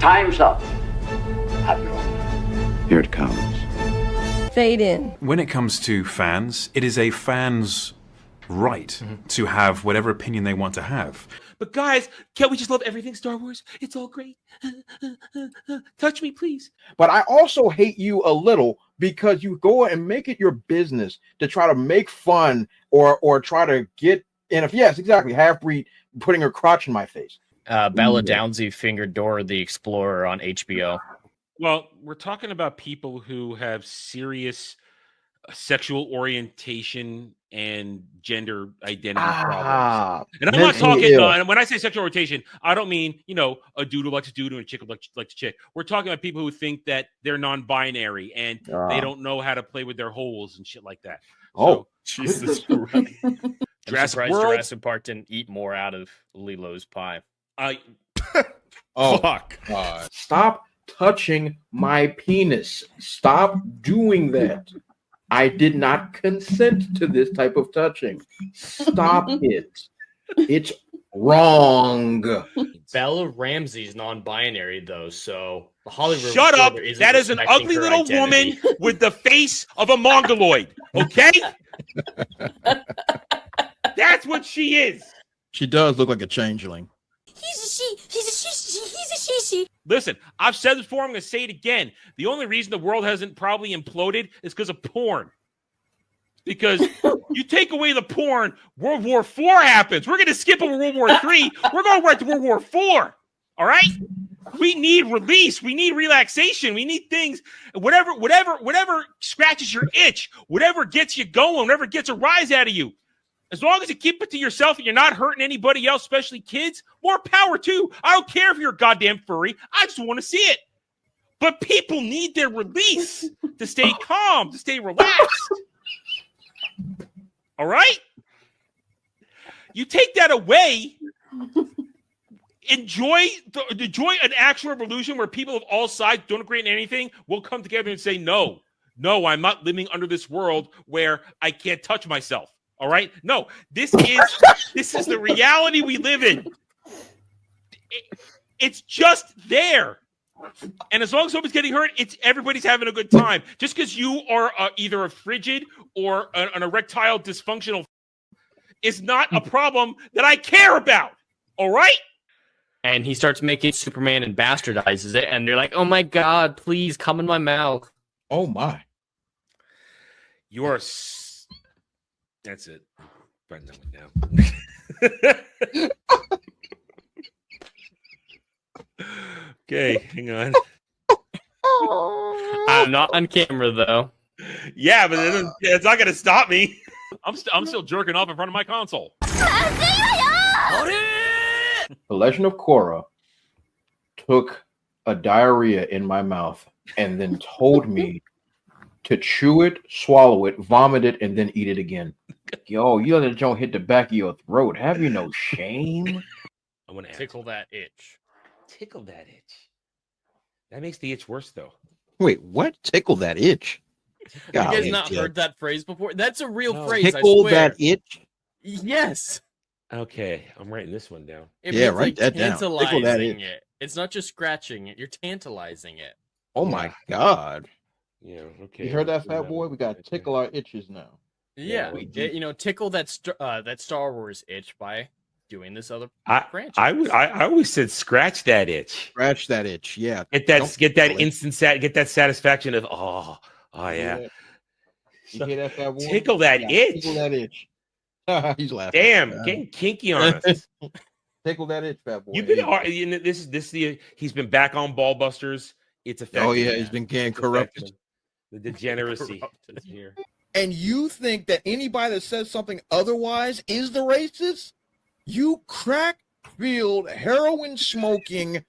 Time's up. Have your own. Here it comes. Fade in. When it comes to fans, it is a fan's right to have whatever opinion they want to have. But guys, can't we just love everything Star Wars? It's all great. Touch me, please. But I also hate you a little because you go and make it your business to try to make fun or try to get in. Yes, exactly. Half-breed putting her crotch in my face. Bella Downsy fingered Dora the Explorer on HBO. Well, we're talking about people who have serious sexual orientation and gender identity problems. And I'm not talking, and when I say sexual orientation, I don't mean, a dude who likes a dude and a chick who likes a chick. We're talking about people who think that they're non-binary and they don't know how to play with their holes and shit like that. Jesus Christ. Jurassic Park didn't eat more out of Lilo's pie. Fuck. Stop touching my penis. Stop doing that. I did not consent to this type of touching. Stop it. It's wrong. Bella Ramsey's non-binary, though, so the Hollywood Shut up! That is an ugly little woman with the face of a mongoloid. Okay? That's what she is. She does look like a changeling. He's a she. He's a she. He's a she. Listen, I've said this before. I'm going to say it again. The only reason the world hasn't probably imploded is because of porn. Because you take away the porn, World War IV happens. We're going to skip over World War III. We're going right to World War IV. All right? We need release. We need relaxation. We need things. Whatever scratches your itch, whatever gets you going, whatever gets a rise out of you. As long as you keep it to yourself and you're not hurting anybody else, especially kids, more power to. I don't care if you're a goddamn furry. I just want to see it. But people need their release to stay calm, to stay relaxed. All right? You take that away, enjoy an actual revolution where people of all sides don't agree on anything. We'll come together and say, no, I'm not living under this world where I can't touch myself. All right? No, this is the reality we live in. It's just there. And as long as somebody's getting hurt, everybody's having a good time. Just because you are either a frigid or an erectile dysfunctional is not a problem that I care about. All right? And he starts making Superman and bastardizes it, and they're like, oh my God, please come in my mouth. Oh my. You are... That's it. Write that one down. Okay, hang on. I'm not on camera, though. Yeah, but it's not going to stop me. I'm still jerking off in front of my console. The Legend of Korra took a diarrhea in my mouth and then told me to chew it, swallow it, vomit it, and then eat it again. Yo, you let the joint hit the back of your throat. Have you no shame? I'm gonna tickle that itch. Tickle that itch. That makes the itch worse, though. Wait, what? Tickle that itch? Have you guys not heard that phrase before? That's a real phrase. Tickle I swear. that itch? Yes. Okay, I'm writing this one down. Write that down. Tickle that itch. It's not just scratching it. You're tantalizing it. Oh my God. Yeah, okay. You heard that, fat boy? We got to tickle our itches now. Yeah, tickle that Star Wars itch by doing this other franchise. I always said scratch that itch. Scratch that itch, yeah. Get that satisfaction of yeah. You hear that, fat boy? Tickle that itch. Tickle that itch. He's laughing. Damn, getting kinky on us. Tickle that itch, fat boy. You've been he's been back on Ballbusters. It's effective. Oh yeah, he's been getting corrupted. The degeneracy is here. And you think that anybody that says something otherwise is the racist? You crack-filled, heroin-smoking,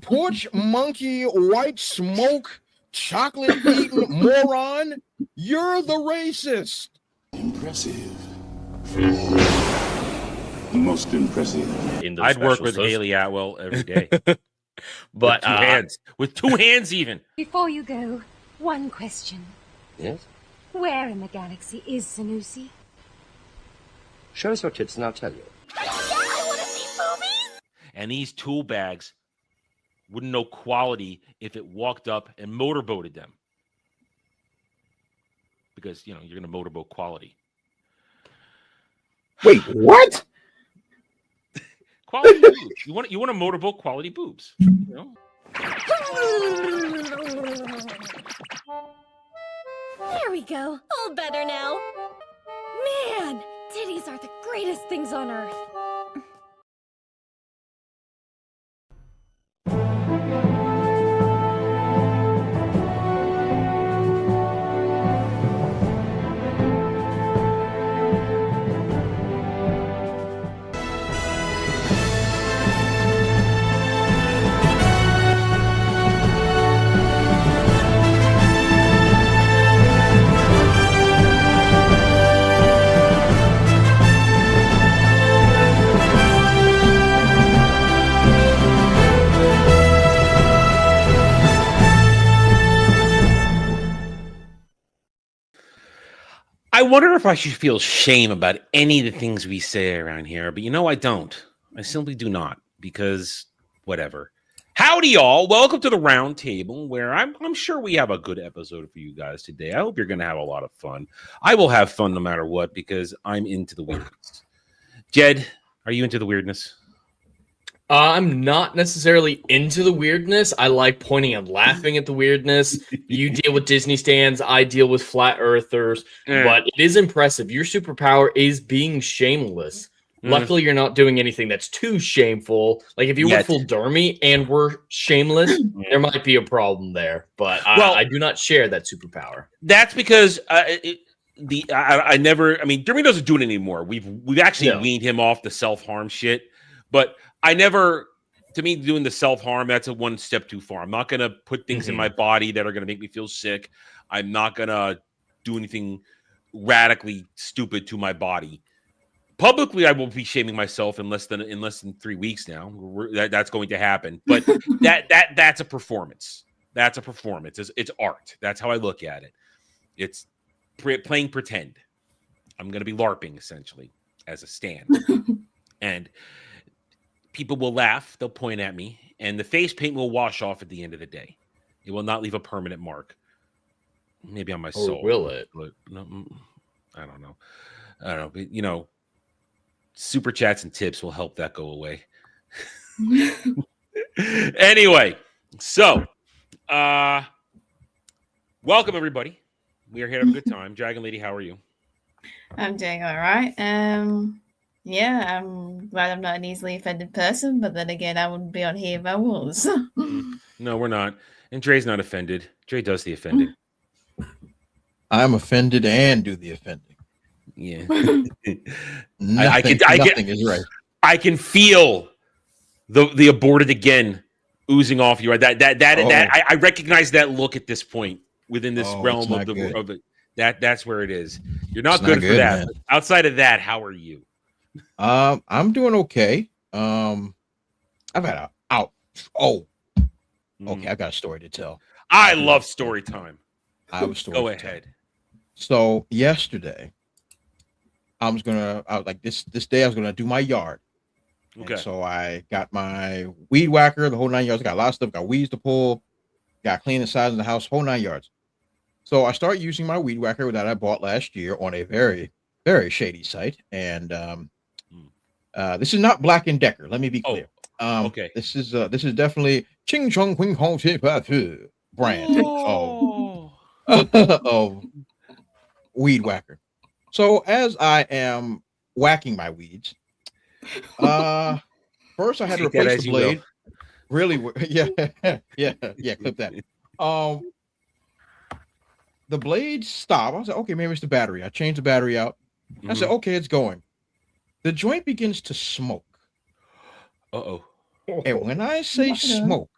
porch monkey, white smoke, chocolate-eating moron. You're the racist. Impressive. Most impressive. I'd work with Haley Atwell every day. But with two hands even. Before you go, one question. Yes? Where in the galaxy is Sanusi? Show us your tits and I'll tell you. I want to see boobies! And these tool bags wouldn't know quality if it walked up and motorboated them. Because, you're going to motorboat quality. Wait, what? Quality boobs. You want to motorboat quality boobs. There we go. All better now. Man, titties are the greatest things on earth. I wonder if I should feel shame about any of the things we say around here, but I don't. I simply do not, because whatever. Howdy, y'all. Welcome to the round table, where I'm sure we have a good episode for you guys today. I hope you're going to have a lot of fun. I will have fun no matter what, because I'm into the weirdness. Jed, are you into the weirdness? I'm not necessarily into the weirdness. I like pointing and laughing at the weirdness. You deal with Disney stands, I deal with flat earthers, but it is impressive. Your superpower is being shameless. Luckily, you're not doing anything that's too shameful. Like if you were full Dermy and were shameless, there might be a problem there. But I do not share that superpower. That's because I never. I mean, Dermy doesn't do it anymore. We've actually weaned him off the self-harm shit, but. I never, to me, doing the self-harm, that's a one step too far. I'm not going to put things in my body that are going to make me feel sick. I'm not going to do anything radically stupid to my body. Publicly, I will be shaming myself in less than 3 weeks now. That's going to happen. But that's a performance. That's a performance. It's art. That's how I look at it. It's playing pretend. I'm going to be LARPing, essentially, as a stand. And people will laugh, they'll point at me, and the face paint will wash off at the end of the day. It will not leave a permanent mark. Maybe on my soul. Will it? But no, I don't know. But, super chats and tips will help that go away. Anyway, so welcome everybody. We are here to have a good time. Dragon Lady, how are you? I'm doing all right. Yeah, I'm glad I'm not an easily offended person, but then again, I wouldn't be on here if I was. No, we're not. And Dre's not offended. Dre does the offending. I'm offended and do the offending. Yeah. Nothing is right. I can feel the aborted again oozing off you. I recognize that look at this point within this realm of the that's where it is. You're not good for that. But outside of that, how are you? I'm doing okay. I've had okay, I've got a story to tell. I love story time. Go ahead. So yesterday, I was like this day I was gonna do my yard. Okay. And so I got my weed whacker, the whole 9 yards. I got a lot of stuff, got weeds to pull, got clean the sides of the house, whole 9 yards. So I started using my weed whacker that I bought last year on a very, very shady site. And this is not Black & Decker. Let me be clear. Okay. This is definitely Ching Chong Quing Hong brand of weed whacker. So as I am whacking my weeds, first I had to replace the blade. Really, yeah, clip that. The blade stopped. I was like, okay, maybe it's the battery. I changed the battery out. I said, okay, it's going. The joint begins to smoke. Uh-oh. And when I say smoke,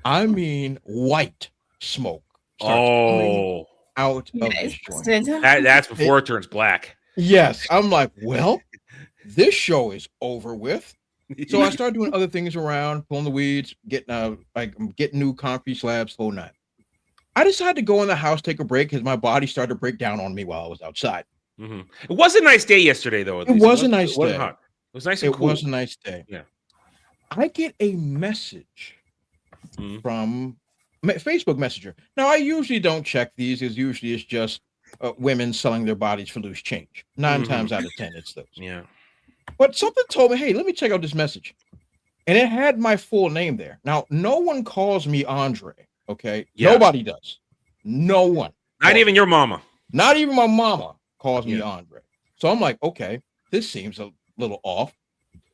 I mean white smoke. Out of this joint. That's before it turns black. Yes. I'm like, well, this show is over with. So I started doing other things around, pulling the weeds, getting new concrete slabs, whole nine. I decided to go in the house, take a break, because my body started to break down on me while I was outside. Mm-hmm. It was a nice day yesterday, though. It was a nice day. Hot. It was nice and cool. It was a nice day. Yeah. I get a message from Facebook Messenger. Now, I usually don't check these, because usually it's just women selling their bodies for loose change. 9 times out of 10, it's those. Yeah. But something told me, hey, let me check out this message. And it had my full name there. Now, no one calls me Andre, okay? Yeah. Nobody does. No one. Not even your mama. Not even my mama calls me Andre. So I'm like, okay, this seems a little off.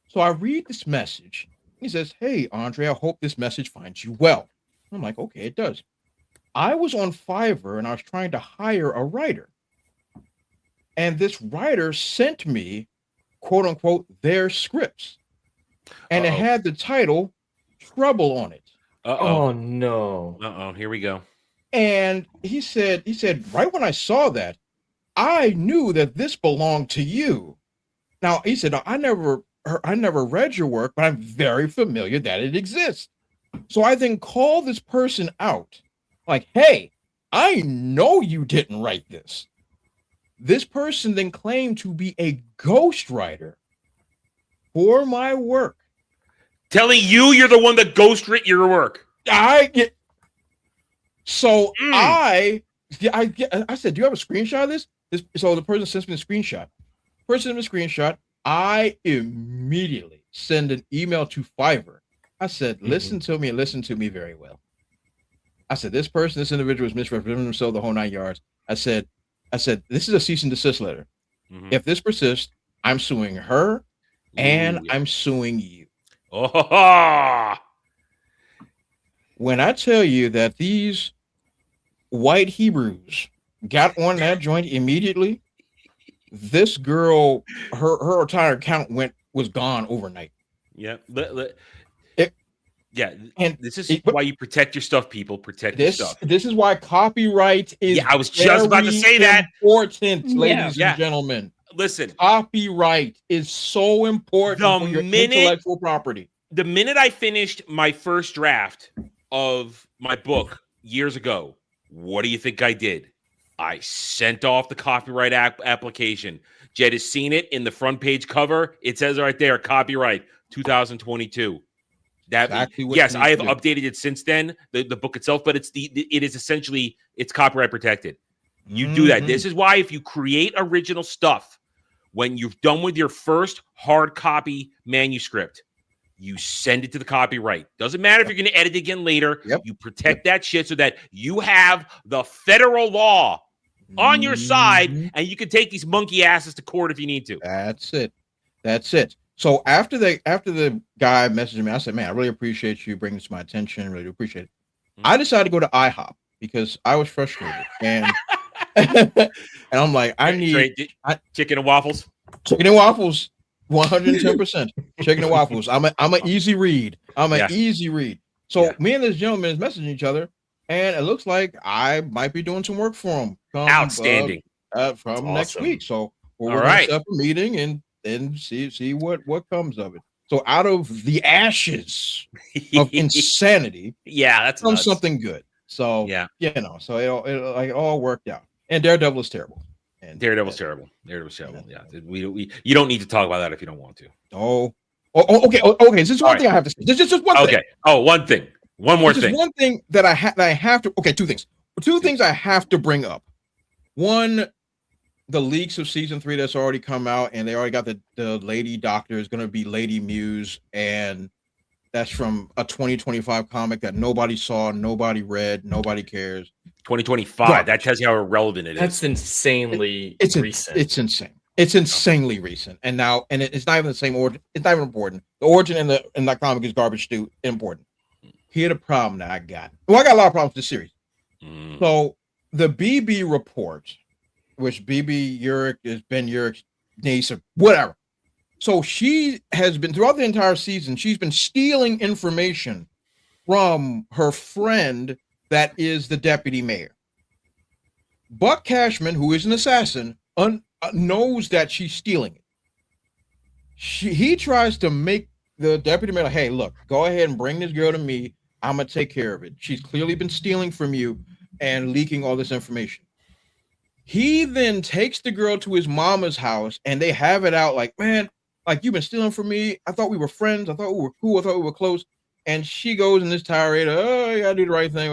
So I read this message. He says, hey, Andre, I hope this message finds you well. I'm like, okay, it does. I was on Fiverr and I was trying to hire a writer. And this writer sent me, quote unquote, their scripts. And it had the title Trouble on it. Oh no. Here we go. And he said, right when I saw that, I knew that this belonged to you. Now, he said, I never read your work, but I'm very familiar that it exists. So I then call this person out, like, hey, I know you didn't write this. This person then claimed to be a ghostwriter for my work. Telling you're the one that ghostwrote your work. So I said, do you have a screenshot of this? So the person sends me the screenshot. I immediately send an email to Fiverr. I said, listen to me and listen to me very well. I said, this individual is misrepresenting himself the whole 9 yards. I said, this is a cease and desist letter. If this persists, I'm suing her and I'm suing you. Oh, when I tell you that these white Hebrews got on that joint immediately, this girl, her entire account was gone overnight. Yeah. And this is why you protect your stuff, people. Protect your stuff. This is why copyright is I was just about to say that. Important, ladies and gentlemen. Listen, copyright is so important for your intellectual property. The minute I finished my first draft of my book years ago, what do you think I did? I sent off the copyright application. Jed has seen it in the front page cover. It says right there, copyright 2022. Exactly yes, I have updated it since then, the book itself, but it is essentially, it's copyright protected. You do that. This is why if you create original stuff, when you've done with your first hard copy manuscript, you send it to the copyright. Doesn't matter if you're going to edit it again later. You protect that shit so that you have the federal law on your side, and you can take these monkey asses to court if you need to. That's it. So after the guy messaged me, I said, man, I really appreciate you bringing this to my attention. Really appreciate it. I decided to go to IHOP because I was frustrated. And and I'm like, I need chicken and waffles. Chicken and waffles, 110%. Chicken and waffles. I'm an easy read. Easy read. So me and this gentleman is messaging each other, and it looks like I might be doing some work for him. Outstanding. From next week. So we're going to set up a meeting and see what comes of it. So out of the ashes of insanity, that's comes something good. So so it all worked out. And Daredevil is terrible. Daredevil's terrible. Yeah, you don't need to talk about that if you don't want to. Okay. This is one thing I have to say. This is just one thing. One thing. One more thing. One thing that I have to. Okay, two things. Two things I have to bring up. One, the leaks of season 3 that's already come out, and they already got the lady doctor is going to be Lady Muse, and that's from a 2025 comic that nobody saw, nobody read, nobody cares. 2025. Right. That tells you how irrelevant it is. That's insanely recent. It's insane. It's insanely recent, and it's not even the same origin. It's not even important. The origin in that comic is garbage too. Important. Here's the problem that I got. Well, I got a lot of problems with this series. So the BB report, which BB Urich is Ben Urich's niece or whatever. So she has been throughout the entire season. She's been stealing information from her friend that is the deputy mayor. Buck Cashman, who is an assassin, knows that she's stealing it. He tries to make the deputy mayor, hey, look, go ahead and bring this girl to me. I'm going to take care of it. She's clearly been stealing from you and leaking all this information. He then takes the girl to his mama's house and they have it out like, man, like you've been stealing from me. I thought we were friends. I thought we were cool. I thought we were close. And she goes in this tirade, oh, you gotta do the right thing.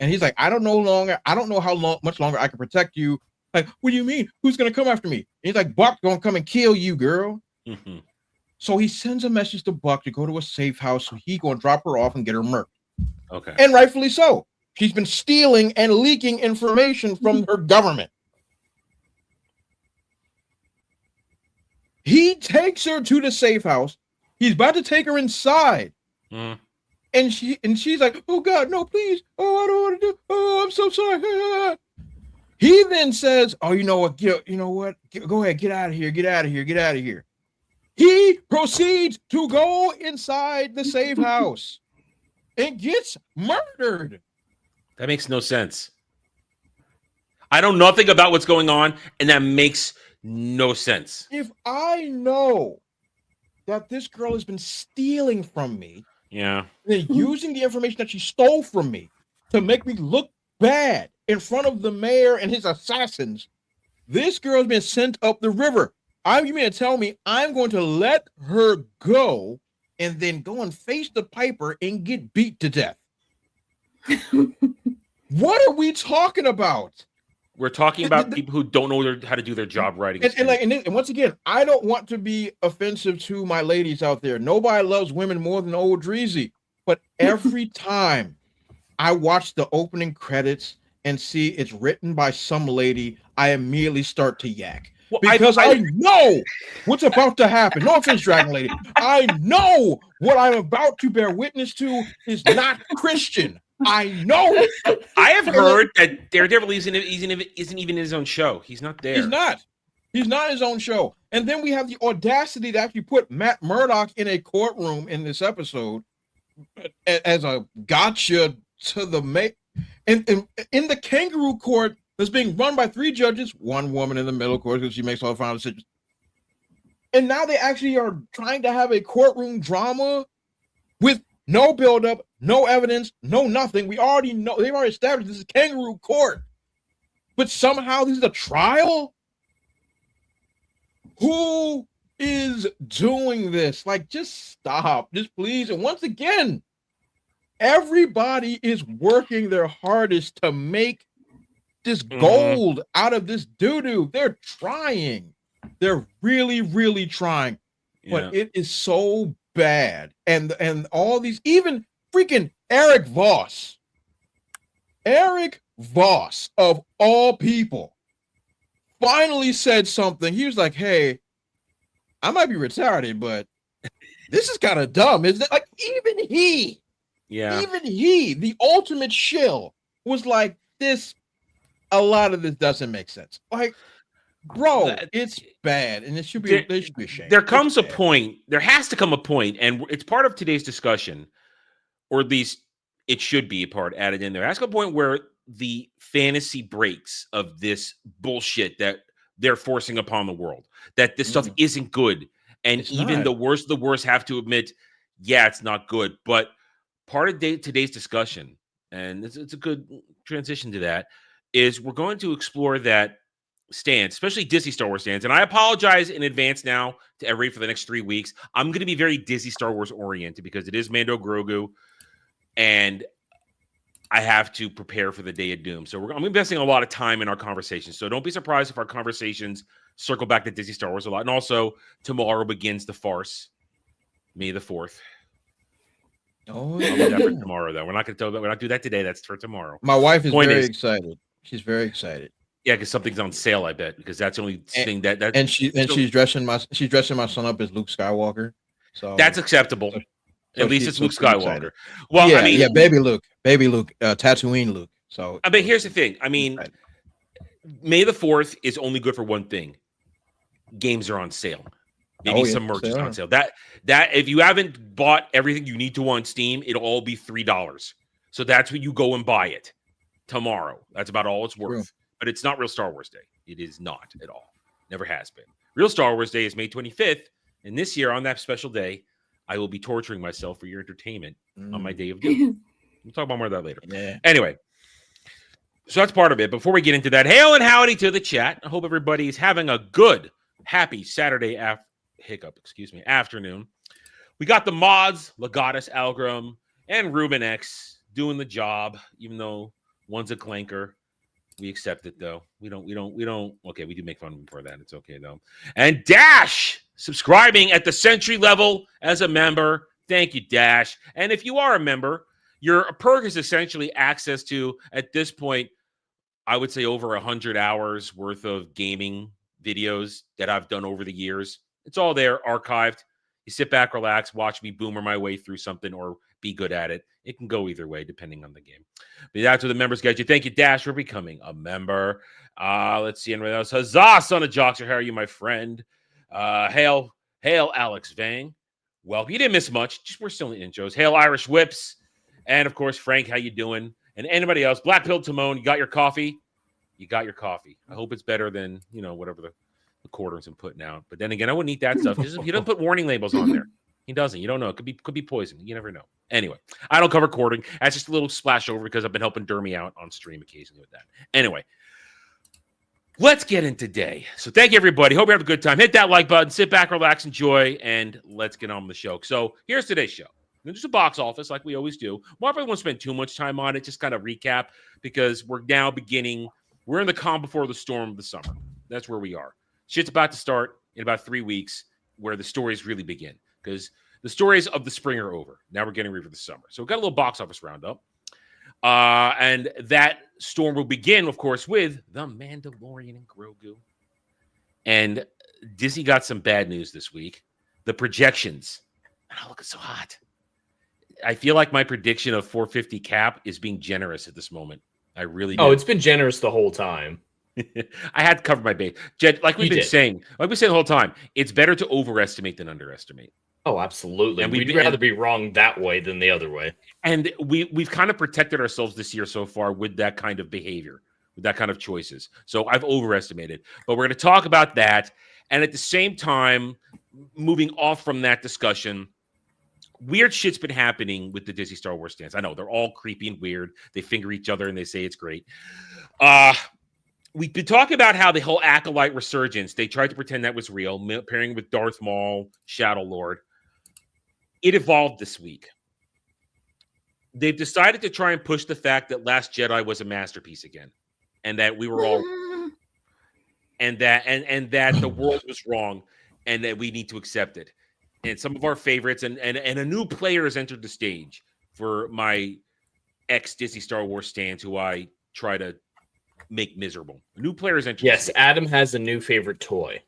And he's like, I don't know how much longer I can protect you. Like, what do you mean? Who's gonna come after me? And he's like, Buck's gonna come and kill you, girl. Mhm. So he sends a message to Buck to go to a safe house so he gonna drop her off and get her murked. Okay. And rightfully so. She's been stealing and leaking information from her government. He takes her to the safe house. He's about to take her inside. Mm. And she's like, oh God, no, please. Oh, I don't want to do. Oh, I'm so sorry. He then says, oh, you know what? Go ahead, get out of here, get out of here, get out of here. He proceeds to go inside the safe house and gets murdered. That makes no sense. I know nothing about what's going on, and that makes no sense. If I know that this girl has been stealing from me, Yeah. and using the information that she stole from me to make me look bad in front of the mayor and his assassins, this girl's been sent up the river. You mean to tell me I'm going to let her go and then go and face the piper and get beat to death? What are we talking about? We're talking about people who don't know how to do their job right. And once again, I don't want to be offensive to my ladies out there. Nobody loves women more than old Dreezy. But every time I watch the opening credits and see it's written by some lady, I immediately start to yak. Well, because I know what's about to happen. No offense, Dragon Lady. I know what I'm about to bear witness to is not Christian. I know. I have heard that Daredevil isn't even in his own show. He's not there. He's not. He's not his own show. And then we have the audacity to actually put Matt Murdock in a courtroom in this episode as a gotcha to the and in the kangaroo court that's being run by 3 judges, 1 woman in the middle, of course, because she makes all the final decisions. And now they actually are trying to have a courtroom drama with no buildup, no evidence, no nothing. We already know, they've already established this is kangaroo court. But somehow this is a trial? Who is doing this? Like, just stop. Just please. And once again, everybody is working their hardest to make this gold out of this doo-doo. They're trying. They're really, really trying. But it is so bad. And all these, even freaking Eric Voss of all people finally said something. He was like, hey, I might be retarded, but this is kind of dumb, isn't it? Like, even he, the ultimate shill, was like, a lot of this doesn't make sense. Like, bro, it's bad, and they should be ashamed. There comes a point, there has to come a point, and it's part of today's discussion, or at least it should be a part added in there. There has to come a point where the fantasy breaks of this bullshit that they're forcing upon the world, that this stuff isn't good. And it's even the worst have to admit, yeah, it's not good. But part of today's discussion, and it's a good transition to that, is we're going to explore that stance, especially Disney Star Wars stance. And I apologize in advance now to everybody for the next 3 weeks. I'm going to be very Disney Star Wars oriented because it is Mando Grogu, and I have to prepare for the Day of Doom. So I'm investing a lot of time in our conversations. So don't be surprised if our conversations circle back to Disney Star Wars a lot. And also, tomorrow begins the farce, May the 4th. Oh, I'll do that for tomorrow, though. We're not going to do that today. That's for tomorrow. My wife is very excited. She's very excited. Yeah, because something's on sale, I bet. Because that's the only thing that she's dressing my son up as Luke Skywalker. So that's acceptable. So at least it's Luke Skywalker. Excited. Well, yeah, I mean, baby Luke, Tatooine Luke. So I mean, here's the thing. I mean, May the 4th is only good for one thing. Games are on sale. Maybe some merch is on sale. That if you haven't bought everything you need to on Steam, it'll all be $3. So that's when you go and buy it tomorrow. That's about all it's worth. True. But it's not real Star Wars Day. It is not at all. Never has been. Real Star Wars Day is May 25th. And this year, on that special day, I will be torturing myself for your entertainment on my Day of Doom. We'll talk about more of that later. Yeah. Anyway, so that's part of it. Before we get into that, hail and howdy to the chat. I hope everybody is having a good, happy Saturday afternoon. We got the mods, Legatus Algram and Ruben X doing the job, even though one's a clanker. We accept it though. We don't. Okay, we do make fun of him for that. It's okay though. And Dash subscribing at the century level as a member. Thank you, Dash. And if you are a member, your perk is essentially access to, at this point, I would say over 100 hours worth of gaming videos that I've done over the years. It's all there, archived. You sit back, relax, watch me boomer my way through something or be good at it. It can go either way, depending on the game. But that's what the members get you. Thank you, Dash, for becoming a member. Let's see anyone else. Huzzah, son of Joxer. How are you, my friend? Hail, Alex Vang. Well, you didn't miss much. We're still in the intros. Hail, Irish Whips. And, of course, Frank, how you doing? And anybody else. Black Pill Timon, you got your coffee? You got your coffee. I hope it's better than, whatever the quarters I'm putting out. But then again, I wouldn't eat that stuff. He doesn't put warning labels on there. He doesn't. You don't know. It could be poison. You never know. Anyway, I don't cover cording. That's just a little splash over because I've been helping Dermy out on stream occasionally with that. Anyway, let's get into today. So thank you, everybody. Hope you have a good time. Hit that like button. Sit back, relax, enjoy, and let's get on with the show. So here's today's show. There's a box office like we always do. Well, I probably won't spend too much time on it. Just kind of recap because we're now beginning. We're in the calm before the storm of the summer. That's where we are. Shit's about to start in about 3 weeks where the stories really begin because the stories of the spring are over. Now we're getting ready for the summer. So we've got a little box office roundup. And that storm will begin, of course, with The Mandalorian and Grogu. And Disney got some bad news this week. The projections. Oh, look, it's so hot. I feel like my prediction of 450 cap is being generous at this moment. I really do. Oh, it's been generous the whole time. I had to cover my base. Jed, like we've been saying the whole time, it's better to overestimate than underestimate. Oh, absolutely. And we'd rather be wrong that way than the other way. And we've kind of protected ourselves this year so far with that kind of behavior, with that kind of choices. So I've overestimated. But we're going to talk about that. And at the same time, moving off from that discussion, weird shit's been happening with the Disney Star Wars stands. I know they're all creepy and weird. They finger each other and they say it's great. We've been talking about how the whole Acolyte resurgence, they tried to pretend that was real, pairing with Darth Maul, Shadow Lord. It evolved this week. They've decided to try and push the fact that Last Jedi was a masterpiece again, and that we were all, and that the world was wrong, and that we need to accept it. And some of our favorites, and a new player has entered the stage for my ex-Disney Star Wars stands who I try to make miserable. A new player has entered the stage. Adam has a new favorite toy.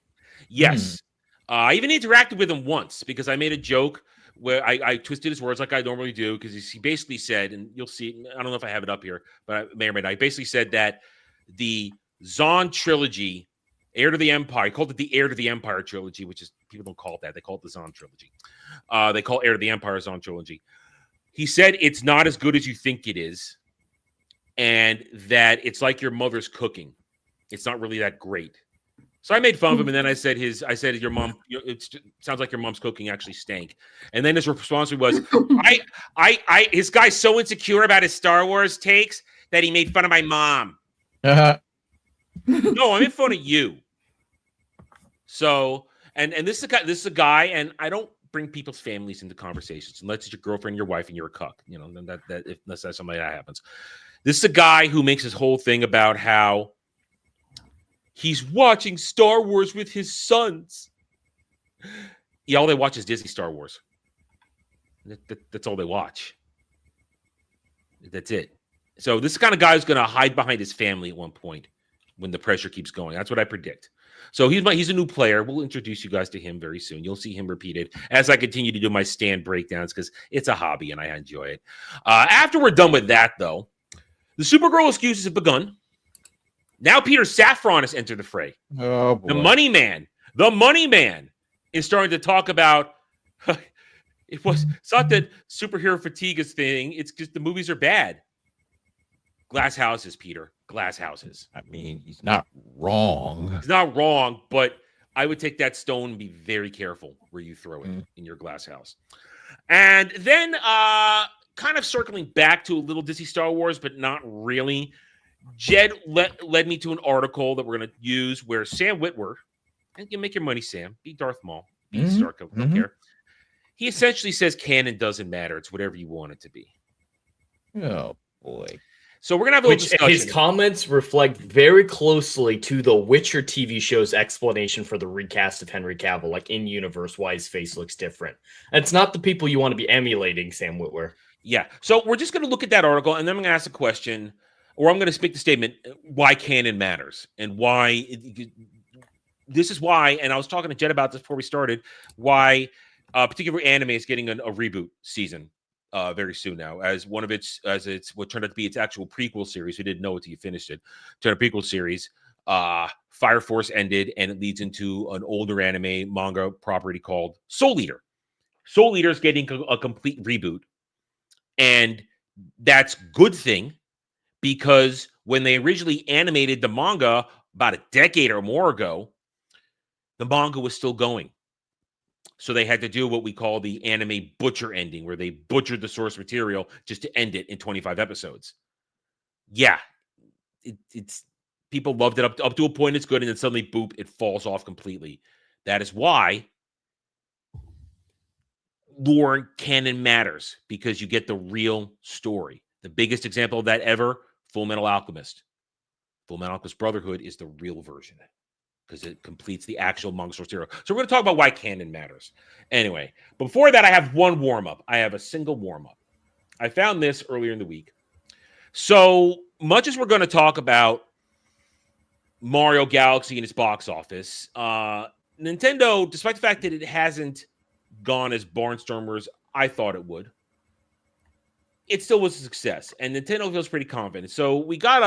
Yes. I even interacted with him once because I made a joke where I twisted his words like I normally do because he basically said, and you'll see, I don't know if I have it up here, but I may or may not. He basically said that the Zahn trilogy, Heir to the Empire, he called it the Heir to the Empire trilogy, which is, people don't call it that. They call it the Zahn trilogy. They call Heir to the Empire Zahn trilogy. He said it's not as good as you think it is, and that it's like your mother's cooking. It's not really that great. So I made fun of him, and then I said your mom. It sounds like your mom's cooking actually stank. And then his response was, his guy's so insecure about his Star Wars takes that he made fun of my mom. No, I made fun of you. So, and this is a guy, and I don't bring people's families into conversations unless it's your girlfriend, your wife, and you're a cuck. Unless that's something that happens. This is a guy who makes his whole thing about how he's watching Star Wars with his sons. Yeah, all they watch is Disney Star Wars. That's all they watch. That's it. So this kind of guy is going to hide behind his family at one point when the pressure keeps going. That's what I predict. So he's a new player. We'll introduce you guys to him very soon. You'll see him repeated as I continue to do my stand breakdowns because it's a hobby and I enjoy it. After we're done with that, though, the Supergirl excuses have begun. Now Peter Safran has entered the fray. Oh, boy. The money man is starting to talk about it's not that superhero fatigue is thing. It's just the movies are bad. Glass houses, Peter. Glass houses. I mean, he's not wrong. He's not wrong, but I would take that stone and be very careful where you throw it in your glass house. And then kind of circling back to a little Disney Star Wars, but not really. Jed led me to an article that we're going to use where Sam Witwer, and you make your money, Sam, be Darth Maul, be Stark, don't care. He essentially says canon doesn't matter. It's whatever you want it to be. Oh boy. So we're gonna have a little Which discussion. his comments reflect very closely to the Witcher TV show's explanation for the recast of Henry Cavill, like in universe, why his face looks different. And it's not the people you want to be emulating, Sam Witwer. Yeah. So we're just gonna look at that article, and then I'm gonna ask a question, or I'm gonna make the statement why canon matters and why this is why. And I was talking to Jed about this before we started. Why a particular anime is getting a reboot season. Very soon now, as it's what turned out to be its actual prequel series. We didn't know it till you finished it. Turned a prequel series. Fire Force ended, and it leads into an older anime manga property called Soul Eater. Soul Eater is getting a complete reboot, and that's good thing because when they originally animated the manga about a decade or more ago, the manga was still going. So they had to do what we call the anime butcher ending, where they butchered the source material just to end it in 25 episodes. Yeah, it's people loved it up to a point. It's good, and then suddenly, boop, it falls off completely. That is why lore canon matters, because you get the real story. The biggest example of that ever: Full Metal Alchemist. Full Metal Alchemist Brotherhood is the real version, because it completes the actual manga source material. So we're going to talk about why canon matters. Anyway, before that, I have one warm-up. I have a single warm-up. I found this earlier in the week. So much as we're going to talk about Mario Galaxy and its box office, Nintendo, despite the fact that it hasn't gone as barnstormers I thought it would, it still was a success. And Nintendo feels pretty confident. So we got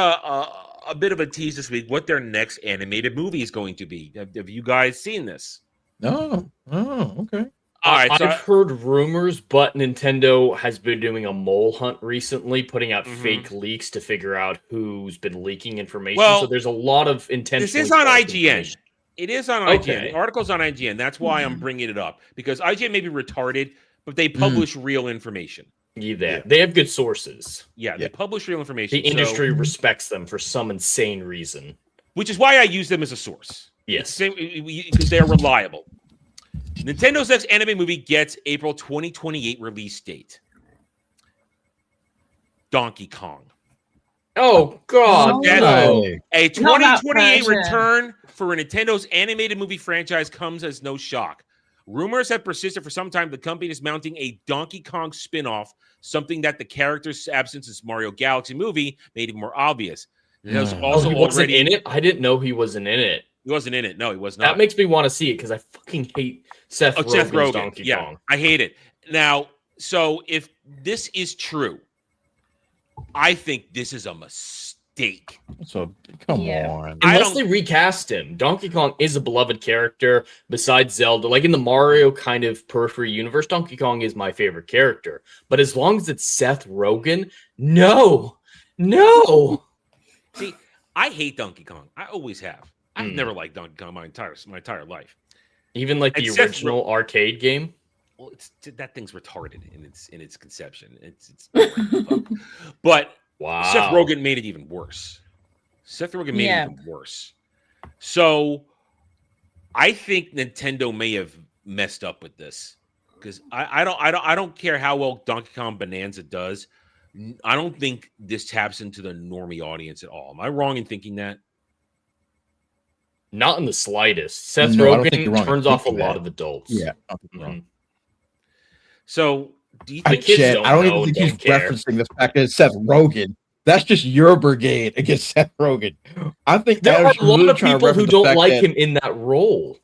a bit of a tease this week what their next animated movie is going to be. Have you guys seen this? No. Oh, okay. All right. So I've heard rumors, but Nintendo has been doing a mole hunt recently, putting out fake leaks to figure out who's been leaking information. Well, so there's a lot of intentional. This is on IGN. It is on IGN. Okay. The article's on IGN. That's why I'm bringing it up, because IGN may be retarded, but they publish real information. Yeah, they have good sources. Yeah, they publish real information. The industry respects them for some insane reason. Which is why I use them as a source. Yes. Because they're reliable. Nintendo's next anime movie gets April 2028 release date. Donkey Kong. Oh, God. No. A Not that 2028 version. return for Nintendo's animated movie franchise comes as no shock. Rumors have persisted for some time. The company is mounting a Donkey Kong spin-off, something that the character's absence in Mario Galaxy movie made it more obvious. There's also he wasn't already in it? I didn't know he wasn't in it. He wasn't in it. No, he was not. That makes me want to see it because I fucking hate Seth Rogen's Donkey Kong. I hate it. Now, so if this is true, I think this is a mistake. So come Yeah. on. Unless they recast him. Donkey Kong is a beloved character besides Zelda. Like in the Mario kind of periphery universe, Donkey Kong is my favorite character. But as long as it's Seth Rogen, no. See, I hate Donkey Kong. I always have. I've never liked Donkey Kong my entire life. Even like the And Seth original arcade game. Well, that thing's retarded in its conception. It's but Wow. Seth Rogen made it even worse. Seth Rogen made it even worse. So I think Nintendo may have messed up with this, because I don't care how well Donkey Kong Bonanza does. I don't think this taps into the normie audience at all. Am I wrong in thinking that? Not in the slightest. Seth No, I don't think you're Rogen wrong turns in off a thinking lot that. of adults. Yeah. I don't think you're wrong. So do you I, think kids Chad, don't I don't know, even think he's don't care. referencing the fact that it's Seth Rogen. That's just your brigade against Seth Rogen. I think There are Adam's a lot really of trying to people who reference the don't fact like that- him in that role.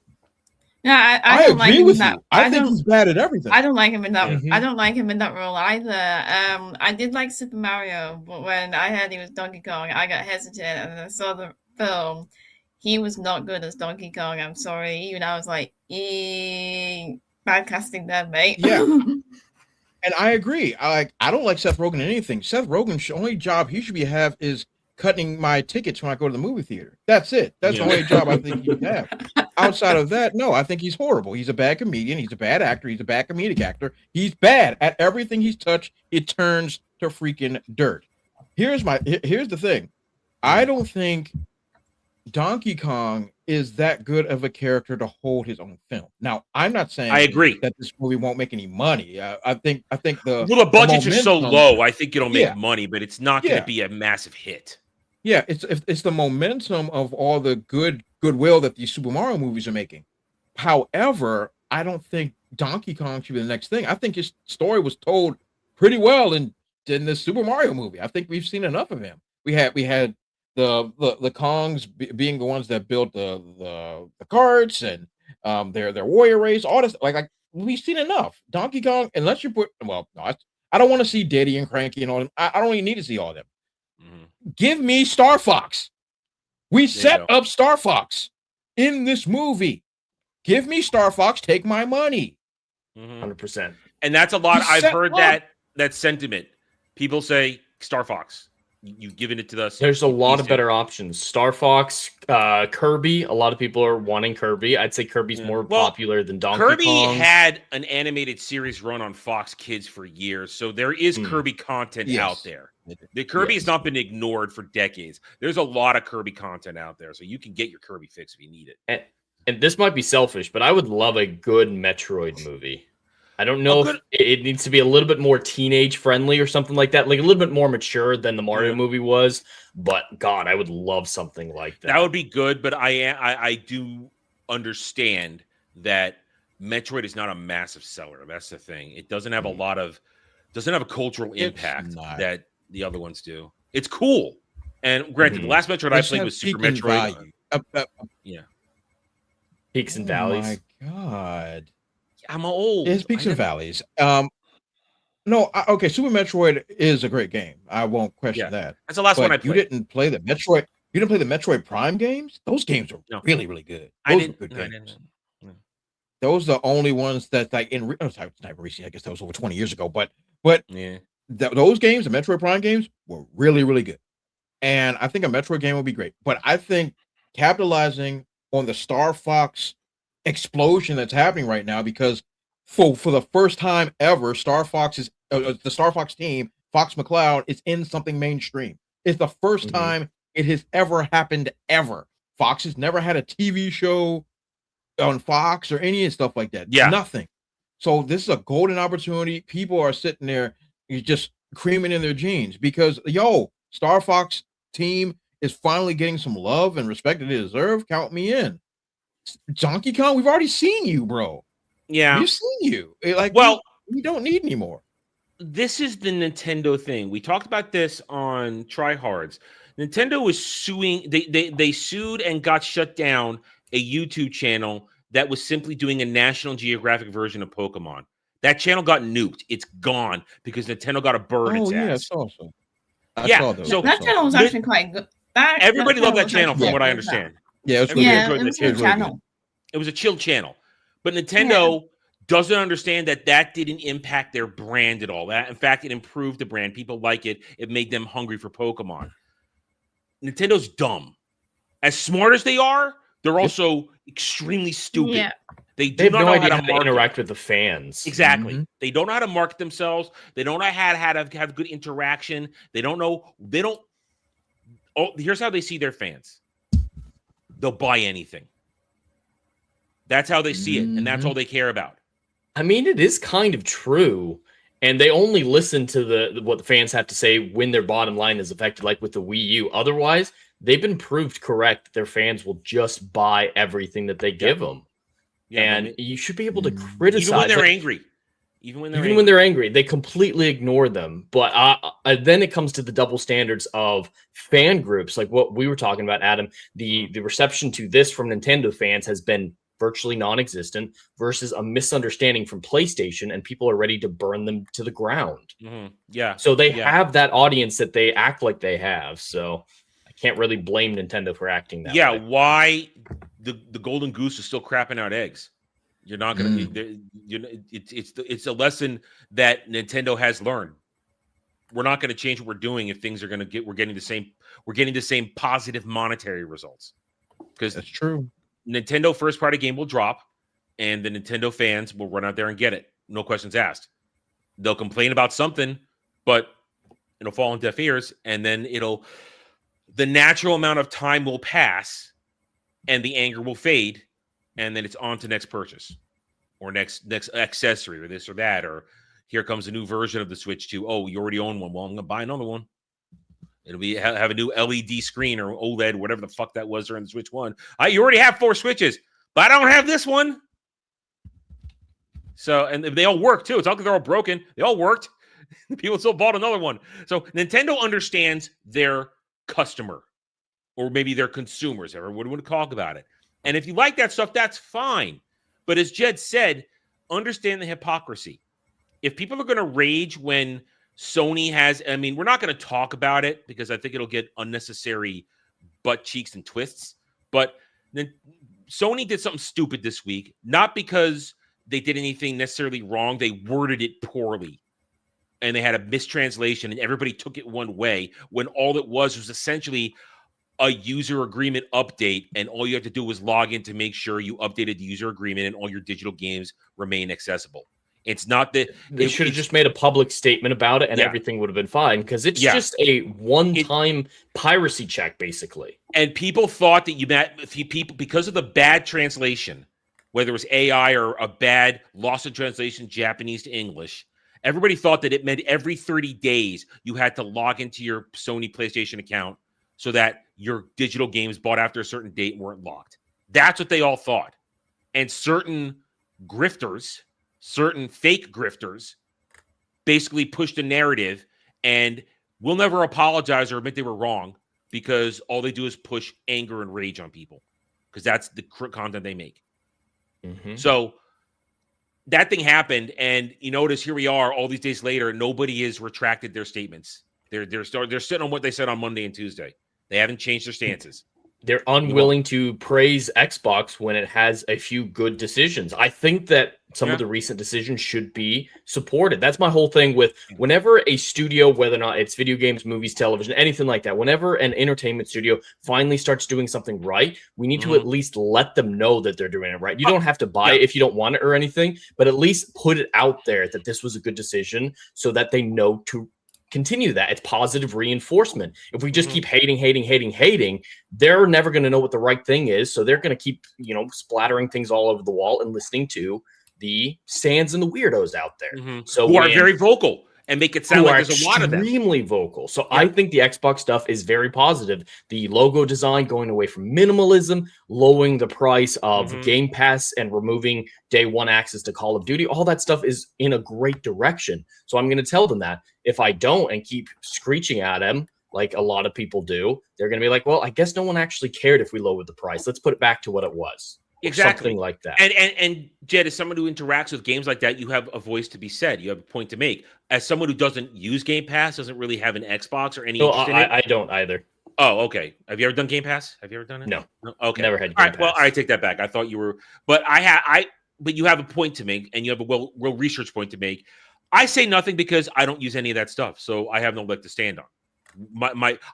No, I I don't like agree him with in that. you. I think he's bad at everything. I don't like him in that. Mhm. I don't like him in that role either. I did like Super Mario, but when I heard he was Donkey Kong, I got hesitant, and then I saw the film. He was not good as Donkey Kong. I'm sorry. Even I was like, bad casting there, mate. Yeah. And I agree. I don't like Seth Rogen in anything. Seth Rogen's only job he should have is cutting my tickets when I go to the movie theater. That's it. That's the only job I think he should have. Outside of that, no, I think he's horrible. He's a bad comedian. He's a bad actor. He's a bad comedic actor. He's bad at everything he's touched. It turns to freaking dirt. Here's the thing. I don't think Donkey Kong is that good of a character to hold his own film. Now, I'm not saying I agree that this movie won't make any money. I think the Well, the budgets are so momentum, low. I think it'll make Yeah. money, but it's not going Yeah. to be a massive hit. Yeah, it's the momentum of all the goodwill that these Super Mario movies are making. However, I don't think Donkey Kong should be the next thing. I think his story was told pretty well in this Super Mario movie. I think we've seen enough of him. We had the Kongs being the ones that built the carts and their warrior race, all this like we've seen enough. Donkey Kong, unless you put no, I don't want to see Diddy and Cranky and all them. I don't even need to see all of them. Give me Star Fox. We set up Star Fox in this movie. Give me Star Fox. Take my money. 100%. And that's a lot. He's I've set heard up. that sentiment. People say Star Fox. You've given it to us. There's a lot He's of better options. Star Fox, Kirby. A lot of people are wanting Kirby. I'd say Kirby's more popular than Donkey Kirby Kong. had an animated series run on Fox Kids for years, so there is Kirby content out there. The Kirby has not been ignored for decades. There's a lot of Kirby content out there, so you can get your Kirby fix if you need it. And this might be selfish, but I would love a good Metroid movie. I don't know if it needs to be a little bit more teenage friendly or something like that, like a little bit more mature than the Mario movie was. But God, I would love something like that. That would be good, but I do understand that Metroid is not a massive seller. That's the thing. It doesn't have a cultural impact that the other ones do. It's cool. And granted, the last Metroid I played was Super Metroid. Yeah. Peaks and valleys. Oh my God. I'm old. It's peaks and valleys. Okay, Super Metroid is a great game. I won't question that. That's the last one I played. You didn't play the Metroid. You didn't play the Metroid Prime games? Those games are really, really good. Those are good games. Those are the only ones that like not recently. I guess that was over 20 years ago. But those games, the Metroid Prime games, were really, really good. And I think a Metroid game would be great. But I think capitalizing on the Star Fox explosion that's happening right now, because for the first time ever, Star Fox is the Star Fox team, Fox McCloud, is in something mainstream. It's the first time it has ever happened ever. Fox has never had a TV show on Fox or any stuff like that. Nothing. So this is a golden opportunity. People are sitting there just creaming in their jeans because Star Fox team is finally getting some love and respect that they deserve. Count me in. Donkey Kong, we've already seen you, bro. Yeah, we've seen you. We don't need any more. This is the Nintendo thing. We talked about this on Tryhards. Nintendo was suing. They sued and got shut down a YouTube channel that was simply doing a National Geographic version of Pokemon. That channel got nuked. It's gone because Nintendo got a bird its ass. I saw those. So that channel was actually quite good. Everybody loved that channel, from what I understand. Yeah, it was a good channel. It was a chill channel, but Nintendo doesn't understand that didn't impact their brand at all. That, in fact, it improved the brand. People like it. It made them hungry for Pokemon. Nintendo's dumb. As smart as they are, they're also extremely stupid. Yeah. They have don't no know idea how to interact with the fans. Exactly. They don't know how to market themselves. They don't know how to have good interaction. They don't know. Here's how they see their fans. They'll buy anything. That's how they see it, and that's all they care about. I mean, it is kind of true, and they only listen to what the fans have to say when their bottom line is affected, like with the Wii U. Otherwise, they've been proved correct. Their fans will just buy everything that they give them. Yeah, and you should be able to criticize. Even when they're angry. Even when they're angry, they completely ignore them. But then it comes to the double standards of fan groups, like what we were talking about, Adam. The reception to this from Nintendo fans has been virtually non-existent versus a misunderstanding from PlayStation, and people are ready to burn them to the ground. Yeah. So they have that audience that they act like they have. So I can't really blame Nintendo for acting that way. Yeah, why the golden goose is still crapping out eggs? You're not going to. It's a lesson that Nintendo has learned. We're not going to change what we're doing if things are going to get. We're getting the same positive monetary results. Because that's true. Nintendo first party game will drop, and the Nintendo fans will run out there and get it. No questions asked. They'll complain about something, but it'll fall on deaf ears, and then the natural amount of time will pass and the anger will fade, and then it's on to next purchase or next accessory or this or that, or here comes a new version of the Switch 2. Oh, you already own one. Well, I'm gonna buy another one. It'll be have a new LED screen or OLED, whatever the fuck that was during the Switch 1. You already have 4 Switches, but I don't have this one. So, and they all work too. It's not like they're all broken. They all worked. People still bought another one. So Nintendo understands their customer, or maybe their consumers. Everyone would talk about it. And if you like that stuff, that's fine. But as Jed said, understand the hypocrisy. If people are going to rage when Sony has, I mean, we're not going to talk about it because I think it'll get unnecessary butt cheeks and twists. But then Sony did something stupid this week, not because they did anything necessarily wrong. They worded it poorly. And they had a mistranslation, and everybody took it one way when all it was essentially a user agreement update, and all you have to do was log in to make sure you updated the user agreement and all your digital games remain accessible. It's not that they should have just made a public statement about it, and everything would have been fine, because it's just a one-time piracy check, basically. And people thought that people, because of the bad translation, whether it was AI or a bad loss of translation, Japanese to English, everybody thought that it meant every 30 days you had to log into your Sony PlayStation account so that your digital games bought after a certain date weren't locked. That's what they all thought. And certain grifters, certain fake grifters, basically pushed a narrative and will never apologize or admit they were wrong, because all they do is push anger and rage on people, because that's the content they make. Mm-hmm. So that thing happened, and you notice here we are all these days later, nobody has retracted their statements. They're sitting on what they said on Monday and Tuesday. They haven't changed their stances. They're unwilling to praise Xbox when it has a few good decisions. I think that some of the recent decisions should be supported. That's my whole thing with whenever a studio, whether or not it's video games, movies, television, anything like that, whenever an entertainment studio finally starts doing something right, we need to at least let them know that they're doing it right. You don't have to buy it if you don't want it or anything, but at least put it out there that this was a good decision so that they know to continue that. It's positive reinforcement. If we just keep hating, they're never going to know what the right thing is. So they're going to keep, splattering things all over the wall and listening to the stands and the weirdos out there. So who are very vocal and make it sound like there's a lot of them. Extremely vocal. So I think the Xbox stuff is very positive. The logo design, going away from minimalism, lowering the price of Game Pass and removing day one access to Call of Duty, all that stuff is in a great direction. So I'm going to tell them that. If I don't and keep screeching at them, like a lot of people do, they're going to be like, well, I guess no one actually cared if we lowered the price. Let's put it back to what it was. Exactly. Something like that. And Jed, as someone who interacts with games like that, you have a voice to be said. You have a point to make. As someone who doesn't use Game Pass, doesn't really have an Xbox or any interest in it. I don't either. Oh, okay. Have you ever done Game Pass? Have you ever done it? No. Okay. Never had Game Pass. Pass. Well, I take that back. I thought you were, but but you have a point to make, and you have a real research point to make. I say nothing because I don't use any of that stuff, so I have no leg to stand on.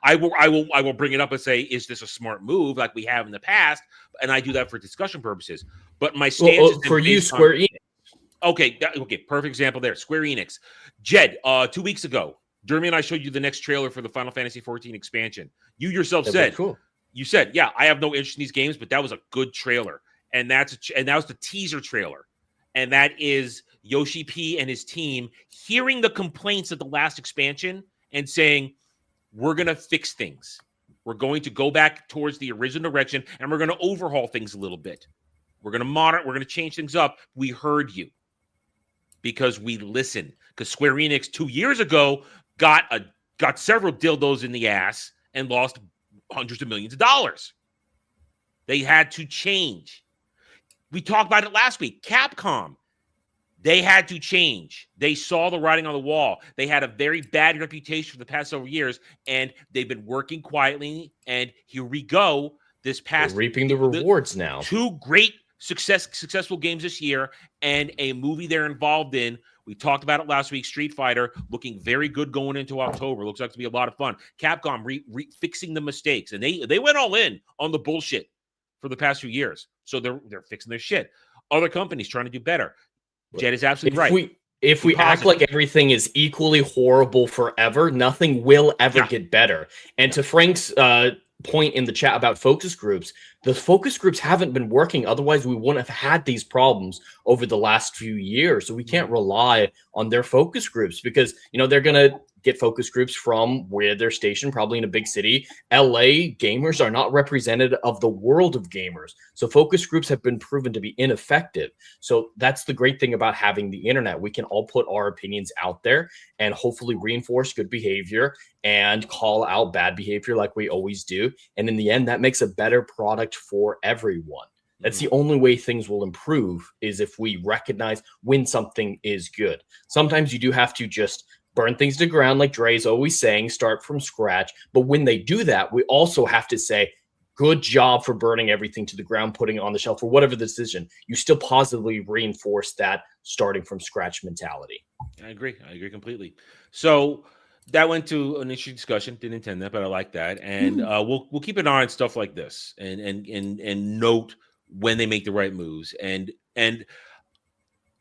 I will bring it up and say, is this a smart move like we have in the past? And I do that for discussion purposes. But my stance is for you, Square Enix. Okay, perfect example there. Square Enix. Jed, 2 weeks ago, Jeremy and I showed you the next trailer for the Final Fantasy XIV expansion. You yourself said, cool. You said, yeah, I have no interest in these games, but that was a good trailer. And that was the teaser trailer. And that is Yoshi P and his team hearing the complaints of the last expansion and saying, we're going to fix things. We're going to go back towards the original direction, and we're going to overhaul things a little bit. We're going to we're going to change things up. We heard you because we listened. Because Square Enix 2 years ago got several dildos in the ass and lost hundreds of millions of dollars. They had to change. We talked about it last week. Capcom, they had to change. They saw the writing on the wall. They had a very bad reputation for the past several years, and they've been working quietly. And here we go. They're reaping the rewards now. 2 great successful games this year, and a movie they're involved in. We talked about it last week. Street Fighter looking very good going into October. Looks like to be a lot of fun. Capcom fixing the mistakes, and they went all in on the bullshit for the past few years. So they're fixing their shit. Other companies trying to do better. Jed is absolutely right. If we act like everything is equally horrible forever, nothing will ever get better. And to Frank's point in the chat about focus groups. The focus groups haven't been working. Otherwise, we wouldn't have had these problems over the last few years. So we can't rely on their focus groups because, they're going to get focus groups from where they're stationed, probably in a big city. LA gamers are not representative of the world of gamers. So focus groups have been proven to be ineffective. So that's the great thing about having the internet. We can all put our opinions out there and hopefully reinforce good behavior and call out bad behavior like we always do. And in the end, that makes a better product for everyone. That's the only way things will improve, is if we recognize when something is good. Sometimes you do have to just burn things to ground, like Dre's always saying, start from scratch. But when they do that, we also have to say, good job for burning everything to the ground, putting it on the shelf, or whatever the decision. You still positively reinforce that starting from scratch mentality. I agree completely. So that went to an interesting discussion. Didn't intend that, but I like that. And we'll keep an eye on stuff like this and note when they make the right moves. And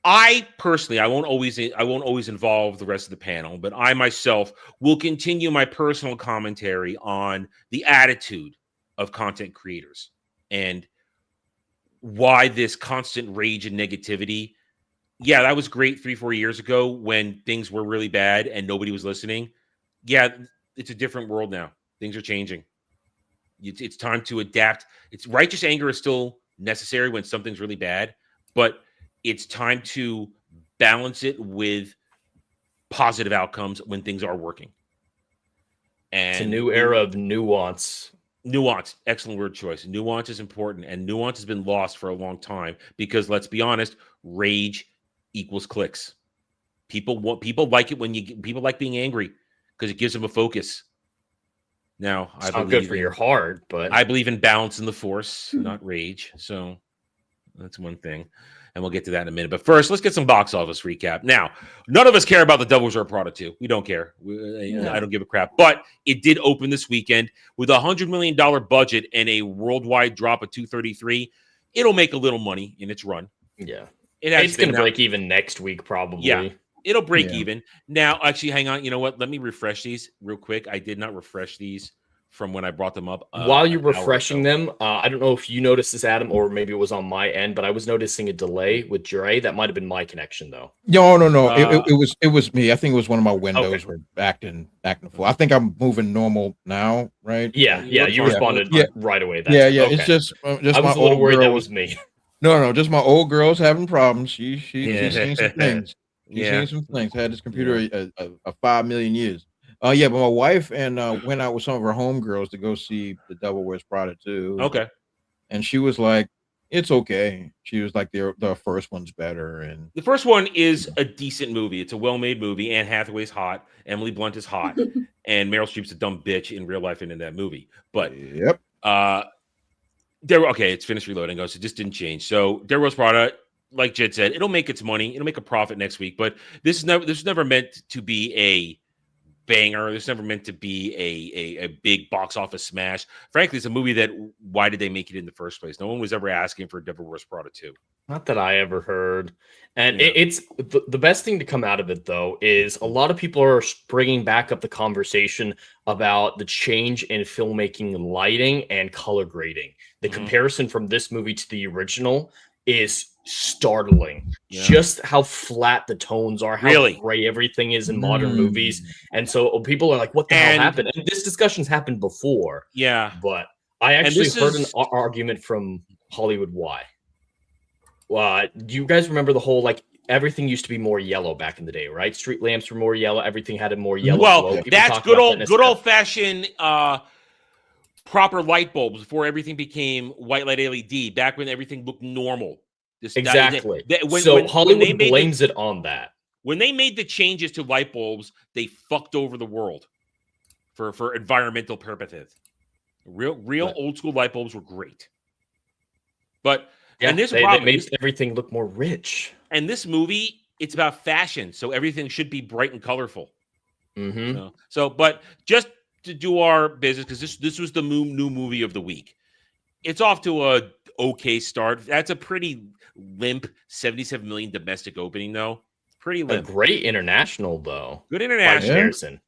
I personally, I won't always involve the rest of the panel, but I myself will continue my personal commentary on the attitude of content creators and why this constant rage and negativity. Yeah, that was great 3-4 years ago when things were really bad and nobody was listening. Yeah, it's a different world now. Things are changing. It's time to adapt. It's righteous anger is still necessary when something's really bad, but it's time to balance it with positive outcomes when things are working. And it's a new era of nuance. Nuance, excellent word choice. Nuance is important, and nuance has been lost for a long time because, let's be honest, rage equals clicks. People like it when people like being angry because it gives them a focus. Now, it's not good for your heart, but I believe in balance in the force, not rage. So that's one thing. And we'll get to that in a minute. But first, let's get some box office recap. Now, none of us care about the Devil Wears Prada 2. We don't care. I don't give a crap. But it did open this weekend with a $100 million budget and a worldwide drop of 233. It'll make a little money in its run. Yeah. It's going to break even next week, probably. Yeah. It'll break even. Now, actually, hang on. You know what? Let me refresh these real quick. I did not refresh these from when I brought them up. While you're refreshing them, I don't know if you noticed this, Adam, or maybe it was on my end, but I was noticing a delay with Dre. That might have been my connection, though. No. It was me. I think it was one of my windows were acting full. I think I'm moving normal now, right? Yeah. You responded right away. Yeah. Okay. It's just I was a little worried that was me. No, just my old girl's having problems. She's seen some things. She's seen some things. Had this computer a 5 million years. But my wife went out with some of her homegirls to go see The Devil Wears Prada 2. Okay. And she was like, it's okay. She was like, the first one's better. And the first one is a decent movie. It's a well-made movie. Anne Hathaway's hot. Emily Blunt is hot. And Meryl Streep's a dumb bitch in real life and in that movie. But it's finished reloading. So it just didn't change. So Devil Wears Prada, like Jed said, it'll make its money. It'll make a profit next week. But this is never meant to be a banger. This never meant to be a big box office smash. Frankly, it's a movie that, why did they make it in the first place? No one was ever asking for Devil Wears Prada 2. Not that I ever heard. And it's the best thing to come out of it, though, is a lot of people are bringing back up the conversation about the change in filmmaking, lighting, and color grading. The comparison from this movie to the original is startling. Just how flat the tones are, how gray everything is in modern movies. And so people are like, what the hell happened? And this discussion's happened before. Yeah. But I actually heard an argument from Hollywood Why. Do you guys remember the whole, everything used to be more yellow back in the day, right? Street lamps were more yellow. Everything had a more yellow glow. That's good old fashioned proper light bulbs before everything became white light LED, back when everything looked normal. Exactly. Hollywood blames it on that. When they made the changes to light bulbs, they fucked over the world for environmental purposes. Real old school light bulbs were great. But and this they made everything look more rich. And this movie, it's about fashion, so everything should be bright and colorful. But just to do our business, because this was the new movie of the week. It's off to a okay start. That's a pretty limp 77 million domestic opening, though. Pretty limp. A great international, though. Good international. By comparison.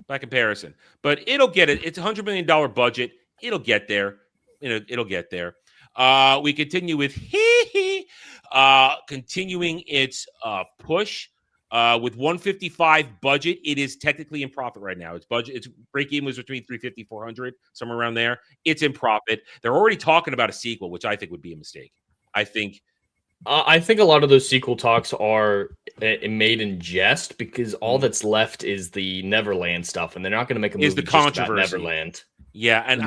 By comparison. But it'll get it. It's a $100 million budget. it'll get there. It'll get there. We continue with continuing its push with 155 budget. It is technically in profit right now. Its budget, its break even was between 350, 400, somewhere around there. It's in profit. They're already talking about a sequel, which I think would be a mistake. I think a lot of those sequel talks are made in jest because all that's left is the Neverland stuff, and they're not going to make a movie is the just controversy. about Neverland. Yeah, and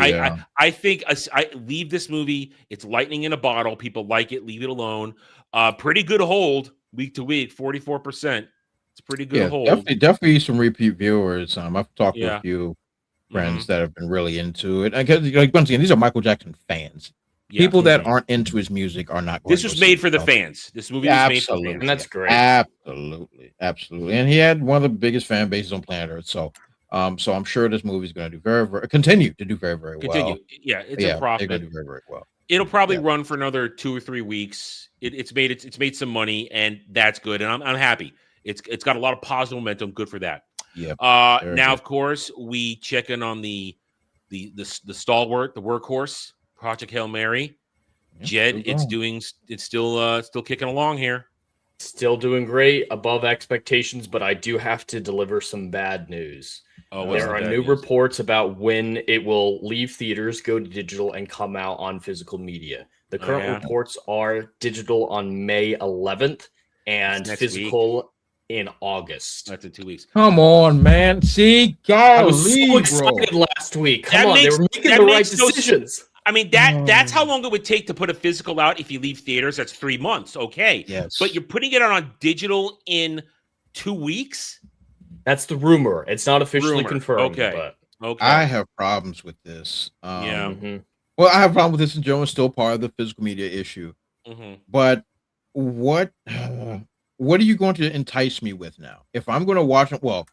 I think I leave this movie. It's lightning in a bottle. People like it. Leave it alone. Pretty good hold week to week, 44%. It's pretty good hold. Definitely some repeat viewers. I've talked to a few friends that have been really into it. I guess, like, once again, these are Michael Jackson fans. People that aren't into his music are not. This was made for the fans. This movie was made for fans, and that's great. Absolutely, and he had one of the biggest fan bases on planet Earth. So I'm sure this movie is going to do continue to do very, very well. Yeah, it's a profit. They're going to do very, very well. It'll probably run for another 2 or 3 weeks. It's made some money, and that's good. And I'm happy. It's got a lot of positive momentum. Good for that. Yeah. Now, of course, we check in on the stalwart, the workhorse, Project Hail Mary. Jed, it's still kicking along here. Still doing great, above expectations, but I do have to deliver some bad news. There are new reports about when it will leave theaters, go to digital, and come out on physical media. The current reports are digital on May 11th and physical in August. That's in 2 weeks. Come on, man. See, I was so excited last week. Come on, they were making the right decisions. I mean, that's how long it would take to put a physical out if you leave theaters. That's 3 months. Okay. Yes. But you're putting it out on digital in 2 weeks? That's the rumor. It's not officially confirmed. Okay. I have problems with this. Yeah. Well, I have a problem with this in general. It's still part of the physical media issue. But what are you going to entice me with now? If I'm going to watch it, well,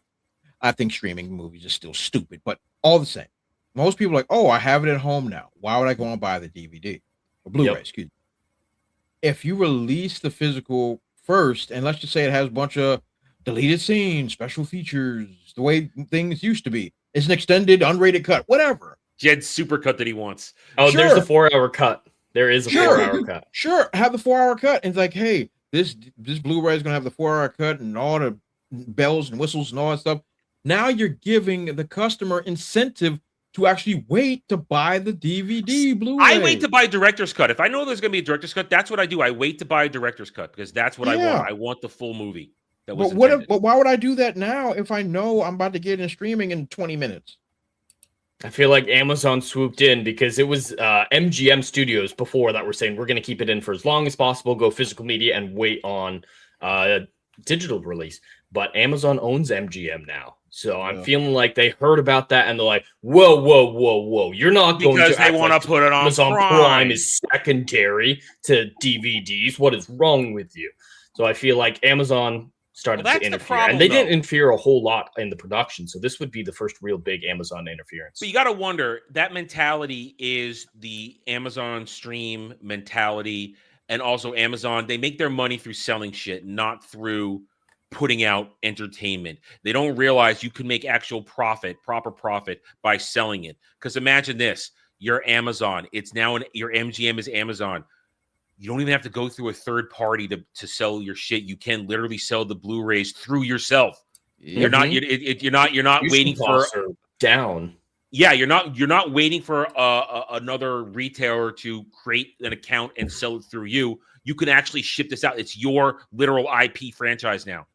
I think streaming movies are still stupid, but all the same. Most people are like, oh, I have it at home now. Why would I go and buy the DVD or Blu-ray? Excuse me. If you release the physical first, and let's just say it has a bunch of deleted scenes, special features, the way things used to be, it's an extended, unrated cut, whatever. Jed's super cut that he wants. Oh, there's a 4-hour cut. There is a 4-hour cut. Sure, have the 4-hour cut. And it's like, hey, this Blu-ray is going to have the 4-hour cut and all the bells and whistles and all that stuff. Now you're giving the customer incentive to actually wait to buy the DVD Blu-ray. I wait to buy director's cut. If I know there's going to be a director's cut, that's what I do. I wait to buy a director's cut because that's what I want. I want the full movie. But why would I do that now if I know I'm about to get in streaming in 20 minutes? I feel like Amazon swooped in because it was MGM Studios before that were saying we're going to keep it in for as long as possible, go physical media, and wait on digital release. But Amazon owns MGM now. So I'm feeling like they heard about that and they're like, whoa. You're not going to because they want to put it on Amazon Prime is secondary to DVDs. What is wrong with you? So I feel like Amazon started to interfere. And they didn't interfere a whole lot in the production. So this would be the first real big Amazon interference. But you got to wonder, that mentality is the Amazon stream mentality. And also Amazon, they make their money through selling shit, not through putting out entertainment. They don't realize you can make actual profit, proper profit, by selling it. Because imagine this, you're Amazon. It's now your MGM is Amazon. You don't even have to go through a third party to sell your shit. You can literally sell the Blu-rays through yourself. You're not waiting for down. Yeah, you're not waiting for another retailer to create an account and sell it through you. You can actually ship this out. It's your literal IP franchise now.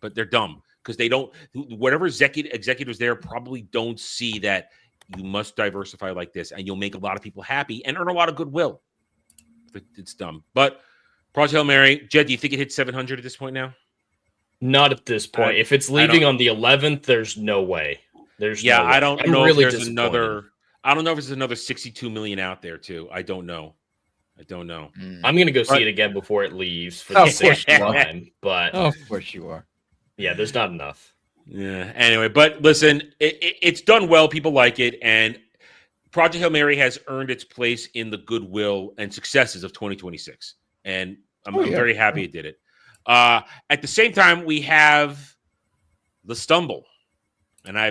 But they're dumb because they don't. Whatever executives there probably don't see that you must diversify like this, and you'll make a lot of people happy and earn a lot of goodwill. It's dumb. But Project Hail Mary, Jed, do you think it hit 700 at this point now? Not at this point. If it's leaving on the 11th, there's no way. I don't know if there's another. I don't know if there's another 62 million out there too. I don't know. I'm gonna go see it again before it leaves for the sixth time. But of course you are. Yeah, there's not enough. Yeah. Anyway, but listen, it's done well. People like it, and Project Hail Mary has earned its place in the goodwill and successes of 2026, and I'm very happy it did it. At the same time, we have The Stumble, and I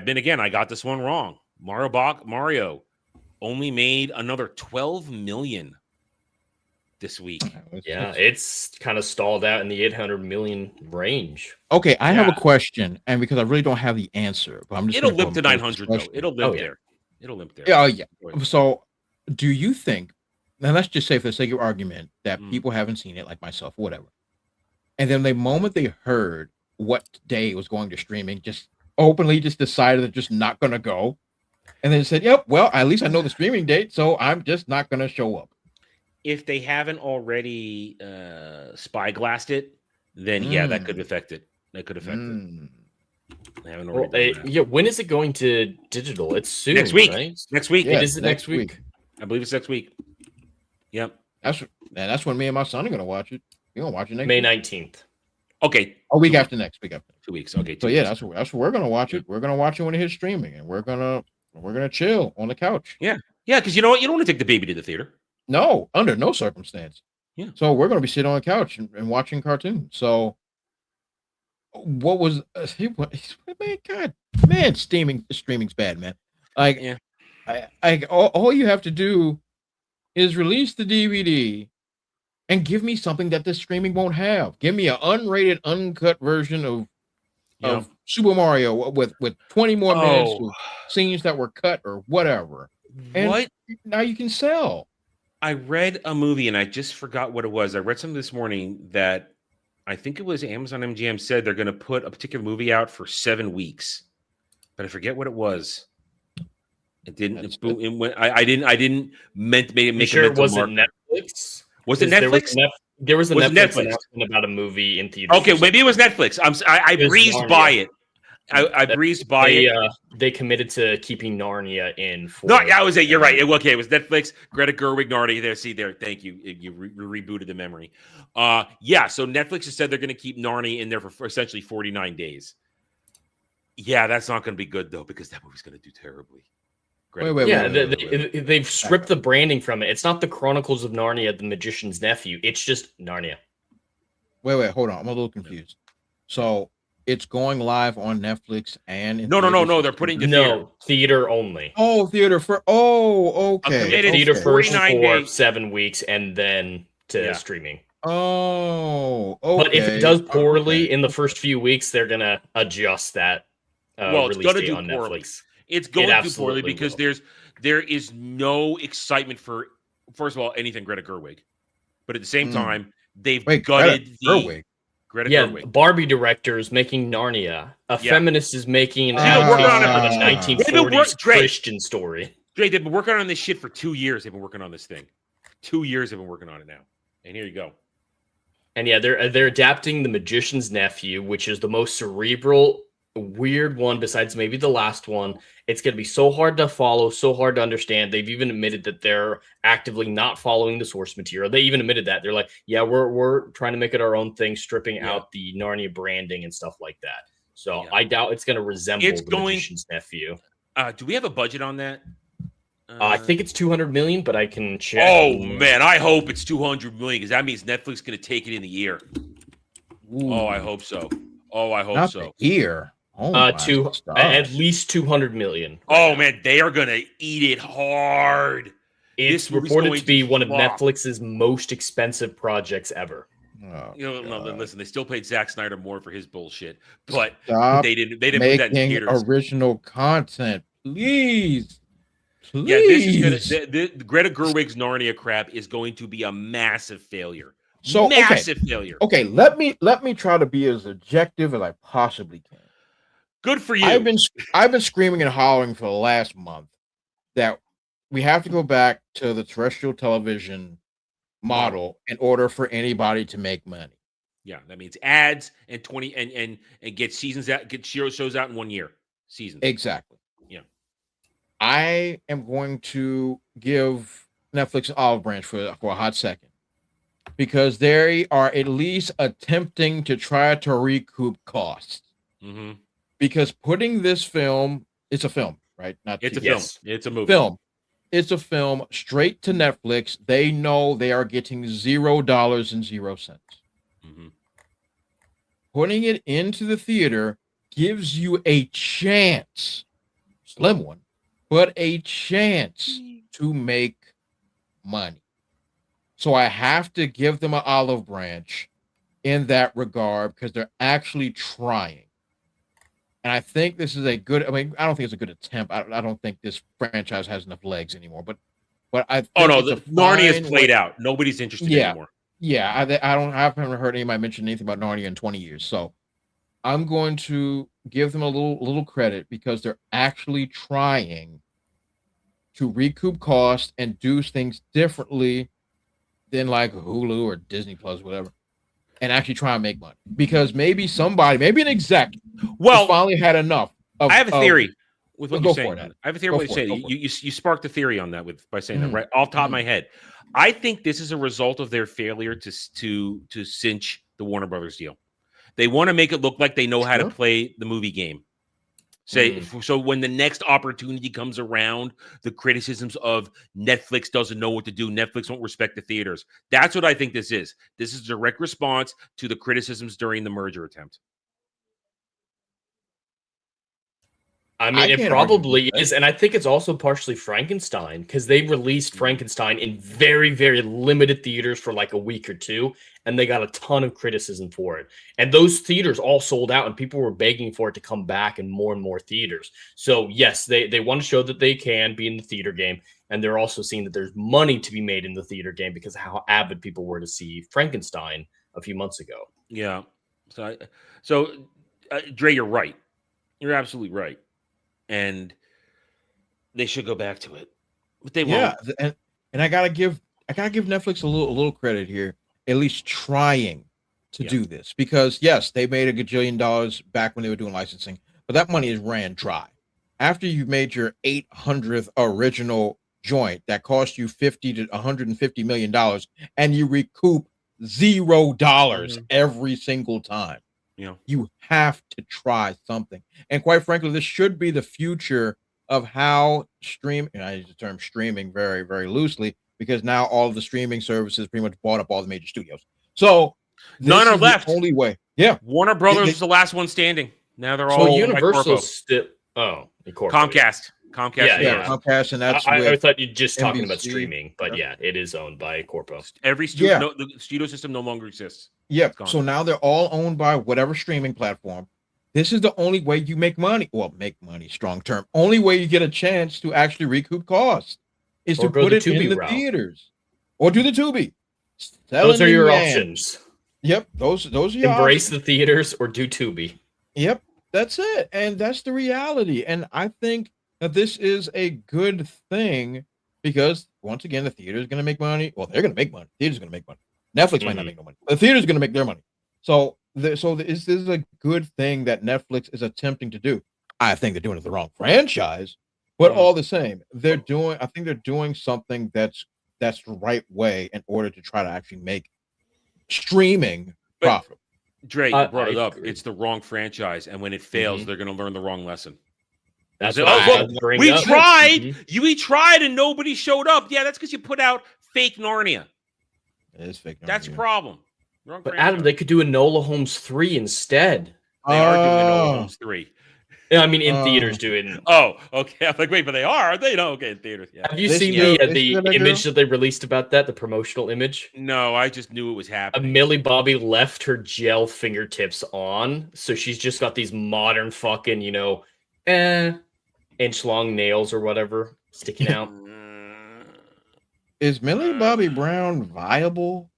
got this one wrong. Mario only made another 12 million this week. Yeah, it's kind of stalled out in the 800 million range. Okay, I have a Yeah. question, and because I really don't have the answer, but I'm just It'll gonna limp to 900 though. It'll limp there. It'll limp there. Oh yeah. So, do you think? Now, let's just say, for the sake of argument, that Mm. people haven't seen it, like myself, or whatever, and then the moment they heard what day it was going to streaming, just openly just decided they're just not going to go, and then said, "Yep, well, at least I know the streaming date, so I'm just not going to show up." If they haven't already spyglassed it, then yeah, that could affect it. That could affect it. They haven't already done that. Yeah, when is it going to digital? It's soon. Next week. Right? Next week. Yeah, It is next week. I believe it's next week. Yep. That's when me and my son are going to watch it. You're going to watch it next May week. 19th. Okay. A week after next. Week after. 2 weeks. Okay. So yeah, that's where we're going to watch it. We're going to watch it when it hits streaming, and we're gonna chill on the couch. Yeah, because you know what? You don't want to take the baby to the theater. No, under no circumstance. Yeah. So we're going to be sitting on the couch and watching cartoons. So what was man, streaming's bad, man. Like, Yeah. All you have to do is release the DVD and give me something that the streaming won't have. Give me an unrated, uncut version of Super Mario with 20 more minutes of scenes that were cut or whatever. And What? now you can sell. I read a movie and I just forgot what it was. I read something this morning that I think it was Amazon MGM said they're going to put a particular movie out for 7 weeks, but I forget what it was. It didn't. I didn't make You sure it wasn't Netflix? Was it Netflix? There was a Was it Netflix Netflix? announcement about a movie in theaters. Okay, maybe it was Netflix. I breezed Narnia. by it. I breezed by it. They committed to keeping Narnia in. No, yeah, I was it. You're right. Okay, it was Netflix. Greta Gerwig, Narnia. There, see there. Thank you. You rebooted the memory. Yeah. So Netflix has said they're going to keep Narnia in there for essentially 49 days. Yeah, that's not going to be good though because that movie's going to do terribly. They've stripped the branding from it. It's not the Chronicles of Narnia, the Magician's Nephew. It's just Narnia. Wait, hold on. I'm a little confused. So it's going live on Netflix and No. They're putting the theater only. Oh, theater for okay. Theater first 49 for days. 7 weeks and then to streaming. Oh, okay. But if it does poorly in the first few weeks, they're gonna adjust that. It's release going to date do on poorly. Netflix. It's going to do poorly absolutely because will. there is no excitement for, first of all, anything Greta Gerwig, but at the same time they've gutted Greta Gerwig. Barbie directors making Narnia. A feminist is making an working on adaptation of the 1940s Christian story. Drake, they've been working on this shit for 2 years. They've been working on this thing. 2 years they've been working on it now. And here you go. And yeah, they're adapting The Magician's Nephew, which is the most cerebral, weird one besides maybe the last one. It's going to be so hard to follow, so hard to understand. They've even admitted that they're actively not following the source material. They even admitted that. They're like, yeah, we're trying to make it our own thing, stripping out the Narnia branding and stuff like that. So I doubt it's going to resemble The Magician's Nephew. Do we have a budget on that? I think it's 200 million, but I can check. Oh man, I hope it's 200 million because that means Netflix is going to take it in the year. Oh, I hope so. Oh, I hope Not so. The year. At least 200 million. Oh man, they are going to eat it hard. It's reported to be one of Netflix's most expensive projects ever. Oh, listen, they still paid Zack Snyder more for his bullshit, but Stop they didn't put that in making theaters. original content, please. Yeah, this is the Greta Gerwig's Narnia crap is going to be a massive failure. So massive failure. Okay, let me try to be as objective as I possibly can. Good for you. I've been screaming and hollering for the last month that we have to go back to the terrestrial television model in order for anybody to make money. Yeah, that means ads and 20 and get seasons out, get shows out in 1 year. Seasons. Exactly. Yeah. I am going to give Netflix an olive branch for a hot second because they are at least attempting to try to recoup costs. Mm-hmm. Because putting this film, it's a film, right? It's a film. It's a movie. Film. It's a film straight to Netflix. They know they are getting $0.00. Mm-hmm. Putting it into the theater gives you a chance, slim one, but a chance to make money. So I have to give them an olive branch in that regard because they're actually trying. And I think this is a good, I mean, I don't think it's a good attempt. I don't think this franchise has enough legs anymore, but I think Narnia is played out. Nobody's interested anymore. Yeah, I haven't heard anybody mention anything about Narnia in 20 years. So I'm going to give them a little credit because they're actually trying to recoup costs and do things differently than like Hulu or Disney Plus, whatever, and actually try and make money. Because maybe an exec, finally had enough. I have a theory with what you're saying. I have a theory with what you're saying. You sparked a theory on that by saying that right off the top of my head. I think this is a result of their failure to cinch the Warner Brothers deal. They want to make it look like they know how to play the movie game. So when the next opportunity comes around, the criticisms of Netflix doesn't know what to do, Netflix won't respect the theaters. That's what I think this is. This is a direct response to the criticisms during the merger attempt. I mean, it probably is. And I think it's also partially Frankenstein because they released Frankenstein in very, very limited theaters for like a week or two. And they got a ton of criticism for it. And those theaters all sold out and people were begging for it to come back in more and more theaters. So, yes, they want to show that they can be in the theater game. And they're also seeing that there's money to be made in the theater game because of how avid people were to see Frankenstein a few months ago. Yeah. So Dre, you're right. You're absolutely right. And they should go back to it, but they won't. Yeah, and I gotta give Netflix a little credit here, at least trying to do this, because yes, they made $1 gajillion back when they were doing licensing, but that money is ran dry. After you've made your 800th original joint that cost you $50 to $150 million, and you recoup $0 every single time. You have to try something. And quite frankly, this should be the future of how and I use the term streaming very, very loosely, because now all of the streaming services pretty much bought up all the major studios. So none are left. The only way. Yeah. Warner Brothers is the last one standing. Now they're all Universal still. Comcast. Yeah, Comcast, and that's I thought you just talking about streaming, but yeah, it is owned by Corpo. Every studio, the studio system no longer exists. Yep. So now they're all owned by whatever streaming platform. This is the only way you make money. Well, make money, strong term. Only way you get a chance to actually recoup costs is to put it in the theaters or do the Tubi. Those are your options. Yep. Those are your Embrace the theaters or do Tubi. Yep. That's it. And that's the reality. And I think that this is a good thing because, once again, the theater is going to make money. Well, they're going to make money. The theater is going to make money. Netflix might not make no money. The theater is going to make their money. So this is a good thing that Netflix is attempting to do. I think they're doing it the wrong franchise, but all the same, I think they're doing something that's the right way in order to try to actually make streaming profitable. Dre, you brought it up. It's the wrong franchise, and when it fails, they're going to learn the wrong lesson. That's we tried. We tried, and nobody showed up. Yeah, that's because you put out fake Narnia. It is fake Narnia. That's your problem. But Adam, they could do Enola Holmes 3 instead. They are doing Enola Holmes 3. Yeah, I mean, in theaters doing. Oh, okay. I'm like, wait, but they are they? No, okay, in theaters. Yeah. Have you seen the image that they released about that? The promotional image? No, I just knew it was happening. Millie Bobby left her gel fingertips on, so she's just got these modern fucking, inch-long nails or whatever sticking out. Is Millie Bobby Brown viable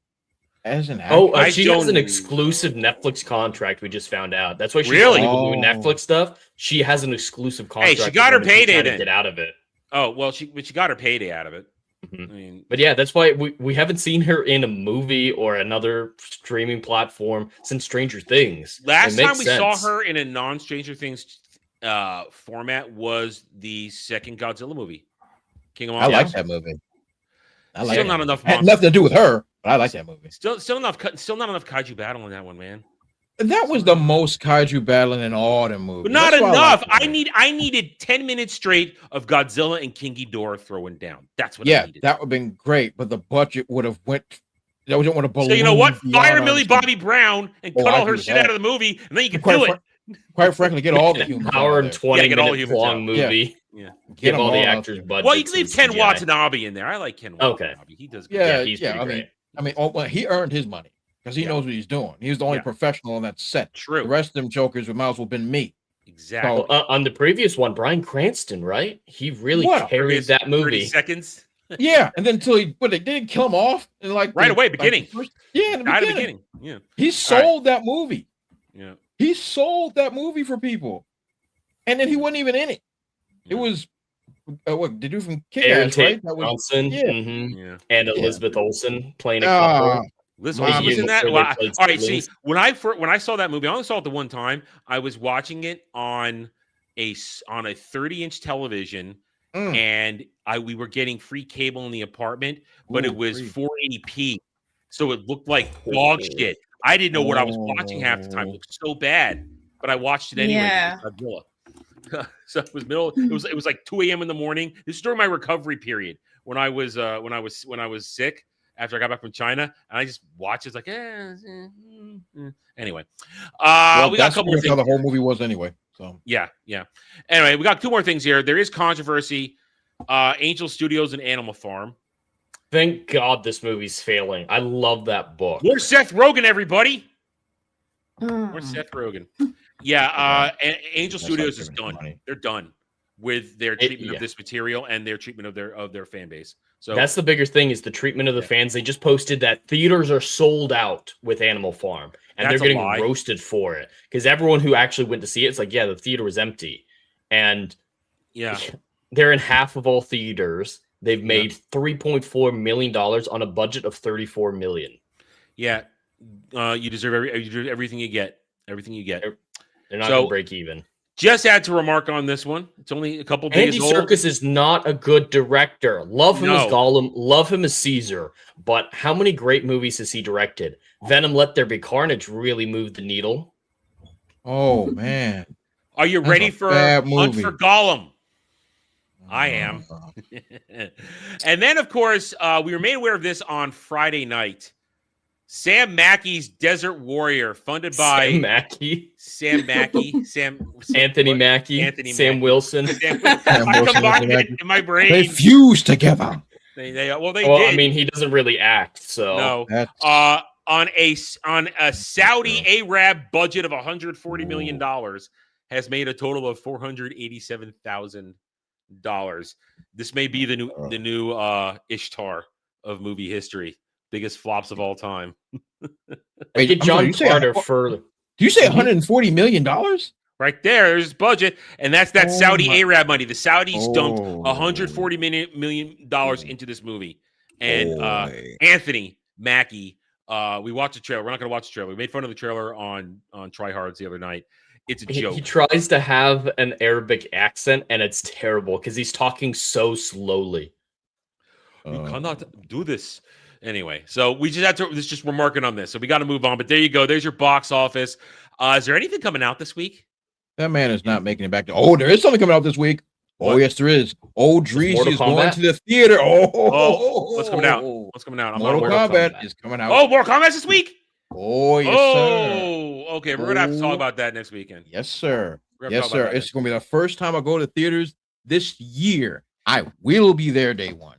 as an actor? She has an exclusive Netflix contract. We just found out. That's why she's doing Netflix stuff. She has an exclusive contract. Hey, she got her payday. To get out of it. Oh well, she got her payday out of it. I mean, but yeah, that's why we haven't seen her in a movie or another streaming platform since Stranger Things. Last time we saw her in a non-Stranger Things format was the second Godzilla movie, King of Monsters. I like that movie. Still not enough. Had nothing to do with her, but I like that movie. Still not enough kaiju battle in that one, man. That was the most kaiju battling in all the movies. But not enough. I needed 10 minutes straight of Godzilla and King Ghidorah throwing down. That's what I needed. That would have been great, but the budget would have went. That would have So you know what? Fire Millie Bobby Brown and cut all her shit out of the movie, and then you can do it. Quite frankly, get all the humans. Hour and 20 minute long movie. Yeah. Give all the out actors there. budgets. Well, you can leave and Ken CGI. Watanabe in there. I like Ken Watanabe. Okay. He does good. Yeah, he's yeah. pretty I great. mean, well, he earned his money because he knows what he's doing. He was the only professional on that set. True. The rest of them jokers would might as well been me. Exactly. Well, on the previous one, Bryan Cranston, right? He really What? carried that 30 movie. seconds. Yeah, and then until they didn't kill him off and like Right the- away, like beginning. the first- yeah, in the At the beginning. beginning. Yeah. He sold that movie. Yeah. He sold that movie for people, and then he wasn't even in it. It was what the dude from Aaron Kick-Ass, right? Tate Johnson, Yeah. and Elizabeth Olsen playing a couple. Listen, Mom, was in that. sure they Well, played all right, see, siblings. when I saw that movie, I only saw it the one time. I was watching it on a 30-inch television, and we were getting free cable in the apartment, but it was 480p, so it looked like dog shit. I didn't know what I was watching half the time. It looked so bad, but I watched it anyway. Yeah. So it was It was like 2 a.m. in the morning. This is during my recovery period when I was sick after I got back from China, and I just watched it. It's like, anyway. Well, We got a that's couple how of things. the whole movie was anyway. So Yeah. Anyway, we got two more things here. There is controversy. Angel Studios and Animal Farm. Thank God this movie's failing. I love that book. Where's Seth Rogen, everybody? Mm. Where's Seth Rogen? Yeah, Angel That's Studios not is giving him done. money. They're done with their treatment yeah. of this material and their treatment of their fan base. So That's the bigger thing is the treatment of the fans. They just posted that theaters are sold out with Animal Farm, and That's a they're getting lie. roasted for it because everyone who actually went to see it's like, yeah, the theater was empty, and yeah, they're in half of all theaters. They've made $3.4 million on a budget of $34 million. yeah. You deserve everything you get. Everything you get. They're not So- going to break even. Just had to remark on this one. It's only a couple days Andy old. Serkis is not a good director. Love him as No. Gollum, love him as Caesar, but how many great movies has he directed? Venom: Let There Be Carnage really moved the needle. oh man, Are you That's ready a for bad Hunt movie. for Gollum? I am. And then, of course, we were made aware of this on Friday night. Sam Mackey's Desert Warrior, funded by Sam Mackey, Sam Mackey, Anthony what? Mackie, Anthony Sam Mackie. Wilson. I Wilson, combined Anthony it in my brain. they fused together. They Well, did. I mean, he doesn't really act, so No. That's On a Saudi Arab budget of $140 million, has made a total of $487,000. This may be the new Ishtar of movie history. Biggest flops of all time. I get I'm sorry, John you say Carter a- for. Do you say $140 million? Right there's his budget, and that's that Oh Saudi my- Arab money. The Saudis dumped Oh. $140 million into this movie. And Boy. Anthony Mackie, we watched the trailer. We're not going to watch the trailer. We made fun of the trailer on Tryhards the other night. It's a joke. He tries to have an Arabic accent, and it's terrible because he's talking so slowly. We cannot do this. Anyway, so we just have to. This just remarking on this. So we got to move on. But there you go. There's your box office. Is there anything coming out this week? That man is not making it back to. Oh, there is something coming out this week. Oh, What? yes, there is. Old Dreesy Mortal is going Kombat? to the theater. What's coming out? What's coming out? I'm not Mortal aware. Kombat Kombat. is coming out. Oh, Mortal Kombat this week. Oh, yes, sir. Okay. We're gonna have to talk Oh. about that next weekend. Yes, sir. We're gonna Yes, talk about sir. that It's going to be the first time I go to theaters this year. I will be there day one.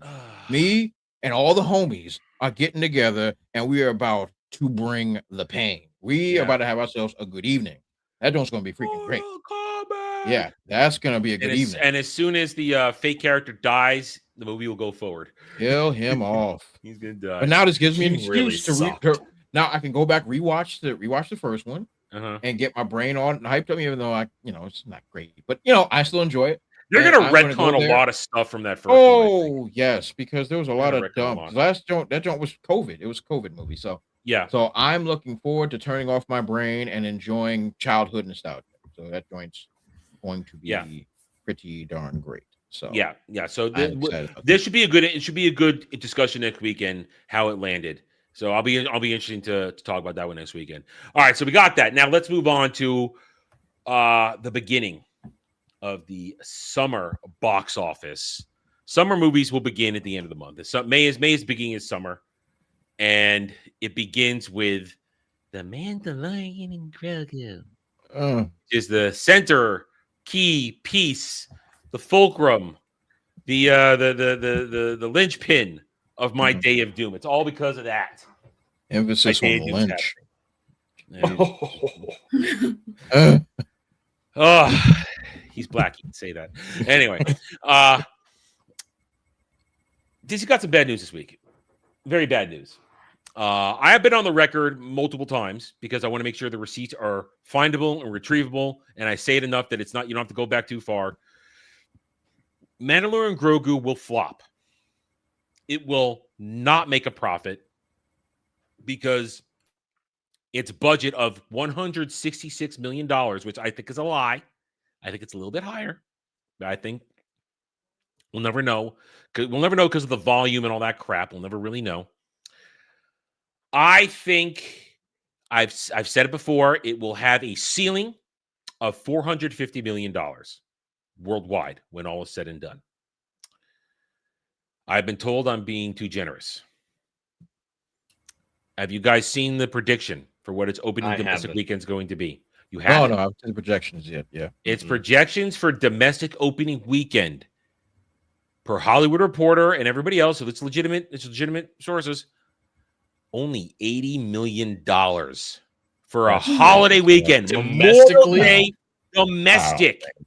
Me and all the homies are getting together, and we are about to bring the pain. We Yeah. are about to have ourselves a good evening. That one's going to be freaking great. Mortal Kombat. Yeah, that's going to be a good evening. And as soon as the fake character dies, the movie will go forward. Kill him off. He's gonna die. But now this gives me an He really excuse to now I can go back rewatch the first one Uh-huh. and get my brain on and hyped up, even though it's not great, but I still enjoy it. They're And gonna I'm gonna retcon go a there. lot of stuff from that first one. I think. Oh yes, because there was a lot Gotta of reckon a dumb. lot. That joint was COVID. It was a COVID movie. So Yeah. I'm looking forward to turning off my brain and enjoying childhood nostalgia. So that joint's going to be Yeah. pretty darn great. So Yeah. So I'm excited about this should be a good. It should be a good discussion next weekend. How it landed. So I'll be interesting to talk about that one next weekend. All right. So we got that. Now let's move on to the beginning of the summer box office. Summer movies will begin at the end of the month. May is beginning of summer, and it begins with The Mandalorian and Grogu. Uh, Is the center key piece, the fulcrum the linchpin of my day of doom. It's all because of that. Emphasis My day on of doom's Lynch. Oh, he's black. You can say that. Anyway, Disney got some bad news this week. Very bad news. I have been on the record multiple times because I want to make sure the receipts are findable and retrievable, and I say it enough that it's not, you don't have to go back too far. Mandalorian Grogu will flop. It will not make a profit because its budget of $166 million, which I think is a lie. I think it's a little bit higher, but I think we'll never know. We'll never know because of the volume and all that crap. We'll never really know. I think I've said it before. It will have a ceiling of $450 million worldwide when all is said and done. I've been told I'm being too generous. Have you guys seen the prediction for what its opening domestic weekend is going to be? You have? No, I've seen the projections yet. Yeah, it's projections for domestic opening weekend per Hollywood Reporter and everybody else. So it's legitimate sources. Only $80 million for a holiday weekend. Domestically? Domestic. Wow,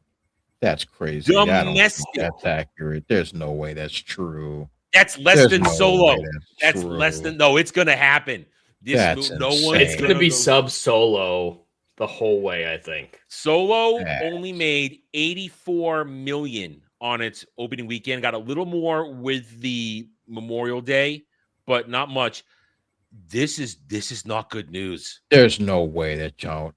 that's crazy. Domestic. That's accurate. There's no way that's true. That's less than Solo. That's true. less than. No, it's going to happen. That's no insane. one. It's going to be sub Solo the whole way, I think. Solo only made $84 million on its opening weekend. Got a little more with the Memorial Day, but not much. This is not good news. There's no way that y'all.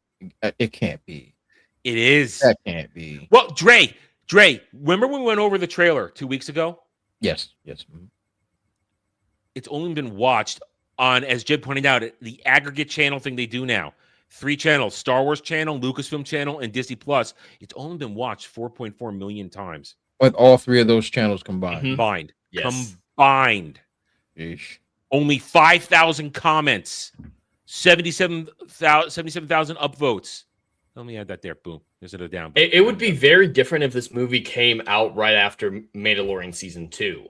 It can't be. It is. That can't be. Well, Dre, remember when we went over the trailer 2 weeks ago? Yes. It's only been watched on, as Jed pointed out, the aggregate channel thing they do now. 3 channels: Star Wars channel, Lucasfilm channel, and Disney Plus. It's only been watched 4.4 million times. With all 3 of those channels combined. Combined. Yes. Combined. Yeesh. Only 5,000 comments. 77,000 upvotes. Let me add that there. Boom. There's it down. It would be very different if this movie came out right after Mandalorian season 2.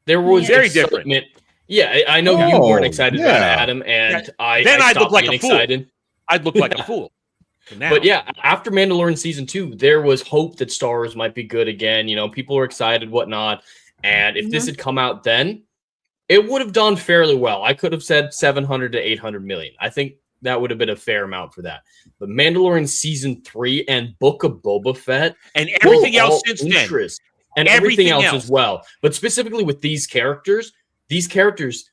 There was very excitement. different. Yeah, I know you weren't excited about Adam, and I look like a fool. Excited. I'd look like a fool. Now. But yeah, after Mandalorian season 2, there was hope that Star Wars might be good again. You know, people were excited, whatnot. And if this had come out then, it would have done fairly well. I could have said 700 to 800 million. I think that would have been a fair amount for that. But Mandalorian season 3 and Book of Boba Fett and everything else since then, and everything else as well. But specifically with these characters,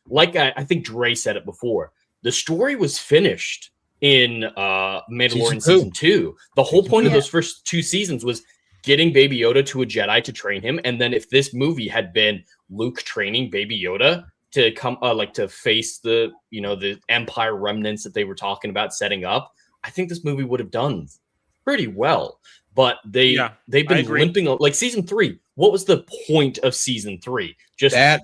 like I think Dre said it before, the story was finished in Mandalorian season 2. The whole point of those first 2 seasons was getting Baby Yoda to a Jedi to train him, and then if this movie had been Luke training Baby Yoda to come to face the Empire remnants that they were talking about setting up, I think this movie would have done pretty well. But they've been limping like season 3. What was the point of season 3? Just I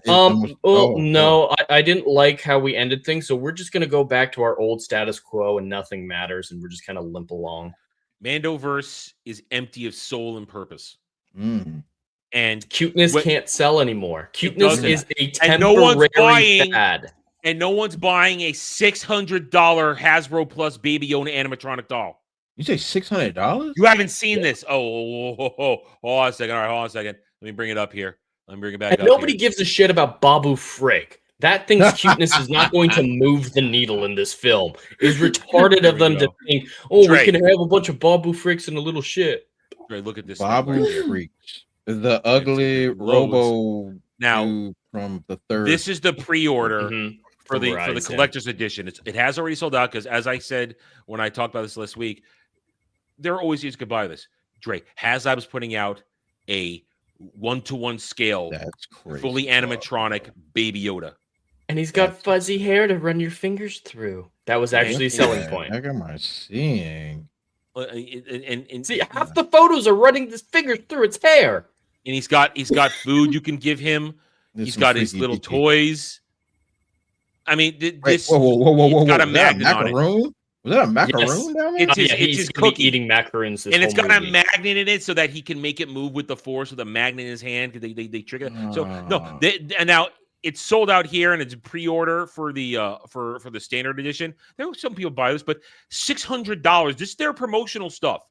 didn't like how we ended things, so we're just gonna go back to our old status quo and nothing matters, and we're just kind of limp along. Mandoverse is empty of soul and purpose. And cuteness can't sell anymore. Cuteness is a temporary fad. And no one's buying a $600 Hasbro Plus Baby Yoda animatronic doll. You say $600? You haven't seen this. Hold on a second. All right, hold on a second. Let me bring it up here. Let me bring it back up. Nobody gives a shit about Babu Frick. That thing's cuteness is not going to move the needle in this film. It's retarded of them to think, we can have a bunch of Babu Fricks and a little shit. Dre, look at this. Babu Freaks. The ugly Robo now from the 3rd. This is the pre-order for the collector's edition. It has already sold out because, as I said when I talked about this last week, there are always ways you could buy this. Dre, Hasbro was putting out a 1-to-1 scale, that's crazy, fully animatronic Baby Yoda. And he's got fuzzy hair to run your fingers through. That was actually a selling point. How am I seeing? And see, half the photos are running his fingers through its hair. And he's got food you can give him. He's got his little toys. I mean, this whoa, got a magnet on it. Was that a macaroon Yes. down there? It's his, Yeah, it's he's his gonna be cookie. eating macaroons this And it's whole got a movie. magnet in it so that he can make it move with the force with a magnet in his hand because they trigger it. So no, and now it's sold out here and it's pre-order for the for the standard edition. There were some people buy this, but $600. This is their promotional stuff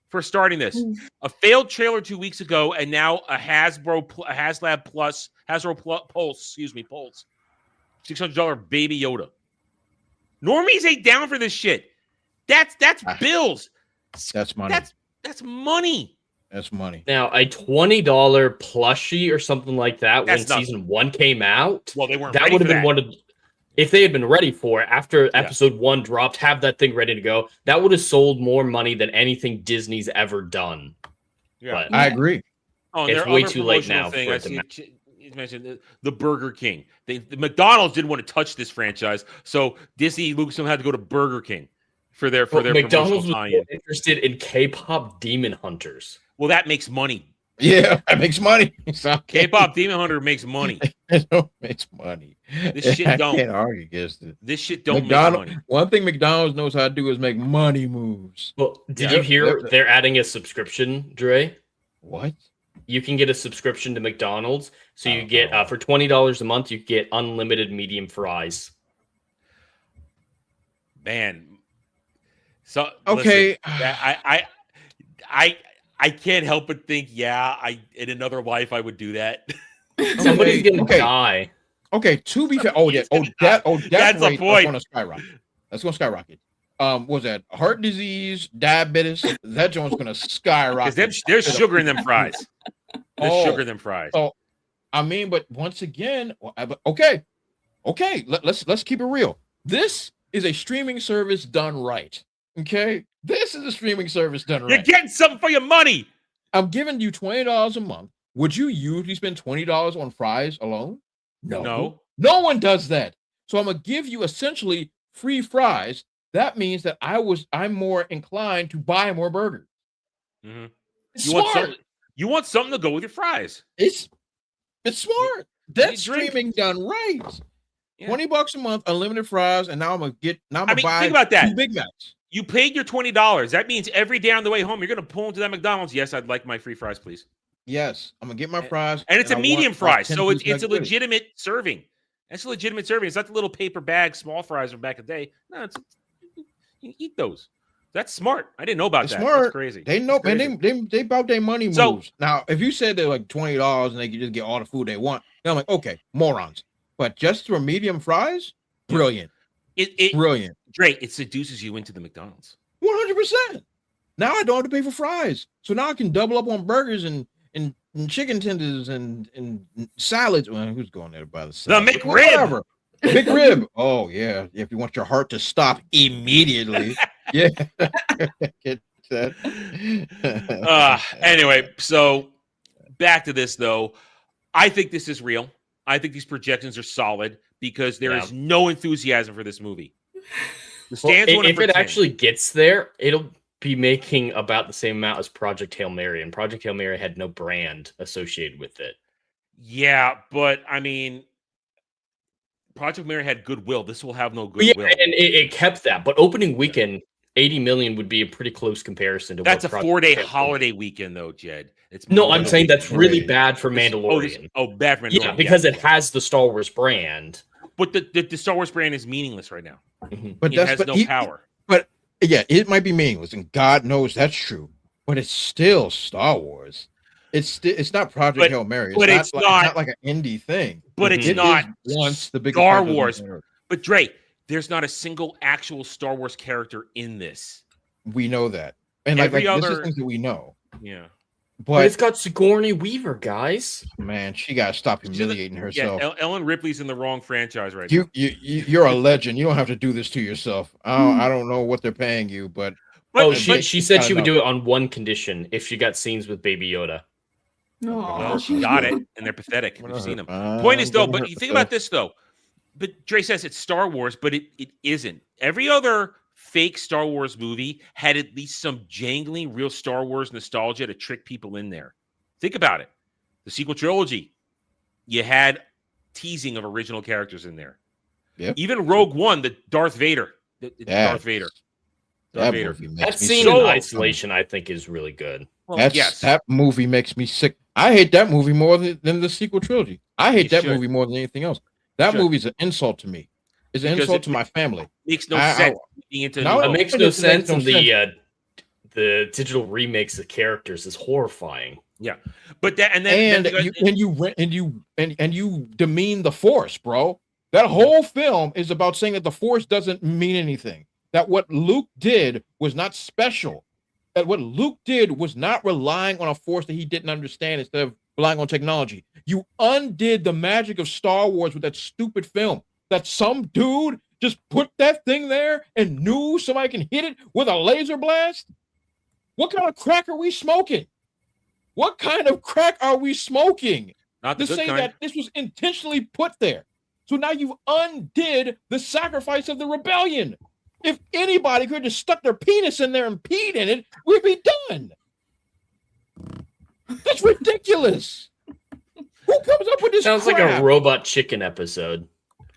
for starting this. A failed trailer 2 weeks ago, and now a Hasbro Pulse, Pulse, $600 Baby Yoda. Normies ain't down for this shit. That's bills. That's money. That's money. That's money. Now, a $20 plushie or something like that That's when nothing. season 1 came out. Well, they weren't That ready would have for been that. one of, if they had been ready for it after episode 1 dropped, have that thing ready to go. That would have sold more money than anything Disney's ever done. Yeah. But I agree. Oh, and It's their way other too late promotional now thing, for I it to see you mentioned the Burger King. The McDonald's didn't want to touch this franchise, so Disney Lucasfilm had to go to Burger King for their McDonald's promotional was tie-in. interested in K-pop Demon Hunters. Well, that makes money. Yeah, that makes money. K-pop Demon Hunter makes money. It makes money. This shit I don't. can't argue against it. This shit don't make McDonald's, money. one thing McDonald's knows how to do is make money moves. Well, did Yeah. you hear Yep. they're adding a subscription, Dre? What? You can get a subscription to McDonald's. So you get, for $20 a month, you get unlimited medium fries. Man. So Okay. listen, I can't help but think, in another life I would do that. Somebody's gonna okay. die. Okay, to be fair, death That's the rate point. is going to skyrocket. That's going to skyrocket. Was that heart disease, diabetes? That joint's going to skyrocket. Because there's sugar in them fries. There's sugar in them fries. Oh, I mean, but once again, okay. Let's keep it real. This is a streaming service done right. Okay, this is a streaming service done right. You're getting something for your money. I'm giving you $20 a month. Would you usually spend $20 on fries alone? No. No one does that. So I'm gonna give you essentially free fries. That means that I'm more inclined to buy more burgers. Mm-hmm. It's You smart. want something to go with your fries. It's smart. That's drink. streaming done right. Yeah. $20 a month, unlimited fries, and now I'm gonna buy think about that. 2 Big Macs. You paid your $20. That means every day on the way home, you're going to pull into that McDonald's. Yes, I'd like my free fries, please. Yes, I'm gonna get my fries, And it's a I medium want, like, fry, 10 so it's piece a nuggets with it. legitimate serving. It's a legitimate serving. It's not the little paper bag, small fries from back in the day. No, you eat those. That's smart. I didn't know about It's that. smart. That's crazy. They know, That's man. crazy. They about their money So- moves. Now, if you said they're like $20 and they can just get all the food they want, then I'm like, okay, morons. But just for medium fries, brilliant, brilliant, Dre, it seduces you into the McDonald's. 100%. Now I don't have to pay for fries, so now I can double up on burgers and chicken tenders and salads. Well, who's going there to buy the salad? McRib. Whatever. McRib. Oh yeah, if you want your heart to stop immediately, yeah. Get that. Anyway, so back to this though. I think this is real. I think these projections are solid because there is no enthusiasm for this movie. The stands want to If it pretend. actually gets there, it'll be making about the same amount as Project Hail Mary, and Project Hail Mary had no brand associated with it. Yeah, but I mean, Project Mary had goodwill. This will have no Yeah, goodwill. and it kept that. But opening weekend, 80 million would be a pretty close comparison to That's a what Project 4-day Hail Mary- holiday weekend, though, Jed. It's No, more I'm than a saying week. that's really bad for Mandalorian. Bad for Mandalorian. Yeah, because it has the Star Wars brand. But the Star Wars brand is meaningless right now. But It has no power. But yeah, it might be meaningless, and God knows that's true. But it's still Star Wars. It's not Project Hail Mary. But it's not like an indie thing. But it's It not is once the biggest Star franchise on Wars. earth. But Dre, there's not a single actual Star Wars character in this. We know that, and Every this other- is things that we know. Yeah. But it's got Sigourney Weaver, guys. Man, she got to stop humiliating herself. Yeah, Ellen Ripley's in the wrong franchise right now. You're a legend. You don't have to do this to yourself. I don't know what they're paying you, but She said she would do it on one condition: if she got scenes with Baby Yoda. Well, she got it, and they're pathetic. We've seen them. Point is, though, but you think about this, though. But Dre says it's Star Wars, but it isn't. Every other fake Star Wars movie had at least some jangling real Star Wars nostalgia to trick people in there. Think about it. The sequel trilogy, you had teasing of original characters in there. Yep. Even Rogue One, the Darth Vader, Darth Vader. That Vader. movie makes That me scene sick. in isolation, I think, is really good. Well, That movie makes me sick. I hate that movie more than the sequel trilogy. I hate that movie more than anything else. That movie's an insult to me. It's an insult to my family. Makes no sense. It makes no sense, and the digital remakes of characters is horrifying. Yeah, but you demean the Force, bro. That whole film is about saying that the Force doesn't mean anything. That what Luke did was not special. That what Luke did was not relying on a Force that he didn't understand instead of relying on technology. You undid the magic of Star Wars with that stupid film. That some dude just put that thing there and knew somebody can hit it with a laser blast? What kind of crack are we smoking? What kind of crack are we smoking? Not the to good say kind. that this was intentionally put there. So now you've undid the sacrifice of the rebellion. If anybody could have just stuck their penis in there and peed in it, we'd be done. That's ridiculous. Who comes up with this? Sounds like a Robot Chicken episode.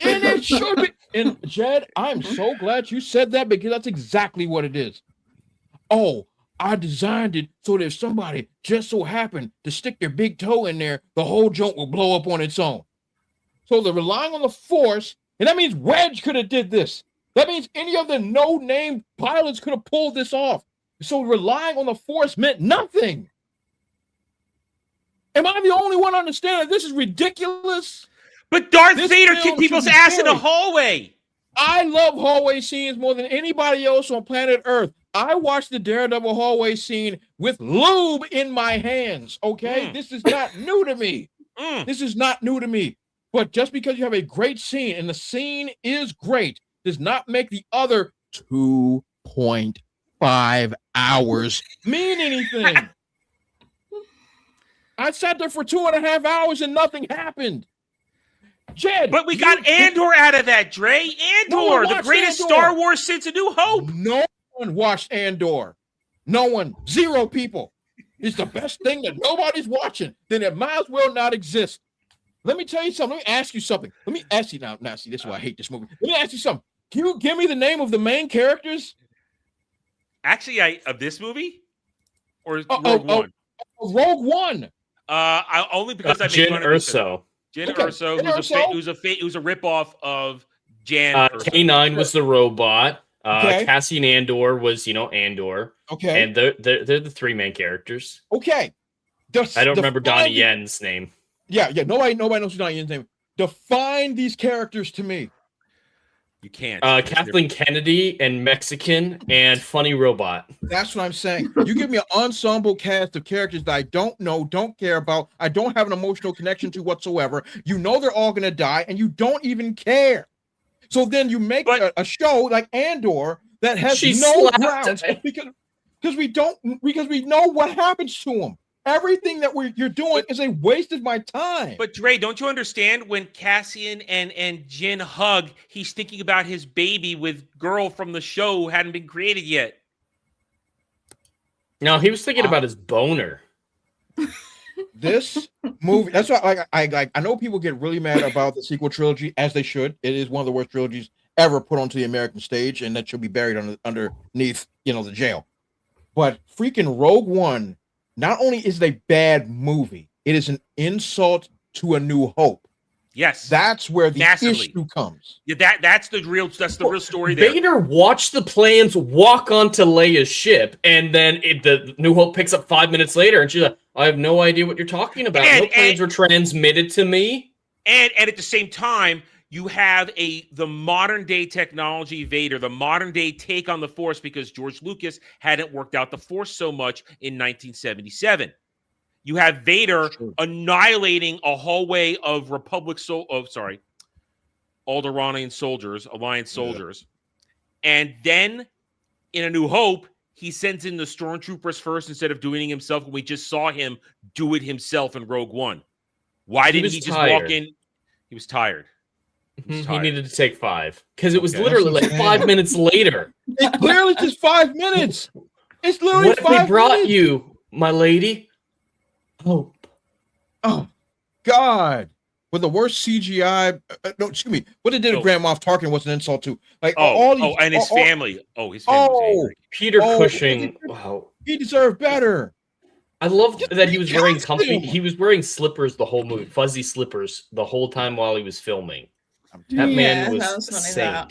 And it should be. And Jed, I'm so glad you said that because that's exactly what it is. Oh, I designed it so that if somebody just so happened to stick their big toe in there, the whole joint will blow up on its own. So they're relying on the Force, and that means Wedge could have did this. That means any of the no-name pilots could have pulled this off. So relying on the Force meant nothing. Am I the only one to understand that this is ridiculous? But Darth Vader kicked people's ass in a hallway. I love hallway scenes more than anybody else on planet Earth. I watched the Daredevil hallway scene with lube in my hands, okay? This is not new to me. This is not new to me. But just because you have a great scene and the scene is great does not make the other 2.5 hours mean anything. I sat there for 2.5 hours and nothing happened. Jed, but we got Andor out of that, Dre. Andor, the greatest Star Wars since A New Hope. No one watched Andor. No one. 0 people. It's the best thing that nobody's watching. Then it might as well not exist. Let me tell you something. Let me ask you something. Let me ask you now. Now, see, this is why I hate this movie. Let me ask you something. Can you give me the name of the main characters? Actually, of this movie? Or Rogue One? Rogue One. Only because I made Jyn fun Erso. of Jyn Erso, who's a ripoff of Jan. K9 was the robot. Cassian Andor was, Andor. Okay. And they're the 3 main characters. Okay. I don't remember Donnie Yen's name. Yeah. Nobody knows Donnie Yen's name. Define these characters to me. You can't. Kathleen Kennedy and Mexican and funny robot. That's what I'm saying. You give me an ensemble cast of characters that I don't know, don't care about, I don't have an emotional connection to whatsoever. You know they're all going to die, and you don't even care. So then you make a show like Andor that has no grounds because we know what happens to them. Everything that you're doing is a waste of my time. But Dre, don't you understand when Cassian and Jyn hug, he's thinking about his baby with girl from the show who hadn't been created yet. No, he was thinking about his boner. This movie, that's why I know people get really mad about the sequel trilogy, as they should. It is one of the worst trilogies ever put onto the American stage, and that should be buried underneath, the jail. But freaking Rogue One, not only is it a bad movie, it is an insult to A New Hope. Yes, that's where the issue comes. Yeah, that's the real story there. Vader watched the plans walk onto Leia's ship, and then the New Hope picks up 5 minutes later, and she's like, "I have no idea what you're talking about. No plans were transmitted to me." And at the same time, you have the modern day technology Vader, the modern day take on the Force, because George Lucas hadn't worked out the Force so much in 1977. You have Vader annihilating a hallway of Alderaanian soldiers, Alliance soldiers. And then in A New Hope, he sends in the stormtroopers first instead of doing it himself. We just saw him do it himself in Rogue One. Why didn't he just walk in? He was tired. He needed to take 5 because it was literally like 5 minutes later. It's clearly just 5 minutes. It's literally what 5 minutes. What they brought you, my lady? Hope. Oh, God. with the worst CGI. No, excuse me. What they did to Grand Moff Tarkin was an insult too. Like and his family. His family was angry. Peter Cushing. Wow, he deserved better. I love that he was wearing comfy. He was wearing slippers the whole movie, fuzzy slippers the whole time while he was filming. That man was insane.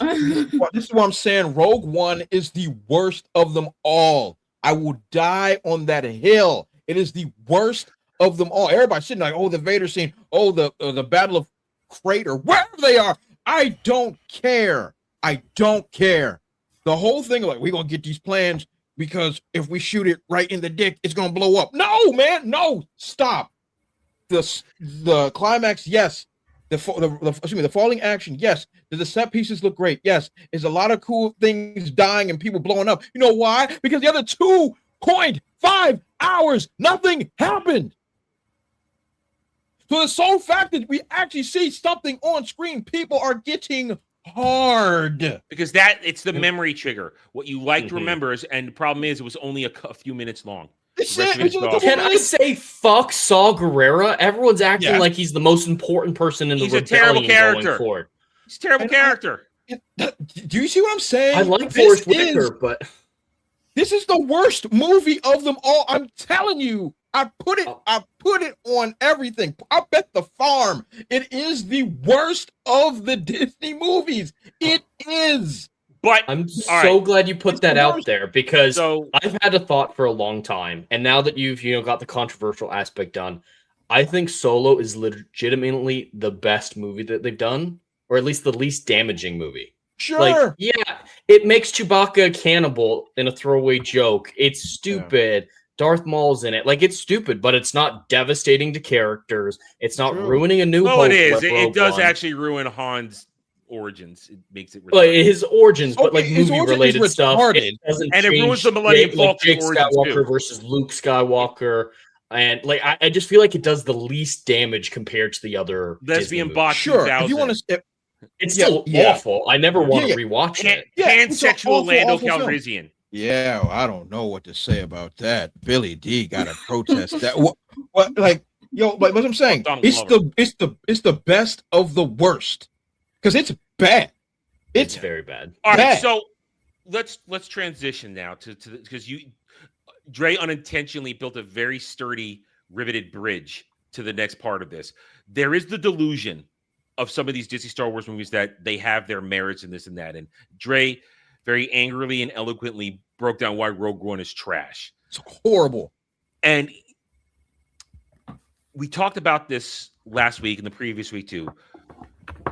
Well, this is what I'm saying. Rogue One is the worst of them all. I will die on that hill. It is the worst of them all. Everybody's sitting like, oh, the Vader scene, oh, the Battle of Crate or wherever they are. I don't care. I don't care. The whole thing, like, we're gonna get these plans because if we shoot it right in the dick, it's gonna blow up. No, man, no, stop. The climax, yes. The falling action, yes. The set pieces look great, yes. There's a lot of cool things dying and people blowing up. You know why? Because the other 2.5 hours, nothing happened. So the sole fact that we actually see something on screen, people are getting hard. Because it's the memory trigger. What you like to remember is, and the problem is, it was only a few minutes long. Can I say fuck Saw Gerrera? Everyone's acting like he's the most important person in the rebellion. He's a terrible character. Going forward. He's a terrible character. Do you see what I'm saying? I like Forrest Whitaker, but this is the worst movie of them all. I'm telling you. I put it on everything. I bet the farm. It is the worst of the Disney movies. It is. But I'm so glad you put that out there because I've had a thought for a long time, and now that you've got the controversial aspect done, I think Solo is legitimately the best movie that they've done, or at least the least damaging movie. Sure. Like, yeah, it makes Chewbacca a cannibal in a throwaway joke. It's stupid. Yeah. Darth Maul's in it. Like, it's stupid, but it's not devastating to characters. It's not ruining a New Hope. Oh, it is. It does actually ruin Han's origins. It makes it like his origins, but like movie-related stuff. It doesn't and it ruins the Millennium Falcon Jake Skywalker versus Luke Skywalker. And like I just feel like it does the least damage compared to the other Lesbian Bot 2000. Sure, if you want to it's still awful. I never want to rewatch it. Pansexual Lando Calrissian. Yeah, well, I don't know what to say about that. Billy D got to protest that. What like but what I'm saying, it's the best of the worst because it's bad. It's very bad. All right, so let's transition now to because Dre unintentionally built a very sturdy riveted bridge to the next part of this. There is the delusion of some of these Disney Star Wars movies that they have their merits in this and that, and Dre very angrily and eloquently broke down why Rogue One is trash. It's horrible. And we talked about this last week and the previous week too.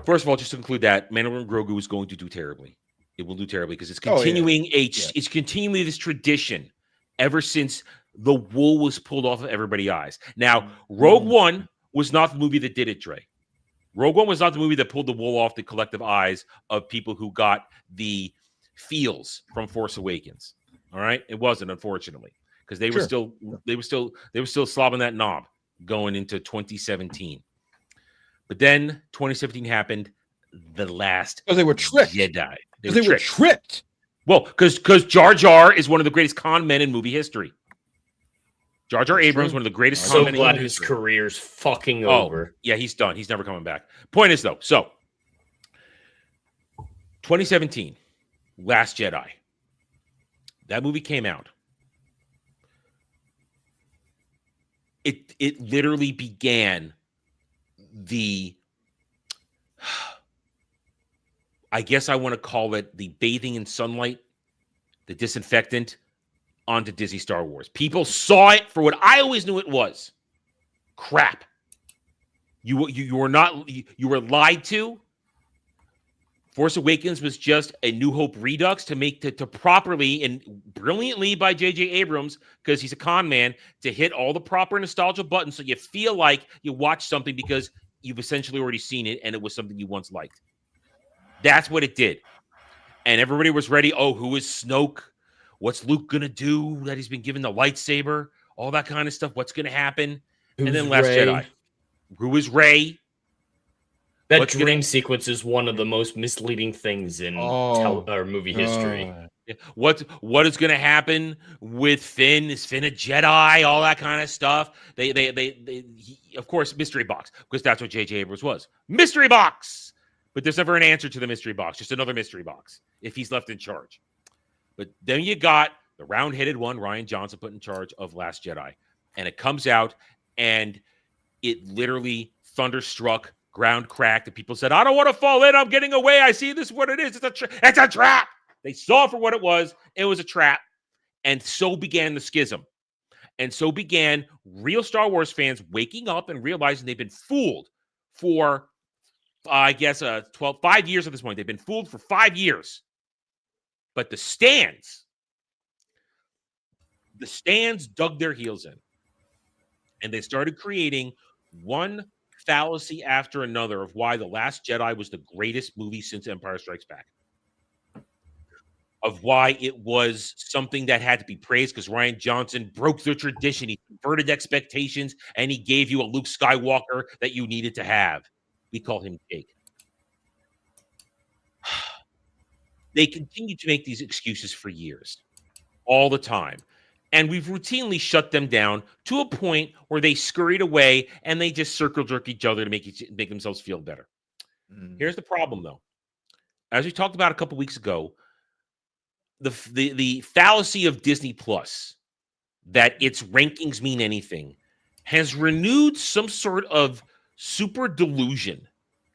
First of all, just to conclude that Mando and Grogu is going to do terribly. It will do terribly because it's continuing it's continuing this tradition ever since the wool was pulled off of everybody's eyes. Now, Rogue One was not the movie that did it, Dre. Rogue One was not the movie that pulled the wool off the collective eyes of people who got the feels from Force Awakens. All right, it wasn't, unfortunately, because they were still slobbing that knob going into 2017. But then 2017 happened. The last because they were tricked. Jedi. They were tricked. Well, because Jar Jar is one of the greatest con men in movie history. Jar Jar Abrams, one of the greatest con men in movie history. His career's fucking over. Yeah, he's done. He's never coming back. Point is, though, so 2017, Last Jedi. That movie came out. It literally began I guess I want to call it the bathing in sunlight, the disinfectant onto Disney Star Wars. People saw it for what I always knew it was. Crap. You were lied to. Force Awakens was just a New Hope redux to properly and brilliantly by J.J. Abrams, because he's a con man, to hit all the proper nostalgia buttons so you feel like you watched something because you've essentially already seen it and it was something you once liked. That's what it did. And everybody was ready. Oh, who is Snoke? What's Luke going to do that he's been given the lightsaber? All that kind of stuff. What's going to happen? And then Last Jedi. Who is Rey? That dream sequence is one of the most misleading things in movie history. Yeah. What is going to happen with Finn? Is Finn a Jedi? All that kind of stuff. Of course, mystery box, because that's what J.J. Abrams was. Mystery box. But there's never an answer to the mystery box. Just another mystery box if he's left in charge. But then you got the round-headed one, Rian Johnson, put in charge of Last Jedi, and it comes out, and it literally thunderstruck, ground cracked, and people said, "I don't want to fall in. I'm getting away. I see this is what it is. It's a trap." They saw it for what it was. It was a trap. And so began the schism. And so began real Star Wars fans waking up and realizing they've been fooled for, 5 years at this point. They've been fooled for 5 years. But the stands dug their heels in. And they started creating one fallacy after another of why The Last Jedi was the greatest movie since Empire Strikes Back. Of why it was something that had to be praised because Rian Johnson broke the tradition. He subverted expectations, and he gave you a Luke Skywalker that you needed to have. We call him Jake. They continue to make these excuses for years, all the time. And we've routinely shut them down to a point where they scurried away and they just circle jerk each other to make themselves feel better. Here's the problem, though. As we talked about a couple weeks ago, the fallacy of Disney Plus, that its rankings mean anything, has renewed some sort of super delusion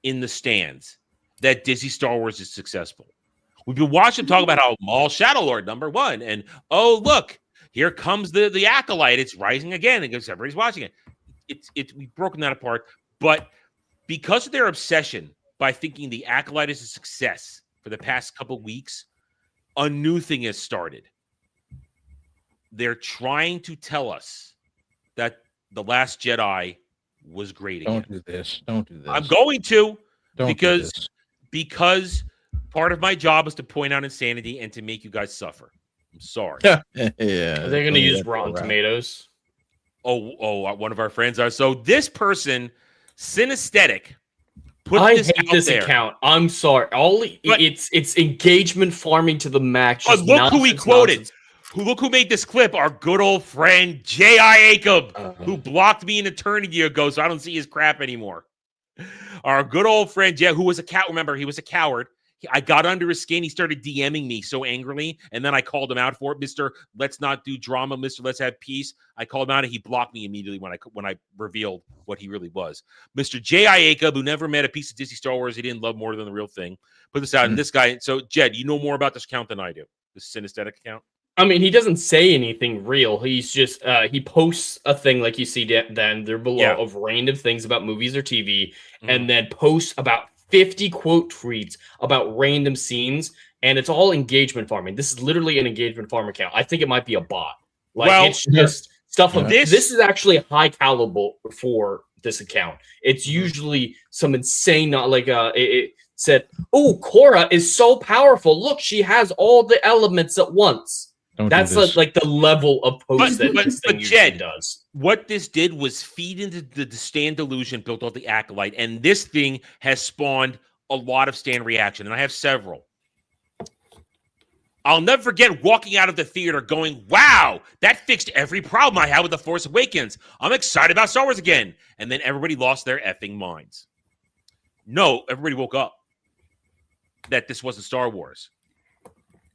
in the stands that Disney Star Wars is successful. We've been watching them talk about how Maul Shadow Lord #1, and oh look, here comes the Acolyte. It's rising again because everybody's watching it. We've broken that apart, but because of their obsession by thinking the Acolyte is a success for the past couple weeks, a new thing has started. They're trying to tell us that The Last Jedi was great again. Don't do this. Don't do this. I'm going to, Don't because part of my job is to point out insanity and to make you guys suffer. I'm sorry. Yeah. Are they going to use Rotten Tomatoes? Oh, one of our friends are. So this person, Synesthetic, I hate this account. I'm sorry. It's engagement farming to the max. Look who he quoted. Look who made this clip. Our good old friend J.I. Acob, who blocked me an eternity ago, so I don't see his crap anymore. Our good old friend J, who was a coward. Remember, he was a coward. I got under his skin. He started DMing me so angrily, and then I called him out for it. Mr. Let's not do drama. Mr. Let's have peace. I called him out, and he blocked me immediately when I revealed what he really was. Mr. J.I. Acob, who never met a piece of Disney Star Wars he didn't love more than the real thing, put this out. And this guy, so Jed, you know more about this account than I do. This Synesthetic account. I mean, he doesn't say anything real. He's just he posts a thing like you see then there below of random things about movies or TV, and then posts about 50 quote tweets about random scenes, and it's all engagement farming. This is literally an engagement farm account. I think it might be a bot. It's just stuff of this. This is actually high caliber for this account. It's usually some insane, it said, "Oh, Korra is so powerful. Look, she has all the elements at once." That's like the level of post that this thing usually does. What this did was feed into the stand delusion built off the Acolyte, and this thing has spawned a lot of stand reaction, and I have several. I'll never forget walking out of the theater going, "Wow, that fixed every problem I had with The Force Awakens. I'm excited about Star Wars again." And then everybody lost their effing minds. No, everybody woke up that this wasn't Star Wars.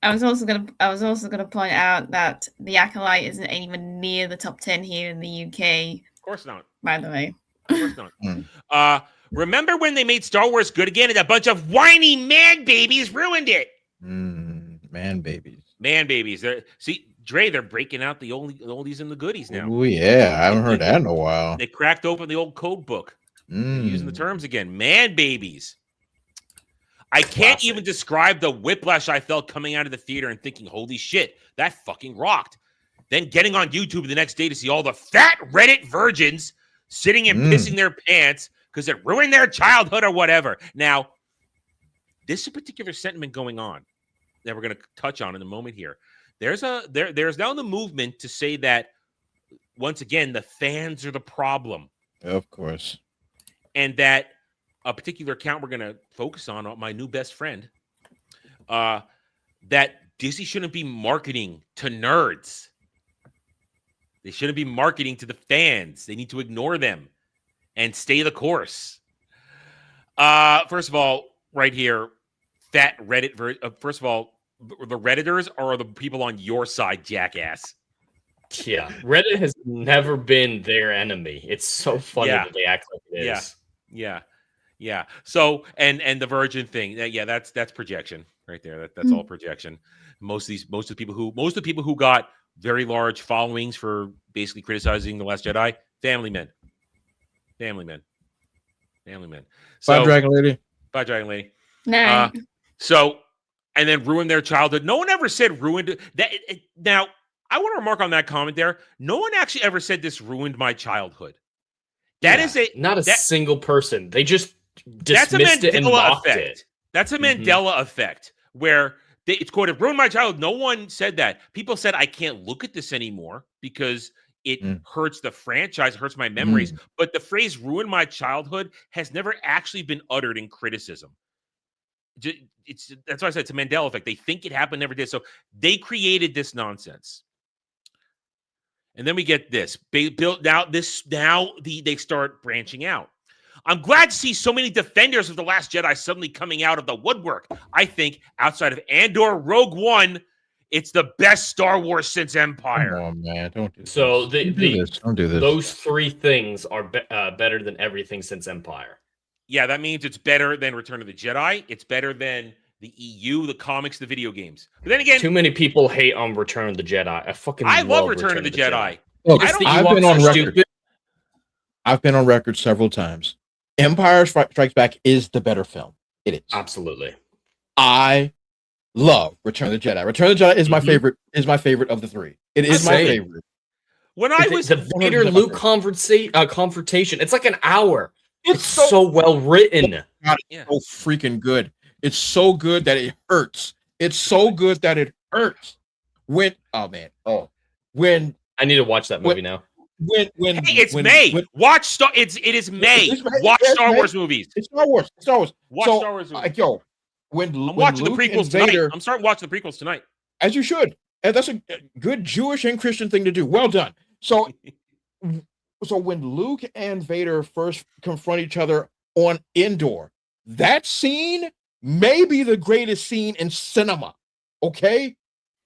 I was also gonna point out that the Acolyte isn't even near the top 10 here in the UK. Of course not. By the way. Of course not. Remember when they made Star Wars good again and a bunch of whiny man babies ruined it? Man babies. Man babies. See, Dre, they're breaking out the oldies and the goodies now. Oh yeah, I haven't heard that in a while. They cracked open the old code book. Using the terms again. Man babies. I can't even describe the whiplash I felt coming out of the theater and thinking, holy shit, that fucking rocked. Then getting on YouTube the next day to see all the fat Reddit virgins sitting and pissing their pants because it ruined their childhood or whatever. Now, this is a particular sentiment going on that we're going to touch on in a moment here. There's now the movement to say that, once again, the fans are the problem. Of course. And that a particular account we're going to focus on, my new best friend, that Disney shouldn't be marketing to nerds. They shouldn't be marketing to the fans. They need to ignore them and stay the course. First of all, right here, fat Reddit. First of all, the Redditors are the people on your side, jackass. Yeah, Reddit has never been their enemy. It's so funny that they act like it is. Yeah. So, and the Virgin thing, that's projection right there. That's all projection. Most of the people who got very large followings for basically criticizing The Last Jedi, family men. So, Bye, Dragon Lady. Bye, Dragon Lady. Nah. So, and then ruined their childhood. No one ever said ruined that. Now, I want to remark on that comment there. No one actually ever said this ruined my childhood. That is not a single person. They just dismissed it and mocked it. That's a Mandela effect where it's quoted, ruined my childhood. No one said that. People said, I can't look at this anymore because it hurts the franchise, hurts my memories. But the phrase ruined my childhood has never actually been uttered in criticism. That's why I said it's a Mandela effect. They think it happened, never did. So they created this nonsense. And then we get this. They start branching out. I'm glad to see so many defenders of The Last Jedi suddenly coming out of the woodwork. I think outside of Andor, Rogue One, it's the best Star Wars since Empire. Come on, man. Don't do this. So Don't do this. Those three things are better than everything since Empire. Yeah, that means it's better than Return of the Jedi. It's better than the EU, the comics, the video games. But then again, too many people hate on Return of the Jedi. I love Return of the Jedi. Look, I've been on record several times. Empire Strikes Back is the better film. It is. Absolutely. I love Return of the Jedi. Return of the Jedi is my favorite. Is my favorite of the three. It is my favorite. When I was the Vader Luke confrontation, it's like an hour. It's so well written. God, it's so freaking good. It's so good that it hurts. It's so good that it hurts. When I need to watch that movie now. It is May. Watch Star Wars movies. It's Star Wars. Watch Star Wars movies. I'm watching Luke the prequels Vader, tonight. I'm starting watching the prequels tonight. As you should. And that's a good Jewish and Christian thing to do. Well done. So when Luke and Vader first confront each other on Endor, that scene may be the greatest scene in cinema. Okay?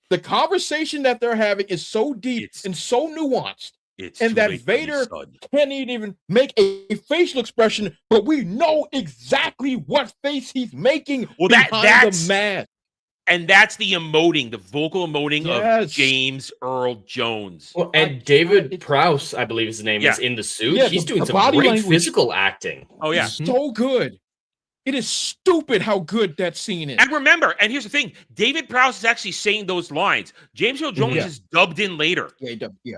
The conversation that they're having is so deep and so nuanced. And that Vader can't even make a facial expression, but we know exactly what face he's making behind the mask. And that's the emoting, the vocal emoting of James Earl Jones. Well, and David Prowse, I believe his name is in the suit. Yeah, he's doing some great physical acting. Oh, yeah. So good. It is stupid how good that scene is. And remember, and here's the thing, David Prowse is actually saying those lines. James Earl Jones is dubbed in later. Yeah.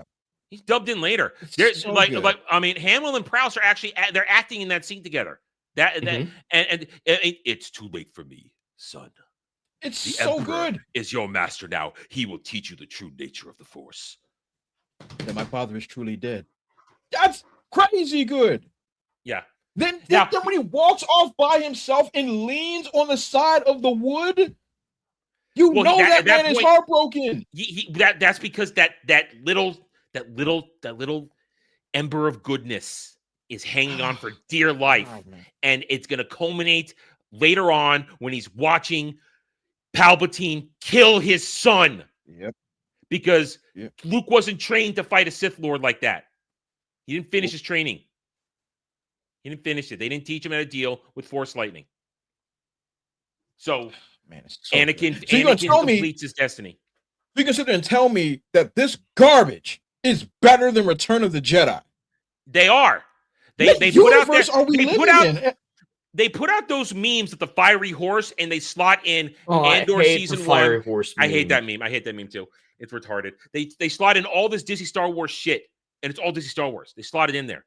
He's dubbed in later. Hamill and Prowse are actually they're acting in that scene together. And it's too late for me, son. It's the so Emperor good. Is your master now? He will teach you the true nature of the Force. That my father is truly dead. That's crazy good. Yeah. Then when he walks off by himself and leans on the side of the wood, that man is heartbroken. That's because that little ember of goodness is hanging on for dear life. And it's going to culminate later on when he's watching Palpatine kill his son. Yep. Because Luke wasn't trained to fight a Sith Lord like that. He didn't finish his training. He didn't finish it. They didn't teach him how to deal with Force lightning. So, Anakin completes his destiny. You can sit there and tell me that this garbage is better than Return of the Jedi. They are. They put out those memes with the fiery horse, and they slot in Andor season 1. I hate that meme. I hate that meme too. It's retarded. They slot in all this Disney Star Wars shit, and it's all Disney Star Wars. They slot it in there.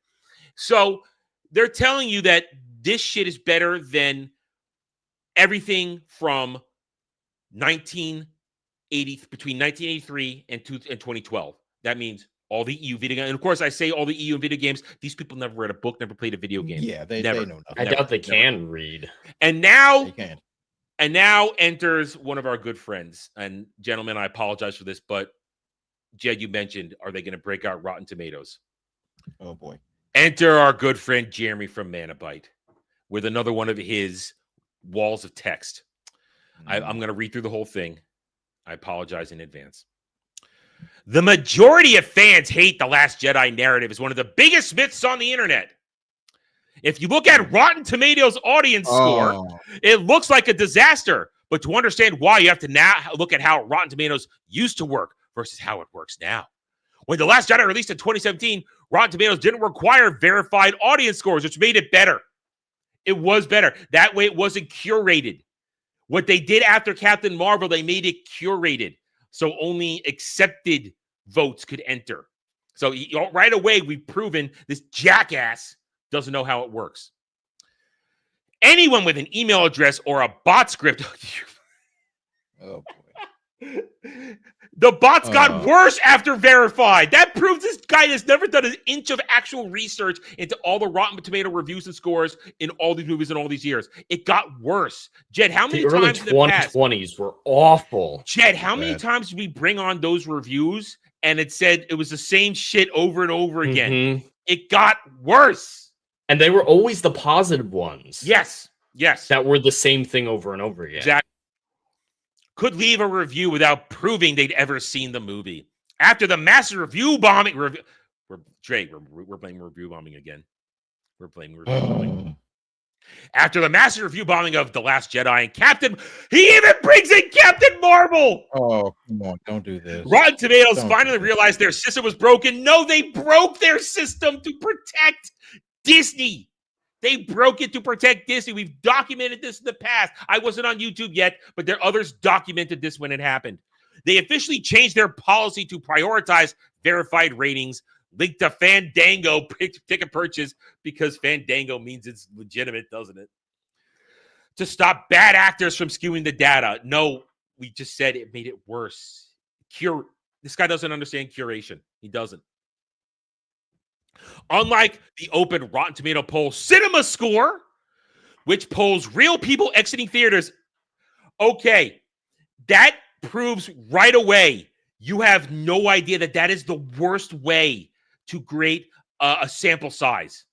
So they're telling you that this shit is better than everything from between 1983 and 2012. That means all the EU video games. And of course, I say all the EU video games. These people never read a book, never played a video game. Yeah, they never. know nothing. I doubt they can read. And now they can. And now enters one of our good friends. And gentlemen, I apologize for this, but Jed, you mentioned, are they going to break out Rotten Tomatoes? Oh boy. Enter our good friend Jeremy from Manabite with another one of his walls of text. I'm going to read through the whole thing. I apologize in advance. The majority of fans hate The Last Jedi narrative as one of the biggest myths on the internet. If you look at Rotten Tomatoes audience score, it looks like a disaster. But to understand why, you have to now look at how Rotten Tomatoes used to work versus how it works now. When The Last Jedi released in 2017, Rotten Tomatoes didn't require verified audience scores, which made it better. It was better. That way it wasn't curated. What they did after Captain Marvel, they made it curated. So only accepted votes could enter. So right away, we've proven this jackass doesn't know how it works. Anyone with an email address or a bot script. Oh boy. The bots got worse after verified. That proves this guy has never done an inch of actual research into all the Rotten Tomato reviews and scores in all these movies in all these years. It got worse. Jed, how many times in the past? The early 2020s were awful. Jed, how many times did we bring on those reviews and it said it was the same shit over and over again? Mm-hmm. It got worse. And they were always the positive ones. Yes. That were the same thing over and over again. Exactly. Could leave a review without proving they'd ever seen the movie. After the massive review bombing, we're blaming review bombing again. We're blaming review bombing. After the massive review bombing of The Last Jedi and Captain, he even brings in Captain Marvel. Oh, come on, don't do this. Rotten Tomatoes finally realized their system was broken. No, they broke their system to protect Disney. They broke it to protect Disney. We've documented this in the past. I wasn't on YouTube yet, but there others documented this when it happened. They officially changed their policy to prioritize verified ratings linked to Fandango ticket purchase because Fandango means it's legitimate, doesn't it? To stop bad actors from skewing the data. No, we just said it made it worse. This guy doesn't understand curation. He doesn't. Unlike the open Rotten Tomato poll Cinema Score, which polls real people exiting theaters, okay, that proves right away you have no idea that is the worst way to create a sample size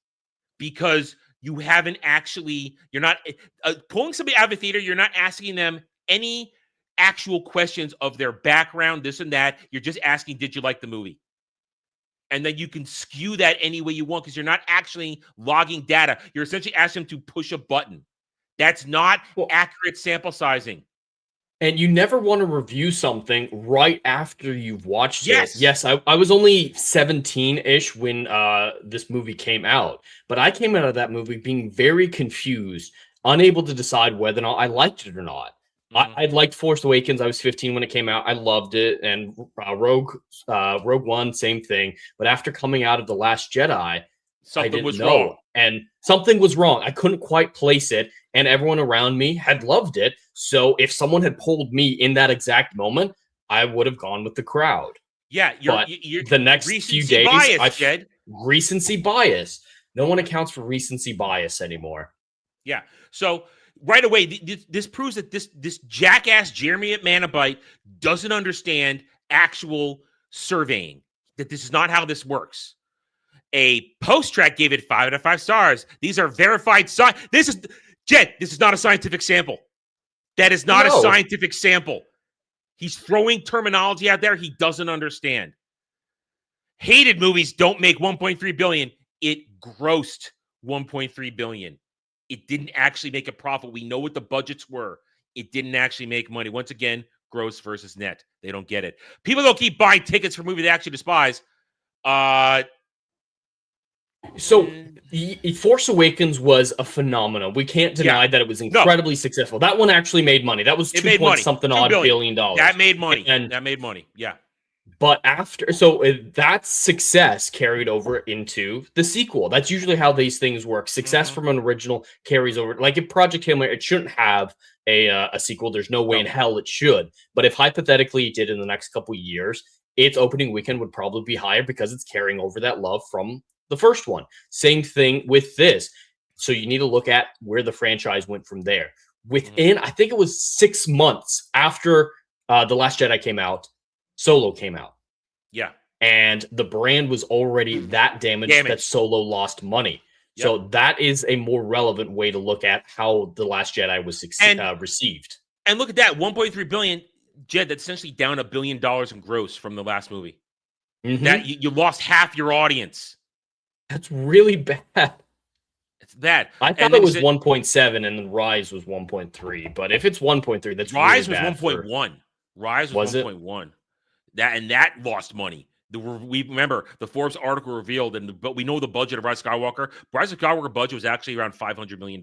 because you haven't actually, you're not pulling somebody out of a theater, you're not asking them any actual questions of their background, this and that. You're just asking, did you like the movie? And then you can skew that any way you want because you're not actually logging data. You're essentially asking them to push a button. That's not accurate sample sizing. And you never want to review something right after you've watched it. Yes, I was only 17-ish when this movie came out. But I came out of that movie being very confused, unable to decide whether or not I liked it or not. I liked Force Awakens. I was 15 when it came out. I loved it. And Rogue One, same thing. But after coming out of The Last Jedi, something was wrong. And something was wrong. I couldn't quite place it. And everyone around me had loved it. So if someone had polled me in that exact moment, I would have gone with the crowd. Yeah. You're the next few days, recency bias. No one accounts for recency bias anymore. Yeah. So right away, this proves that this jackass Jeremy at Manabite doesn't understand actual surveying, that this is not how this works. A post-track gave it 5 out of 5 stars. These are verified. This is not a scientific sample. That is not a scientific sample. He's throwing terminology out there he doesn't understand. Hated movies don't make 1.3 billion. It grossed 1.3 billion. It didn't actually make a profit. We know what the budgets were. It didn't actually make money. Once again, gross versus net. They don't get it. People don't keep buying tickets for movies they actually despise. So, Force Awakens was a phenomenon. We can't deny that it was incredibly successful. That one actually made money. That was $2 billion. That made money. That made money. Yeah. But that success carried over into the sequel. That's usually how these things work. Success from an original carries over. Like if Project Hail Mary, it shouldn't have a sequel. There's no way in hell it should. But if hypothetically it did in the next couple of years, its opening weekend would probably be higher because it's carrying over that love from the first one. Same thing with this. So you need to look at where the franchise went from there. within, I think it was 6 months after The Last Jedi came out, Solo came out. Yeah. And the brand was already that damaged that Solo lost money. Yep. So that is a more relevant way to look at how The Last Jedi was received. And look at that, 1.3 billion, Jed, that's essentially down $1 billion in gross from the last movie. That you lost half your audience. That's really bad. It's bad. I thought it was 1.7 and then Rise was 1.3. But if it's 1.3, that's Rise really was 1.1. Rise was 1.1. That lost money. We remember the Forbes article revealed, but we know the budget of Rise of Skywalker. Rise of Skywalker budget was actually around $500 million,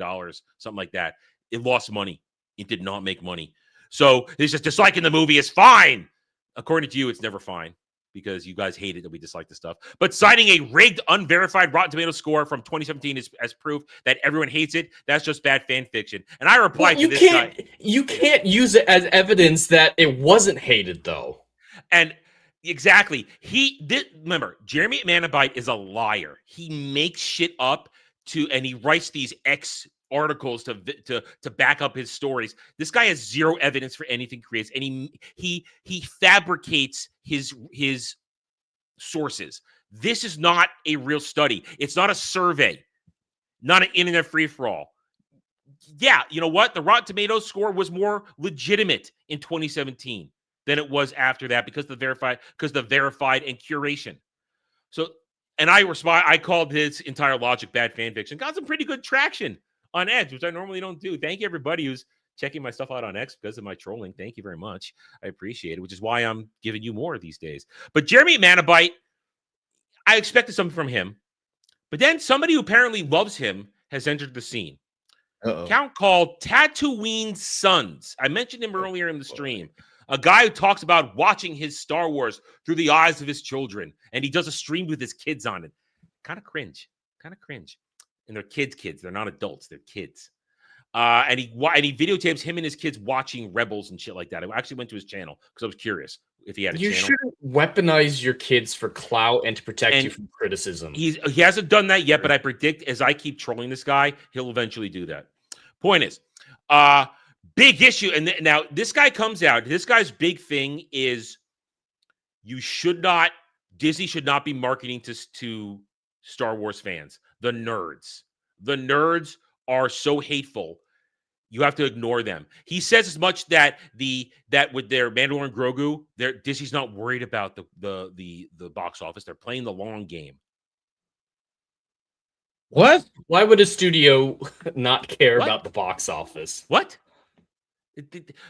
something like that. It lost money. It did not make money. So it's just disliking the movie is fine. According to you, it's never fine because you guys hate it that we dislike the stuff. But citing a rigged, unverified Rotten Tomatoes score from 2017 as proof that everyone hates it, that's just bad fan fiction. And I replied to this guy. You can't use it as evidence that it wasn't hated, though. And exactly. Remember, Jeremy Manabite is a liar. He makes shit up and he writes these articles to back up his stories. This guy has zero evidence for anything he creates, and he fabricates his sources. This is not a real study. It's not a survey, not an internet free-for-all. Yeah, you know what? The Rotten Tomatoes score was more legitimate in 2017 than it was after that because the verified and curation. So, and I called his entire logic bad fan fiction. Got some pretty good traction on Edge, which I normally don't do. Thank you, everybody who's checking my stuff out on X because of my trolling. Thank you very much. I appreciate it, which is why I'm giving you more these days. But Jeremy Manabite, I expected something from him. But then somebody who apparently loves him has entered the scene. Account called Tatooine Sons. I mentioned him earlier in the stream. A guy who talks about watching his Star Wars through the eyes of his children. And he does a stream with his kids on it. Kind of cringe. And they're kids. They're not adults. They're kids. And he videotapes him and his kids watching Rebels and shit like that. I actually went to his channel because I was curious if he had a channel. You shouldn't weaponize your kids for clout and to protect you from criticism. He hasn't done that yet, but I predict as I keep trolling this guy, he'll eventually do that. Point is, big issue. And now this guy comes out. This guy's big thing is Disney should not be marketing to Star Wars fans. The nerds are so hateful. You have to ignore them. He says as much that with their Mando and Grogu, Disney's not worried about the box office. They're playing the long game. What? Why would a studio not care about the box office? What?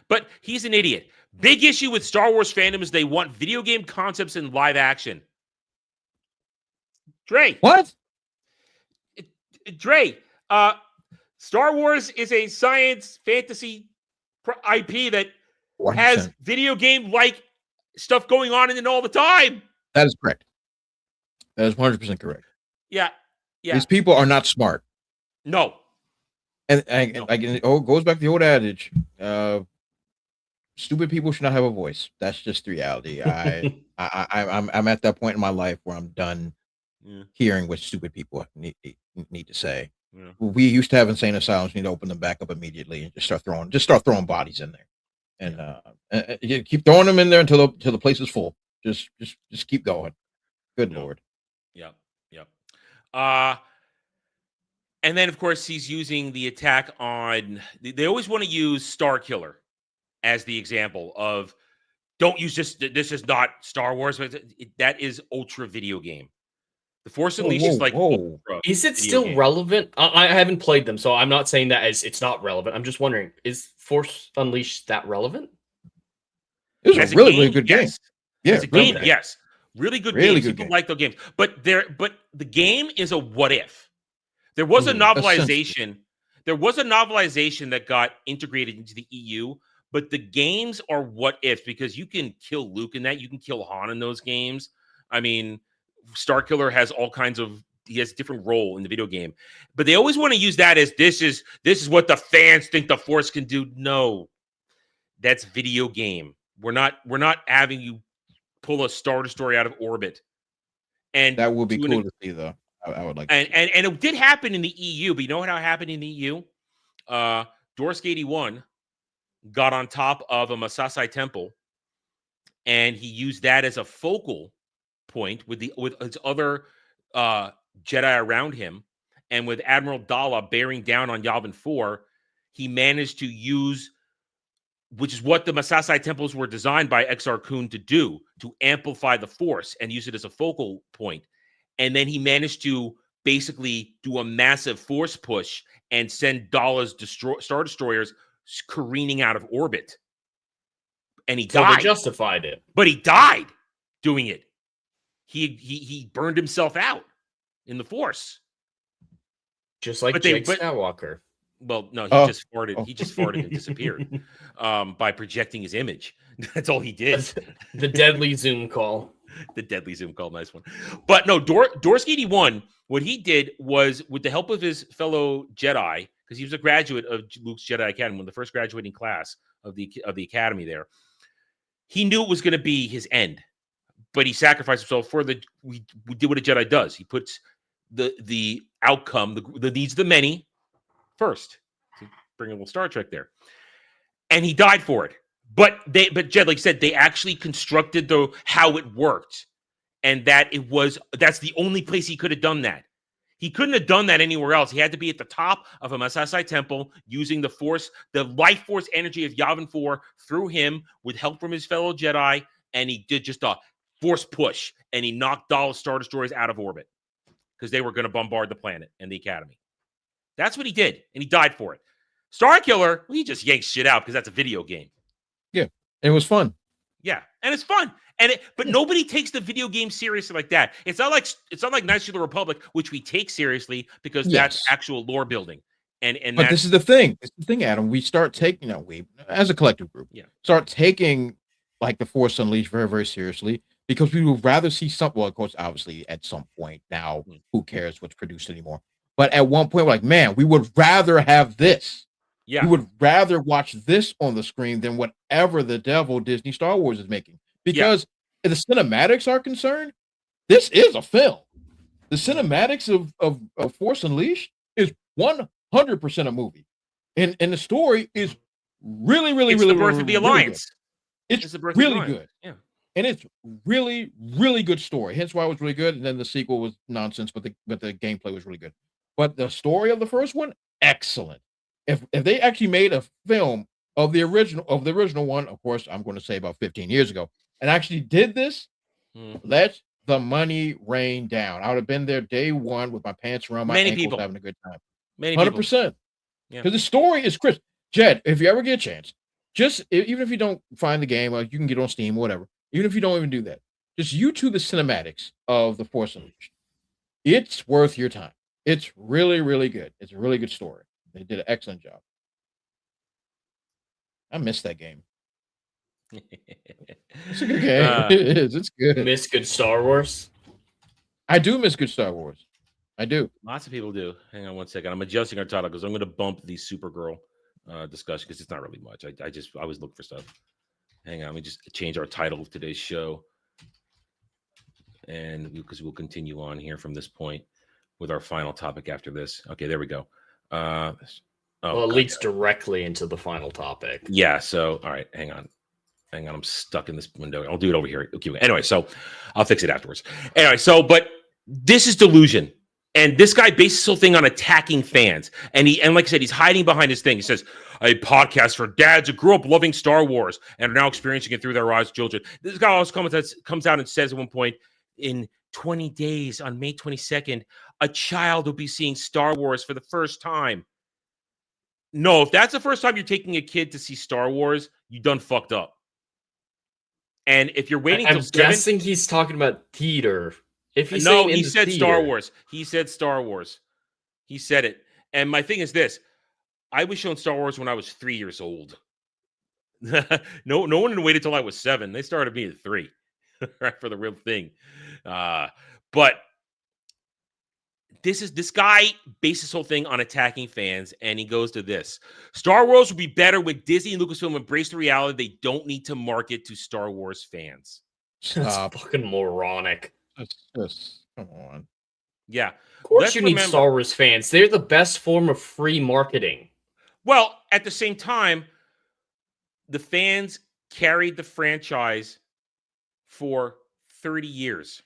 But he's an idiot. Big issue with Star Wars fandom is they want video game concepts in live action. Dre. What? Dre, Star Wars is a science fantasy IP that 100%. has video game-like stuff going on in it all the time. That is correct. That is 100% correct. Yeah. These people are not smart. No. And it goes back to the old adage, stupid people should not have a voice. That's just the reality. I'm at that point in my life where I'm done hearing what stupid people need to say. Yeah. We used to have insane asylums. We need to open them back up immediately and just start throwing bodies in there, and you keep throwing them in there until the place is full. Just keep going. Good Lord. Yep. And then of course he's using the attack on. They always want to use Star Killer as the example of don't use this. This is not Star Wars. That is ultra video game. The Force Unleashed is like. Is it still relevant? I haven't played them, so I'm not saying that as it's not relevant. I'm just wondering, is Force Unleashed that relevant? It was a really good game. Yeah, as a game, yes. Really good games. People like those games. But the game is a what if. There was a novelization. There was a novelization that got integrated into the EU, but the games are what ifs because you can kill Luke in that. You can kill Han in those games. I mean, Starkiller has all kinds of. He has a different role in the video game, but they always want to use that as this is what the fans think the Force can do. No, that's video game. We're not having you pull a Star Destroyer out of orbit. And that would be cool to see, though. I would like. And it did happen in the EU, but you know how it happened in the EU? Dorsk 81 got on top of a Masasai temple, and he used that as a focal point with his other Jedi around him, and with Admiral Dalla bearing down on Yavin 4, he managed to use, which is what the Masasai temples were designed by Exar Kun to do, to amplify the Force and use it as a focal point. And then he managed to basically do a massive Force push and send Dalla's Star Destroyers careening out of orbit. And he died. They justified it. But he died doing it. He burned himself out in the Force. Just like Jake Skywalker. Well, no, he just farted. He just farted and disappeared by projecting his image. That's all he did. The deadly Zoom call. The deadly Zoom call. Nice one. But no, Dorsk 81, what he did was, with the help of his fellow Jedi, because he was a graduate of Luke's Jedi Academy, one of the first graduating class of the academy there, he knew it was going to be his end. But he sacrificed himself for we did what a Jedi does. He puts the outcome, the needs of the many first. To bring a little Star Trek there. And he died for it. But Jed, like I said, they actually constructed how it worked. And that's the only place he could have done that. He couldn't have done that anywhere else. He had to be at the top of a Masasai temple using the Force, the life force energy of Yavin 4 through him with help from his fellow Jedi. And he did just a Force push. And he knocked Dalla's Star Destroyers out of orbit because they were going to bombard the planet and the Academy. That's what he did. And he died for it. Starkiller, he just yanks shit out because that's a video game. Yeah. It was fun. Yeah. And it's fun. But nobody takes the video game seriously like that. It's not like Knights of the Republic, which we take seriously because that's actual lore building. But this is the thing. It's the thing, Adam. We start taking, we as a collective group, start taking like the Force Unleashed very, very seriously because we would rather see something. Well, of course, obviously, at some point now, who cares what's produced anymore? But at one point, we're like, man, we would rather have this. Yeah. We would rather watch this on the screen than whatever the devil Disney Star Wars is making. Because the cinematics are concerned, this is a film. The cinematics of Force Unleashed is 100% a movie. And the story is really, really, it's really, the birth really, of the Alliance. Really it's really good. Yeah. And it's really, really good story. Hence why it was really good. And then the sequel was nonsense, but the gameplay was really good. But the story of the first one, excellent. If they actually made a film of the original one, of course, I'm going to say about 15 years ago, and actually did this, let the money rain down. I would have been there day one with my pants around my ankles, having a good time. 100%. Because the story is crisp. Jed, if you ever get a chance, even if you don't find the game, or you can get it on Steam or whatever, even if you don't even do that, just YouTube the cinematics of The Force Unleashed. It's worth your time. It's really, really good. It's a really good story. They did an excellent job. I missed that game. It's a good game. It is. It's good. Miss good Star Wars? I do miss good Star Wars. I do. Lots of people do. Hang on one second. I'm adjusting our title because I'm going to bump the Supergirl discussion because it's not really much. I always look for stuff. Hang on. Let me just change our title of today's show. And because we'll continue on here from this point with our final topic after this. Okay, there we go. It leads directly into the final topic. Yeah. So, all right, hang on. I'm stuck in this window. I'll do it over here. Okay. Anyway, so I'll fix it afterwards. Anyway, but this is Delusion. And this guy bases his whole thing on attacking fans. And like I said, he's hiding behind his thing. He says, a podcast for dads who grew up loving Star Wars and are now experiencing it through their eyes, children. This guy always comes out and says at one point, in 20 days on May 22nd, a child will be seeing Star Wars for the first time. No, if that's the first time you're taking a kid to see Star Wars, you done fucked up. And if you're waiting, I'm guessing he's talking about theater. If he's he said theater. Star Wars. He said Star Wars. He said it. And my thing is this: I was shown Star Wars when I was 3 years old. No one waited till I was 7. They started me at 3, right, for the real thing. But this guy bases his whole thing on attacking fans, and he goes to this: Star Wars would be better when Disney and Lucasfilm embrace the reality they don't need to market to Star Wars fans. That's fucking moronic. Just come on. Yeah. Of course you need Star Wars fans. They're the best form of free marketing. Well, at the same time, the fans carried the franchise for 30 years.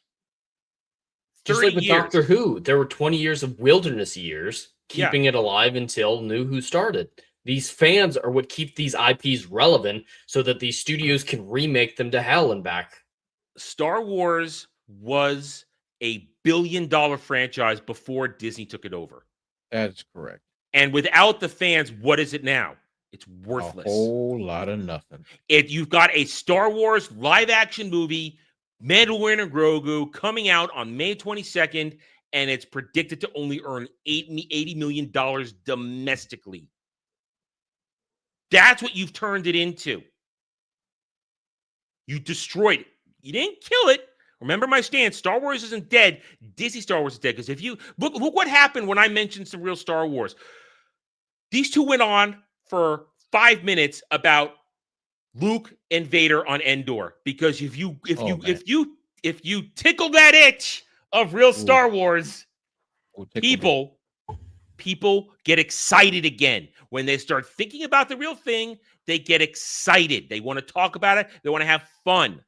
Just 30 like with years. Doctor Who, there were 20 years of wilderness years, Yeah. keeping it alive until New Who started. These fans are what keep these IPs relevant so that these studios can remake them to hell and back. Star Wars was a billion-dollar franchise before Disney took it over. That's correct. And without the fans, what is it now? It's worthless. A whole lot of nothing. You've got a Star Wars live-action movie, Mandalorian and Grogu, coming out on May 22nd, and it's predicted to only earn $80 million domestically. That's what you've turned it into. You destroyed it. You didn't kill it. Remember my stance. Star Wars isn't dead. Disney Star Wars is dead. Because if you look what happened when I mentioned some real Star Wars. These two went on for 5 minutes about Luke and Vader on Endor. Because if you tickle that itch of real Star Wars, people get excited again. When they start thinking about the real thing, they get excited. They want to talk about it. They want to have fun.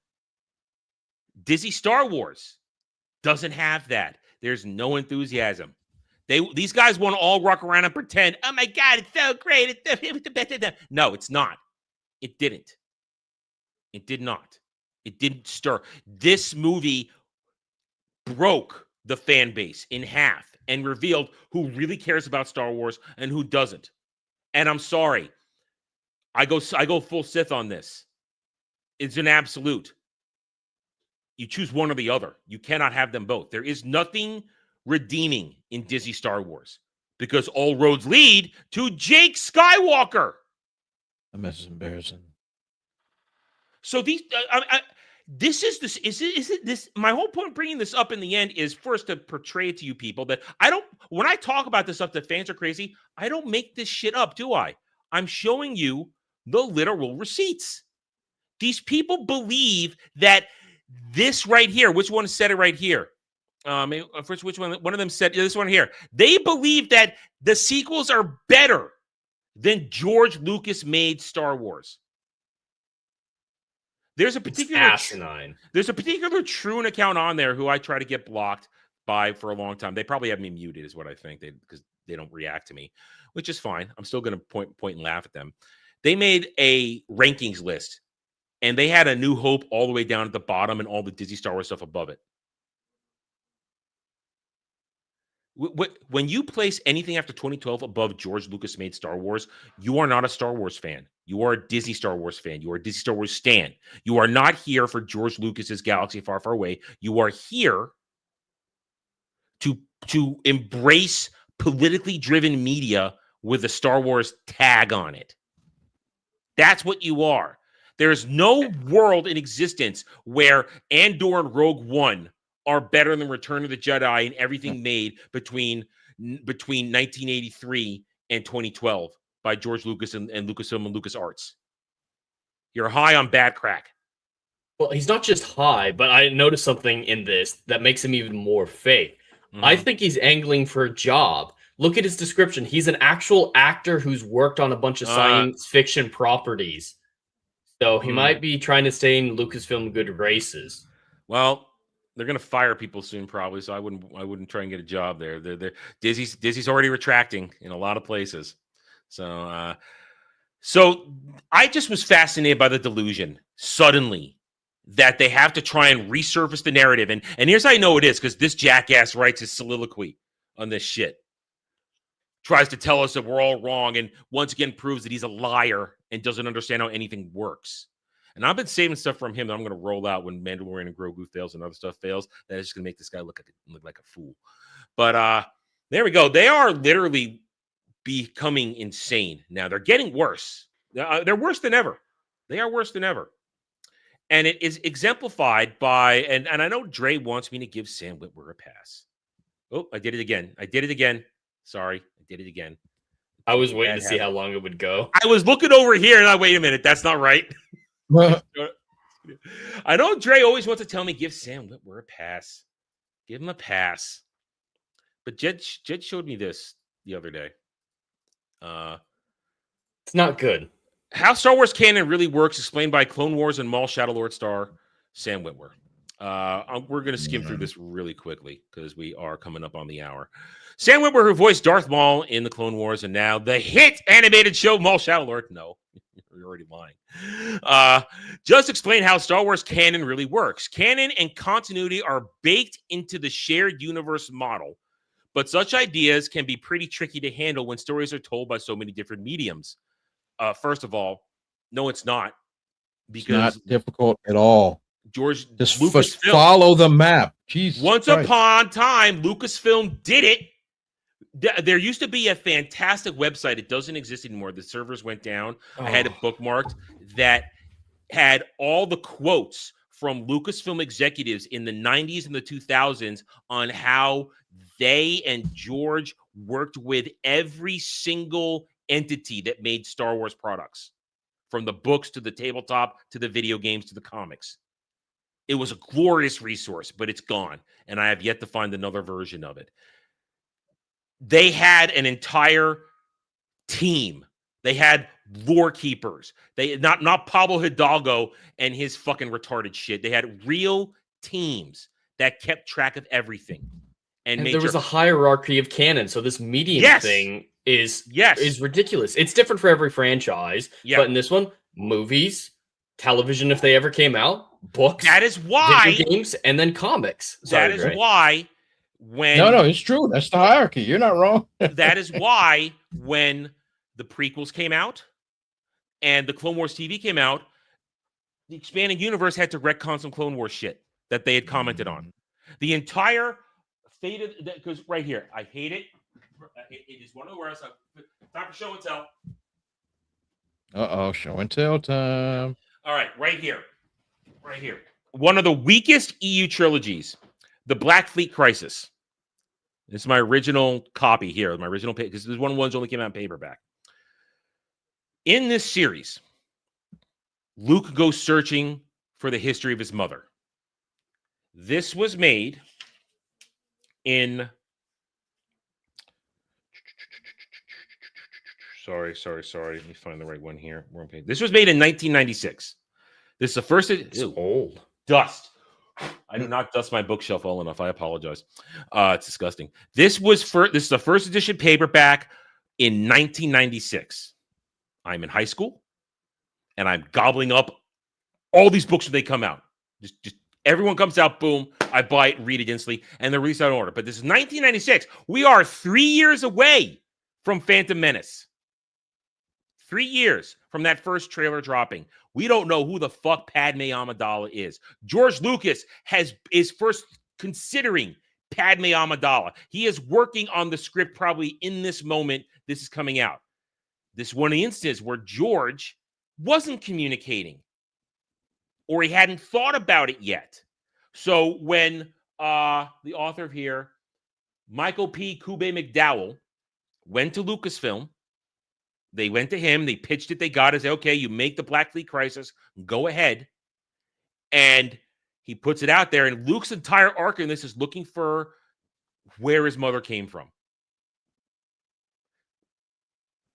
Disney Star Wars doesn't have that. There's no enthusiasm. These guys want to all walk around and pretend, oh my God, it's so great. No, it's not. It didn't. It did not. It didn't stir. This movie broke the fan base in half and revealed who really cares about Star Wars and who doesn't. And I'm sorry. I go full Sith on this. It's an absolute. You choose one or the other. You cannot have them both. There is nothing redeeming in Disney Star Wars because all roads lead to Jake Skywalker. That mess is embarrassing. So these, this. My whole point bringing this up in the end is first to portray it to you people that when I talk about this stuff that fans are crazy, I don't make this shit up, do I? I'm showing you the literal receipts. These people believe that this right here, which one said it right here? First, which one? One of them said this one here. They believe that the sequels are better than George Lucas made Star Wars. There's a particular asinine. There's a particular Troon account on there who I try to get blocked by for a long time. They probably have me muted, is what I think, because they don't react to me, which is fine. I'm still going to point and laugh at them. They made a rankings list, and they had A New Hope all the way down at the bottom and all the Disney Star Wars stuff above it. When you place anything after 2012 above George Lucas made Star Wars, you are not a Star Wars fan. You are a Disney Star Wars fan. You are a Disney Star Wars stan. You are not here for George Lucas's Galaxy Far, Far Away. You are here to embrace politically driven media with a Star Wars tag on it. That's what you are. There's no world in existence where Andor and Rogue One are better than Return of the Jedi and everything made between 1983 and 2012 by George Lucas and Lucasfilm and LucasArts. You're high on bad crack. Well, he's not just high, but I noticed something in this that makes him even more fake. Mm-hmm. I think he's angling for a job. Look at his description. He's an actual actor who's worked on a bunch of science fiction properties. So he might be trying to stay in Lucasfilm good graces. Well, they're going to fire people soon, probably. So I wouldn't try and get a job there. Disney's already retracting in a lot of places. So I just was fascinated by the delusion suddenly that they have to try and resurface the narrative. And here's how I know it is, because this jackass writes his soliloquy on this shit. Tries to tell us that we're all wrong, and once again proves that he's a liar and doesn't understand how anything works. And I've been saving stuff from him that I'm going to roll out when Mandalorian and Grogu fails and other stuff fails. That is just going to make this guy look like a fool. But there we go. They are literally becoming insane now. They're getting worse. They're worse than ever. They are worse than ever. And it is exemplified by, and I know Dre wants me to give Sam Witwer a pass. Oh, I did it again. Sorry, I did it again. I was waiting to see how long it would go. I was looking over here and wait a minute, that's not right. I know Dre always wants to tell me, give Sam Witwer a pass. Give him a pass. But Jed showed me this the other day. It's not good. How Star Wars canon really works, explained by Clone Wars and Maul Shadow Lord star Sam Witwer. We're going to skim through this really quickly because we are coming up on the hour. Sam Witwer, who voiced Darth Maul in the Clone Wars and now the hit animated show Maul Shadow Lord. No, you're already lying. Just explain how Star Wars canon really works. Canon and continuity are baked into the shared universe model, but such ideas can be pretty tricky to handle when stories are told by so many different mediums. First of all, no, it's not. Because it's not difficult at all. George just Lucasfilm, follow the map. Jesus once Christ. upon time, Lucasfilm did it. There used to be a fantastic website. It doesn't exist anymore. The servers went down. I had it bookmarked that had all the quotes from Lucasfilm executives in the 90s and the 2000s on how they and George worked with every single entity that made Star Wars products, from the books to the tabletop to the video games to the comics. It was a glorious resource, but it's gone, and I have yet to find another version of it. They had an entire team. They had lore keepers. They not Pablo Hidalgo and his fucking retarded shit. They had real teams that kept track of everything. And there was a hierarchy of canon, so this medium thing is ridiculous. It's different for every franchise, but in this one, movies, television if they ever came out, books, that is why video games, and then comics. That is why when no, it's true. That's the hierarchy. You're not wrong. That is why when the prequels came out and the Clone Wars TV came out, the expanded universe had to retcon some Clone Wars shit that they had commented on. The entire fate of because right here, I hate it. It is one of the worst. Time for show and tell. Show and tell time. All right, right here. Right here. One of the weakest EU trilogies, The Black Fleet Crisis. This is my original copy here, my original page, because this one of the ones only came out in paperback. In this series, Luke goes searching for the history of his mother. This was made in... Sorry. Let me find the right one here. This was made in 1996. This is the first... It's old. Dust. I do not dust my bookshelf well enough. I apologize. It's disgusting. This is the first edition paperback in 1996. I'm in high school, and I'm gobbling up all these books when they come out. Just everyone comes out, boom, I buy it, read it instantly, and they're released out of order. But this is 1996. We are 3 years away from Phantom Menace. 3 years from that first trailer dropping. We don't know who the fuck Padme Amidala is. George Lucas is first considering Padme Amidala. He is working on the script probably in this moment this is coming out. This one instance where George wasn't communicating or he hadn't thought about it yet. So when the author of here, Michael P. Kube McDowell, went to Lucasfilm, they went to him, they pitched it, they got it, said, okay, you make the Black Fleet Crisis, go ahead. And he puts it out there, and Luke's entire arc in this is looking for where his mother came from.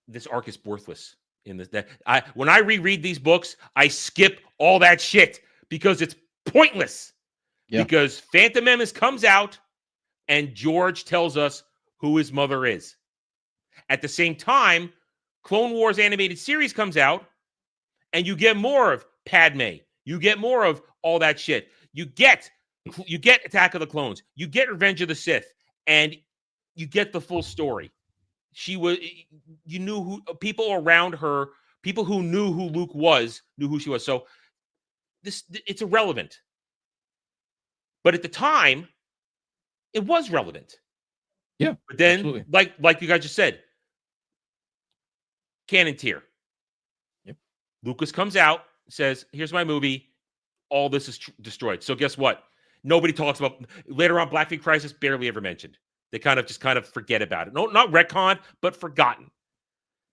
This arc is worthless. When I reread these books, I skip all that shit because it's pointless. Yeah. Because Phantom Menace comes out, and George tells us who his mother is. At the same time, Clone Wars animated series comes out, and you get more of Padme. You get more of all that shit. You get Attack of the Clones. You get Revenge of the Sith, and you get the full story. You knew who people around her, people who knew who Luke was, knew who she was. So it's irrelevant. But at the time, it was relevant. Yeah. But then, absolutely. like you guys just said, canon tier. Yep. Lucas comes out, says, here's my movie. All this is destroyed. So guess what? Nobody talks about later on. Black Fleet Crisis barely ever mentioned. They kind of forget about it. No, not retcon, but forgotten.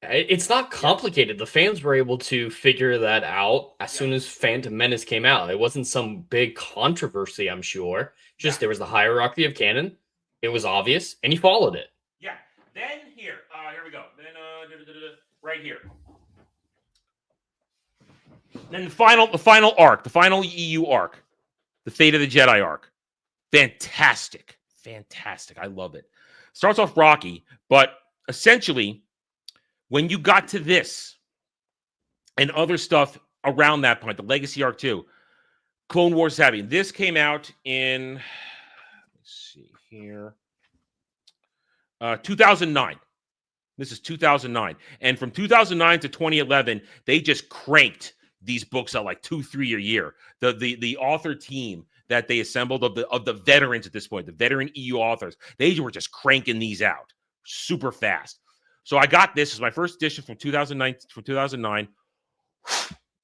It's not complicated. The fans were able to figure that out as soon as Phantom Menace came out. It wasn't some big controversy, I'm sure. Just there was the hierarchy of canon. It was obvious, and you followed it. Yeah. Then here we go. Then right here. Then the final arc, the final EU arc, the Fate of the Jedi arc. Fantastic. I love it. Starts off rocky, but essentially, when you got to this and other stuff around that point, the Legacy arc too, Clone Wars having this came out in, let's see here, 2009. This is 2009, and from 2009 to 2011, they just cranked these books out like 2-3 a year. The author team that they assembled of the veterans at this point, the veteran EU authors, they were just cranking these out super fast. So I got this as my first edition from 2009.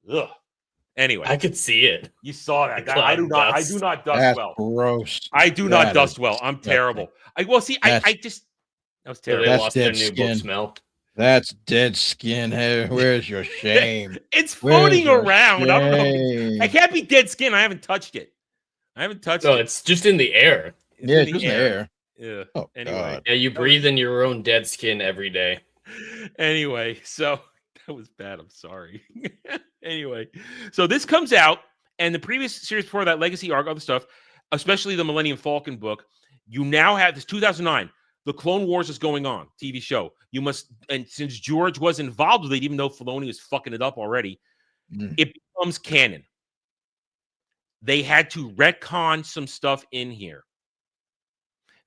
Ugh. Anyway, I could see it. You saw that. The I do not dust. dust That's well. gross. I do not dust well. I'm terrible. I was That was terrible. They That's lost their dead new skin. book smell. That's dead skin. Hey, where's your shame? It's floating your around. I don't know. shame? I can't be dead skin. I haven't touched it. No, it's just in the air. Yeah, it's just in the air. Yeah. Oh, Anyway. God. Yeah, you breathe in your own dead skin every day. Anyway, so that was bad. I'm sorry. Anyway, so this comes out, and the previous series before that, Legacy arc, other stuff, especially the Millennium Falcon book, you now have this 2009. The Clone Wars is going on, TV show. You must, and since George was involved with it, even though Filoni was fucking it up already, it becomes canon. They had to retcon some stuff in here.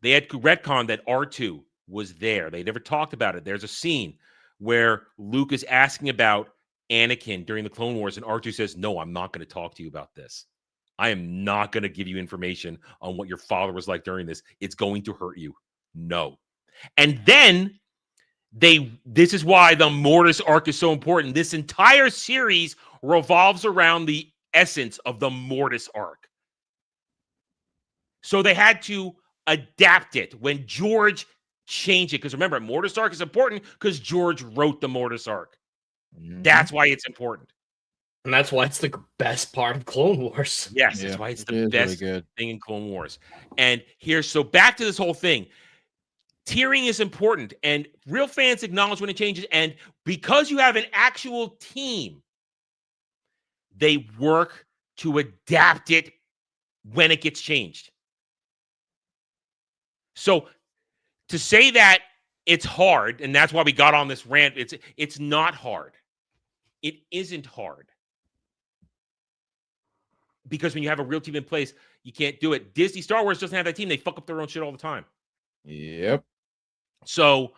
They had to retcon that R2 was there. They never talked about it. There's a scene where Luke is asking about Anakin during the Clone Wars, and R2 says, "No, I'm not going to talk to you about this. I am not going to give you information on what your father was like during this. It's going to hurt you. No." And then this is why the Mortis arc is so important. This entire series revolves around the essence of the Mortis arc. So they had to adapt it when George changed it. Because remember, Mortis arc is important because George wrote the Mortis arc. That's why it's important. And that's why it's the best part of Clone Wars. Yes, that's why it's the best thing in Clone Wars. And so back to this whole thing. Tiering is important, and real fans acknowledge when it changes. And because you have an actual team, they work to adapt it when it gets changed. So to say that it's hard, and that's why we got on this rant, it's not hard. It isn't hard. Because when you have a real team in place, you can't do it. Disney Star Wars doesn't have that team. They fuck up their own shit all the time. Yep. So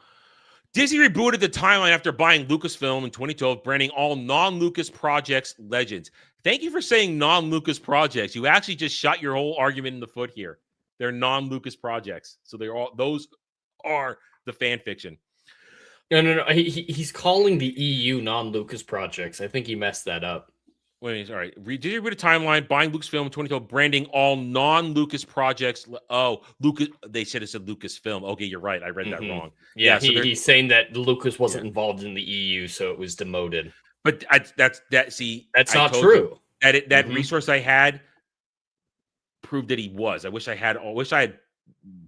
Disney rebooted the timeline after buying Lucasfilm in 2012, branding all non-Lucas projects Legends. Thank you for saying non-Lucas projects. You actually just shot your whole argument in the foot here. They're non-Lucas projects. So those are the fan fiction. No. He's calling the EU non-Lucas projects. I think he messed that up. Wait, all right. Disney rebooted timeline, buying Lucasfilm in 2012, branding all non-Lucas projects. Oh, Lucas. They said Lucasfilm. Okay, you're right. I read that wrong. Yeah, so he's saying that Lucas wasn't involved in the EU, so it was demoted. But that's not true. That resource I had proved that he was. I wish I had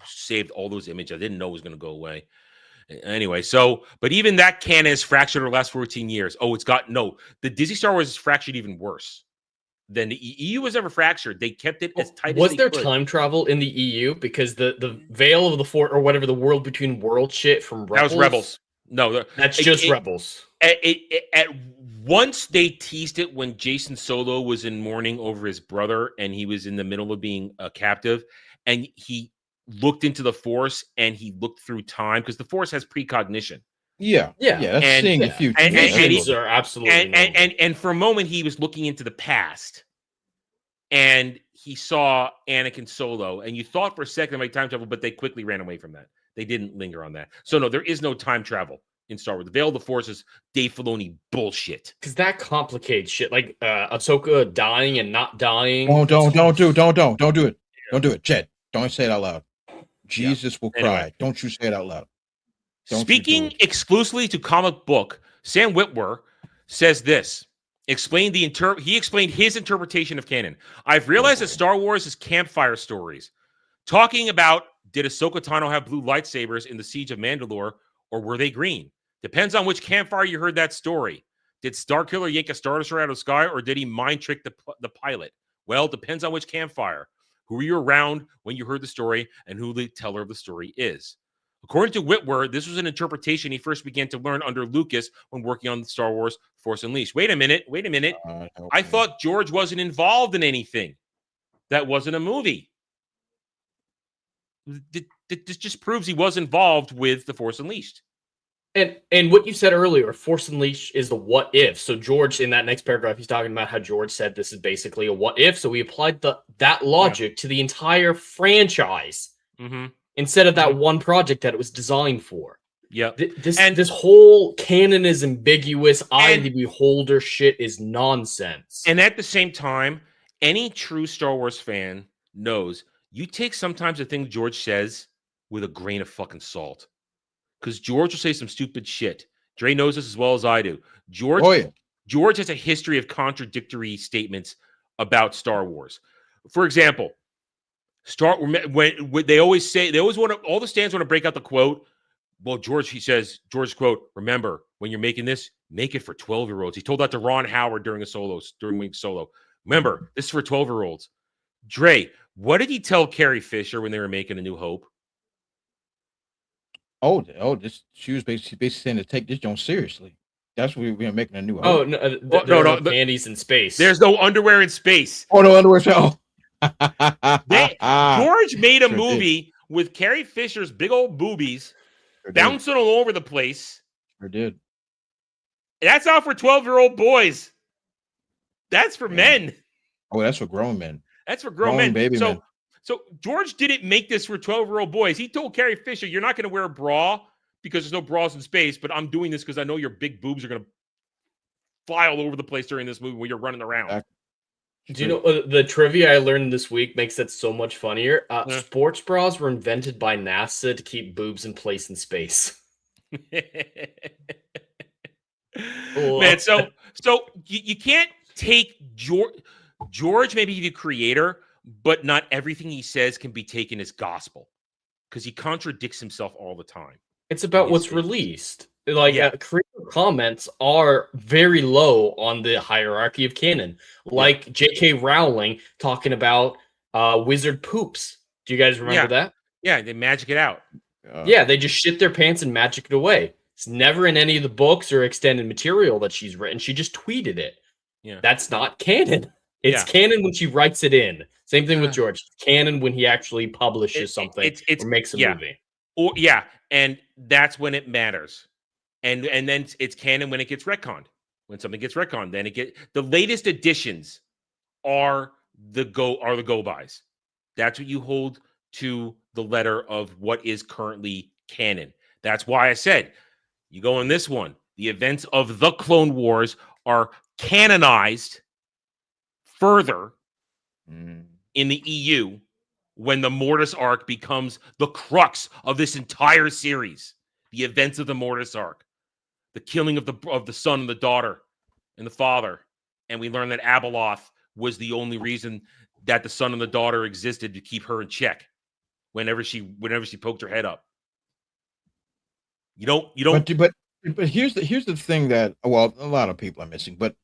saved all those images. I didn't know it was going to go away. Anyway, but even that canon is fractured over the last 14 years. Oh, the Disney Star Wars is fractured even worse than the EU was ever fractured. They kept it as tight as they could. Was there time travel in the EU? Because the Veil of the Fort, or whatever, the world between world shit from Rebels? That was Rebels. No, that's just Rebels. At once they teased it when Jason Solo was in mourning over his brother, and he was in the middle of being a captive, and he looked into the Force, and he looked through time, because the Force has precognition. Yeah. That's seeing the future. Are absolutely and for a moment he was looking into the past, and he saw Anakin Solo, and you thought for a second about time travel, but they quickly ran away from that. They didn't linger on that. So no, there is no time travel in Star Wars. The Veil of the Force is Dave Filoni bullshit. Because that complicates shit. Like Ahsoka dying and not dying. Don't do it. Don't do it, Jed. Don't say it out loud. Jesus will cry. Anyway. Don't you say it out loud. Speaking exclusively to comic book, Sam Witwer says this. He explained his interpretation of canon. I've realized that Star Wars is campfire stories. Talking about, did Ahsoka Tano have blue lightsabers in the Siege of Mandalore, or were they green? Depends on which campfire you heard that story. Did Starkiller yank a Star Destroyer out of the sky, or did he mind trick the pilot? Well, it depends on which campfire. Who were you around when you heard the story, and who the teller of the story is? According to Whitwer, this was an interpretation he first began to learn under Lucas when working on Star Wars Force Unleashed. Wait a minute. I thought George wasn't involved in anything. That wasn't a movie. This just proves he was involved with the Force Unleashed. And what you said earlier, Force Unleashed is the what if. So George, in that next paragraph, he's talking about how George said this is basically a what if. So we applied that logic to the entire franchise instead of that one project that it was designed for. Yeah. This whole canon is ambiguous, eye of the beholder shit is nonsense. And at the same time, any true Star Wars fan knows you take sometimes the thing George says with a grain of fucking salt. Because George will say some stupid shit. Dre knows this as well as I do. George has a history of contradictory statements about Star Wars. For example, when they always want to, all the stands want to break out the quote. Well, George's quote, remember, when you're making this, make it for 12-year-olds. He told that to Ron Howard during Wing Solo. Remember, this is for 12-year-olds. Dre, what did he tell Carrie Fisher when they were making A New Hope? She was basically saying to take this joint seriously. That's what we are making A New Hope. Oh, no, no panties in space. There's no underwear in space. Oh, no underwear. Oh. George made a movie with Carrie Fisher's big old boobies bouncing all over the place. Sure did. That's not for 12-year-old boys. That's for men. Oh, that's for grown men. That's for grown men. Baby men. So George didn't make this for 12-year-old boys. He told Carrie Fisher, you're not going to wear a bra because there's no bras in space, but I'm doing this because I know your big boobs are going to fly all over the place during this movie when you're running around. Do you know the trivia I learned this week makes that so much funnier? Sports bras were invented by NASA to keep boobs in place in space. Man, so you can't take George may be the creator, but not everything he says can be taken as gospel because he contradicts himself all the time. It's about what's released. Creative comments are very low on the hierarchy of canon. Like J.K. Rowling talking about wizard poops. Do you guys remember that? Yeah, they magic it out. Yeah, they just shit their pants and magic it away. It's never in any of the books or extended material that she's written. She just tweeted it. Yeah, that's not canon. It's canon when she writes it in. Same thing with George. It's canon when he actually publishes something or makes a movie. And that's when it matters. And then it's canon when it gets retconned. When something gets retconned, then the latest additions are the go-bys. That's what you hold to the letter of what is currently canon. That's why I said you go in this one. The events of the Clone Wars are canonized further in the EU when the Mortis arc becomes the crux of this entire series. The events of the Mortis arc, the killing of the son and the daughter and the father, and we learn that Abeloth was the only reason that the son and the daughter existed, to keep her in check whenever she poked her head up. You don't. But here's the thing that a lot of people are missing. But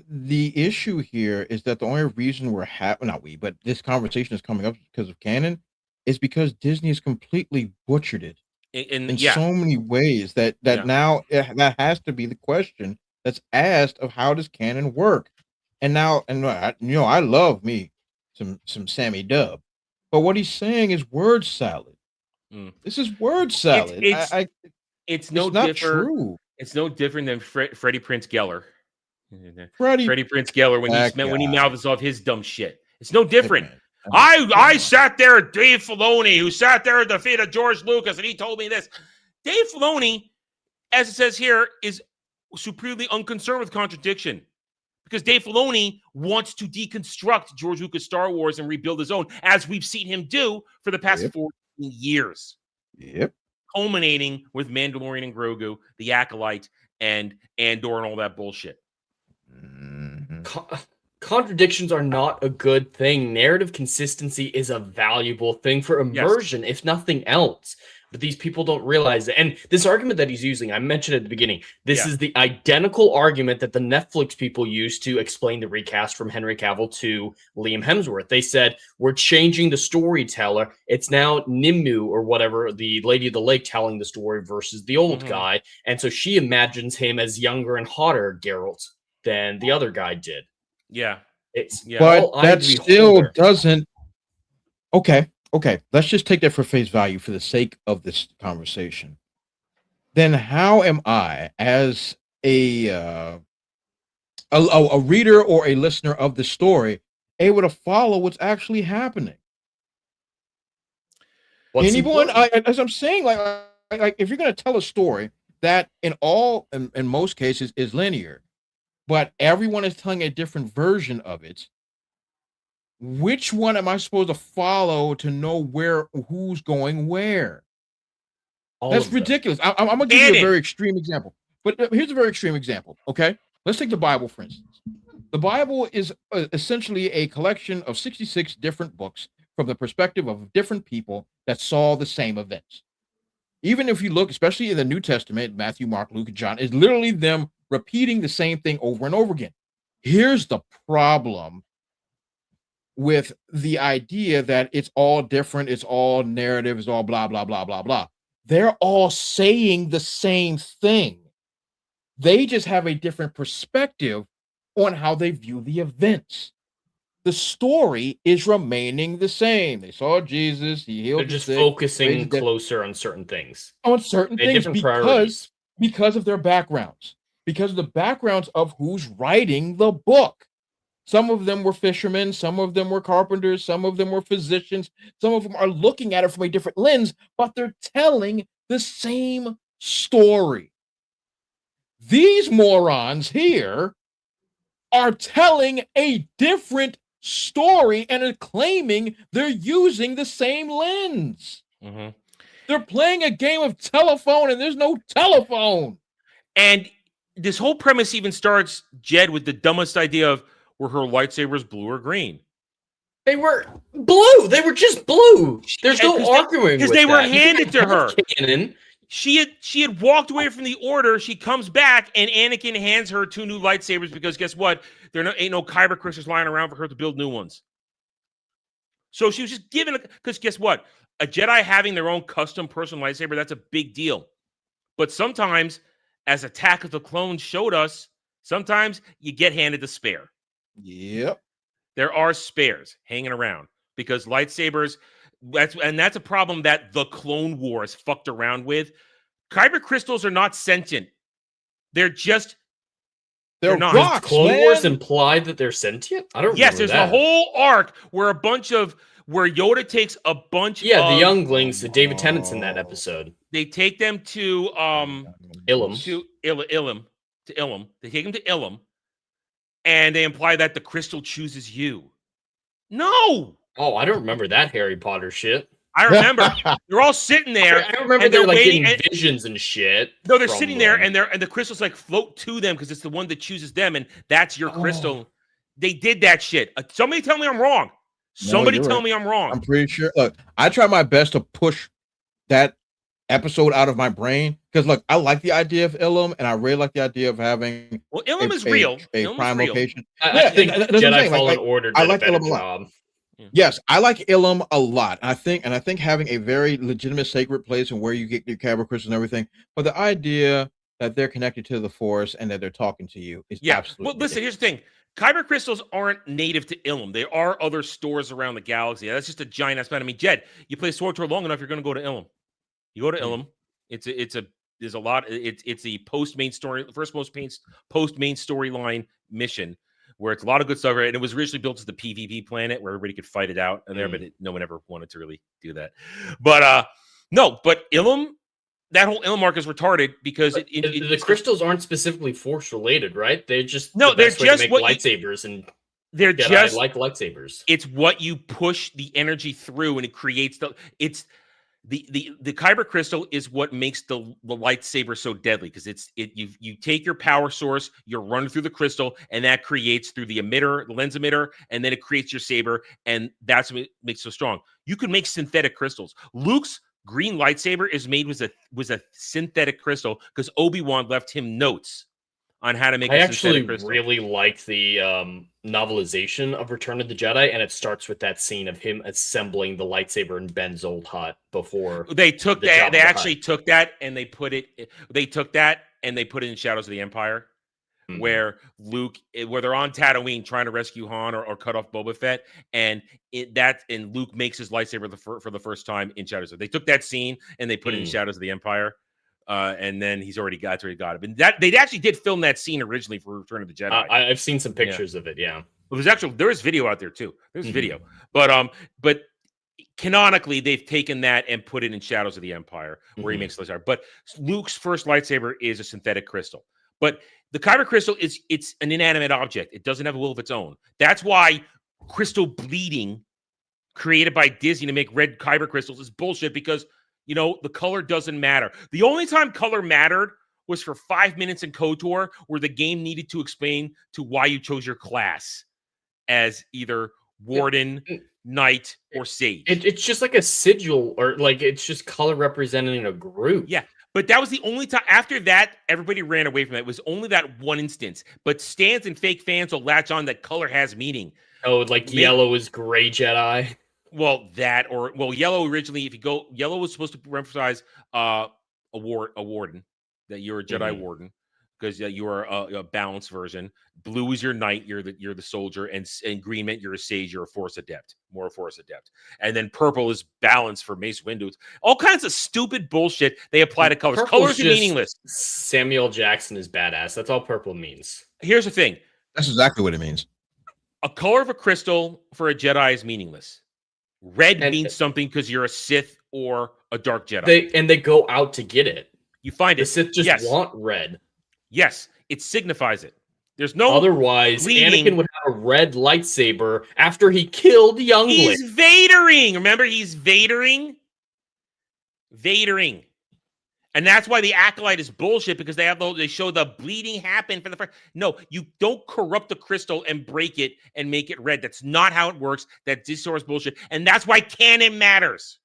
the issue here is that the only reason but this conversation is coming up because of canon is because Disney has completely butchered it in so many ways that now that has to be the question that's asked of how does canon work. And I love me some Sammy Dub, but what he's saying is word salad. This is word salad. It's no different. True. It's no different than Freddie Prinze Geller. Freddie Prinze Geller when he mouths off his dumb shit. It's no different. I sat there at Dave Filoni, who sat there at the feet of George Lucas, and he told me this. Dave Filoni, as it says here, is supremely unconcerned with contradiction because Dave Filoni wants to deconstruct George Lucas' Star Wars and rebuild his own, as we've seen him do for the past 14 years. Yep. Culminating with Mandalorian and Grogu, the Acolyte, and Andor, and all that bullshit. Contradictions are not a good thing. Narrative consistency is a valuable thing for immersion, if nothing else. But these people don't realize it. And this argument that he's using, I mentioned at the beginning, this Yeah. is the identical argument that the Netflix people used to explain the recast from Henry Cavill to Liam Hemsworth. They said, we're changing the storyteller. It's now Nimue or whatever, the Lady of the Lake telling the story versus the old guy. And so she imagines him as younger and hotter Geralt than the other guy did. Yeah. It's But all that eyed still beholder. doesn't. Okay. Let's just take that for face value for the sake of this conversation. Then how am I, as a reader or a listener of the story, able to follow what's actually happening? Anyone? As I'm saying, like if you're going to tell a story that in most cases is linear, but everyone is telling a different version of it, which one am I supposed to follow to know who's going where? That's ridiculous. I'm gonna give you a very extreme example, but here's a very extreme example. Okay, let's take the Bible for instance. The Bible is essentially a collection of 66 different books from the perspective of different people that saw the same events. Even if you look, especially in the New Testament, Matthew, Mark, Luke, and John, is literally them repeating the same thing over and over again. Here's the problem with the idea that it's all different, it's all narrative, it's all blah, blah, blah, blah, blah. They're all saying the same thing. They just have a different perspective on how they view the events. The story is remaining the same. They saw Jesus, he healed They're just the sick, focusing closer on certain things. On certain things different priorities. because of their backgrounds, because of the backgrounds of who's writing the book. Some of them were fishermen, some of them were carpenters, some of them were physicians, some of them are looking at it from a different lens, but they're telling the same story. These morons here are telling a different story and are claiming they're using the same lens. They're playing a game of telephone and there's no telephone. And this whole premise even starts, Jed, with the dumbest idea of, were her lightsabers blue or green? They were blue. They were just blue. There's no arguing because with they were that. handed to her. Canon. She had walked away from the order. She comes back, and Anakin hands her 2 new lightsabers because guess what? Ain't no kyber crystals lying around for her to build new ones. So she was just given because guess what? A Jedi having their own custom personal lightsaber, that's a big deal. But sometimes, as Attack of the Clones showed us, sometimes you get handed the spare. Yep. There are spares hanging around because lightsabers, that's a problem that the Clone Wars fucked around with. Kyber crystals are not sentient. They're not. Rocks, Clone Wars implied that they're sentient? I don't Yes, remember there's that. a whole arc where Yoda takes a bunch of the younglings, David Tennant's in that episode. They take them to Ilum. Ilum. They take them to Ilum. And they imply that the crystal chooses you. No. Oh, I don't remember that Harry Potter shit. I remember. They're all sitting there. I remember they're like getting visions and shit. No, they're sitting there, and the crystals like float to them because it's the one that chooses them, and that's your crystal. They did that shit. Somebody tell me I'm wrong. Somebody tell me I'm wrong. I'm pretty sure. Look, I try my best to push that episode out of my brain because look, I like the idea of Ilum, and I really like the idea of having Ilum is real. A Ilum prime is real. location. I think Jedi Fallen Order did I like a better Ilum a lot. job. Yes, I like Ilum a lot. I think having a very legitimate sacred place and where you get your kyber crystals and everything, but the idea that they're connected to the Force and that they're talking to you is absolutely. Well, listen, here's the thing. Kyber crystals aren't native to Ilum. There are other stores around the galaxy. That's just a giant aspect. I mean, Jed, you play Sword Tour long enough, you're going to go to Ilum. You go to Ilum. There's a lot. It's the post main storyline mission where it's a lot of good stuff. Right? And it was originally built as the PvP planet where everybody could fight it out in there, but no one ever wanted to really do that. But but Ilum, that whole Ilum arc is retarded because the crystals aren't specifically Force related, right? They're just they're just what lightsabers and they're Jedi just like lightsabers. It's what you push the energy through, and it creates the kyber crystal is what makes the lightsaber so deadly because you take your power source, you're running through the crystal, and that creates through the lens emitter, and then it creates your saber, and that's what makes it so strong. You can make synthetic crystals. Luke's green lightsaber is made was a synthetic crystal because Obi-Wan left him notes on how to make I a actually synthetic crystal. really like the novelization of Return of the Jedi, and it starts with that scene of him assembling the lightsaber in Ben's old hut before They took the that. They Jabba the actually Hutt. took that and they put it. They took that and they put it in Shadows of the Empire, where where they're on Tatooine trying to rescue Han or cut off Boba Fett, and Luke makes his lightsaber for the first time in Shadows. They took that scene and they put it in Shadows of the Empire. And then he's already got it. And that they actually did film that scene originally for Return of the Jedi. I've seen some pictures of it. Yeah, there is video out there too. There's video, but canonically they've taken that and put it in Shadows of the Empire where he makes the lightsaber. But Luke's first lightsaber is a synthetic crystal. But the kyber crystal it's an inanimate object. It doesn't have a will of its own. That's why crystal bleeding created by Disney to make red kyber crystals is bullshit because the color doesn't matter. The only time color mattered was for 5 minutes in KOTOR where the game needed to explain to why you chose your class as either Warden, Knight, or Sage. It's just like a sigil, or like it's just color representing a group. Yeah, but that was the only time. After that, everybody ran away from it. It was only that one instance. But stands and fake fans will latch on that color has meaning. Oh, like yellow is gray Jedi. Well, yellow originally, yellow was supposed to emphasize a warden, that you're a Jedi warden, because you are a balanced version. Blue is your knight, you're the soldier, and green meant you're a sage, you're a force adept, more force adept. And then purple is balance for Mace Windu. All kinds of stupid bullshit they apply to colors. Colors are meaningless. Samuel Jackson is badass. That's all purple means. Here's the thing. That's exactly what it means. A color of a crystal for a Jedi is meaningless. Red means something because you're a Sith or a Dark Jedi. They go out to get it. You find it. The Sith just want red. Yes, it signifies it. There's no otherwise. bleeding. Anakin would have a red lightsaber after he killed youngling. He's Vadering. Remember, he's Vadering. And that's why the Acolyte is bullshit, because they show the bleeding happen for the first. No, you don't corrupt the crystal and break it and make it red. That's not how it works. That Disor is bullshit. And that's why canon matters.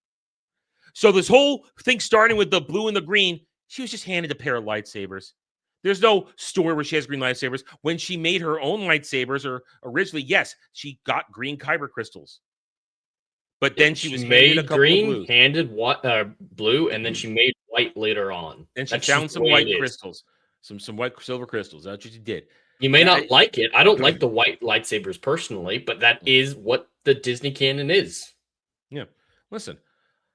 So this whole thing starting with the blue and the green, she was just handed a pair of lightsabers. There's no story where she has green lightsabers. When she made her own lightsabers, or originally, yes, she got green kyber crystals. But then she was made a couple green, handed blue, and then she made white later on. And she found some white crystals, some white silver crystals. That's what she did. You may not like it. I don't like the white lightsabers personally, but that is what the Disney canon is. Yeah. Listen,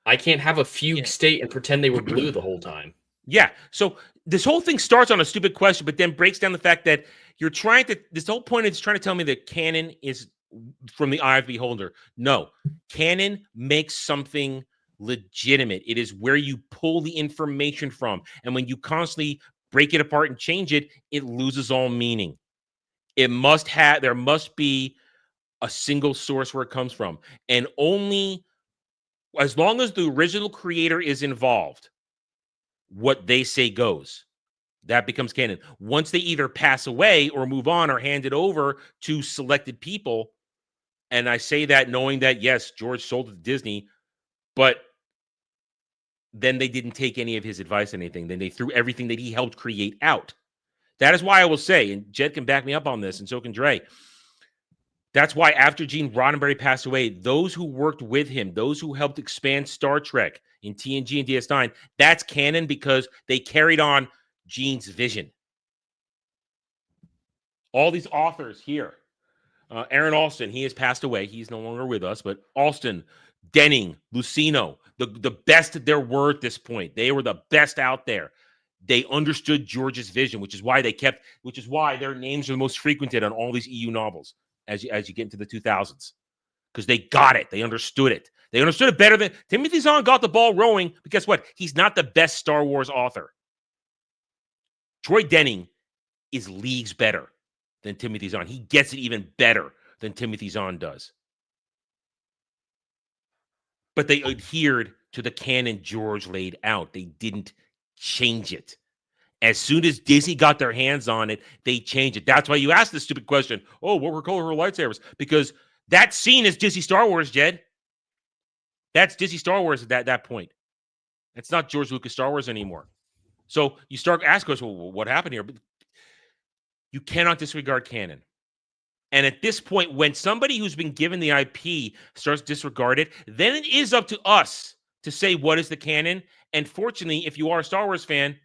I can't have a fugue state and pretend they were blue the whole time. Yeah. So this whole thing starts on a stupid question, but then breaks down the fact that this whole point is trying to tell me that canon is from the eye of the beholder. No, canon makes something legitimate. It is where you pull the information from. And when you constantly break it apart and change it, it loses all meaning. There must be a single source where it comes from. And only as long as the original creator is involved, what they say goes. That becomes canon. Once they either pass away or move on or hand it over to selected people, and I say that knowing that, yes, George sold it to Disney, but then they didn't take any of his advice or anything. Then they threw everything that he helped create out. That is why I will say, and Jed can back me up on this, and so can Dre, that's why after Gene Roddenberry passed away, those who worked with him, those who helped expand Star Trek in TNG and DS9, that's canon because they carried on Gene's vision. All these authors here, Aaron Alston, he has passed away. He's no longer with us, but Alston, Denning, Lucino, the best at their word at this point. They were the best out there. They understood George's vision, which is why their names are the most frequented on all these EU novels as you get into the 2000s. Because they got it. They understood it. They understood it better than Timothy Zahn got the ball rolling. But guess what? He's not the best Star Wars author. Troy Denning is leagues better than Timothy Zahn. He gets it even better than Timothy Zahn does. But they adhered to the canon George laid out. They didn't change it. As soon as Disney got their hands on it, they changed it. That's why you asked this stupid question. Oh, what were color her lightsabers? Because that scene is Disney Star Wars, Jed. That's Disney Star Wars at that point. It's not George Lucas Star Wars anymore. So you start asking us, well, what happened here? But you cannot disregard canon. And at this point, when somebody who's been given the IP starts to disregard it, then it is up to us to say what is the canon. And fortunately, if you are a Star Wars fan,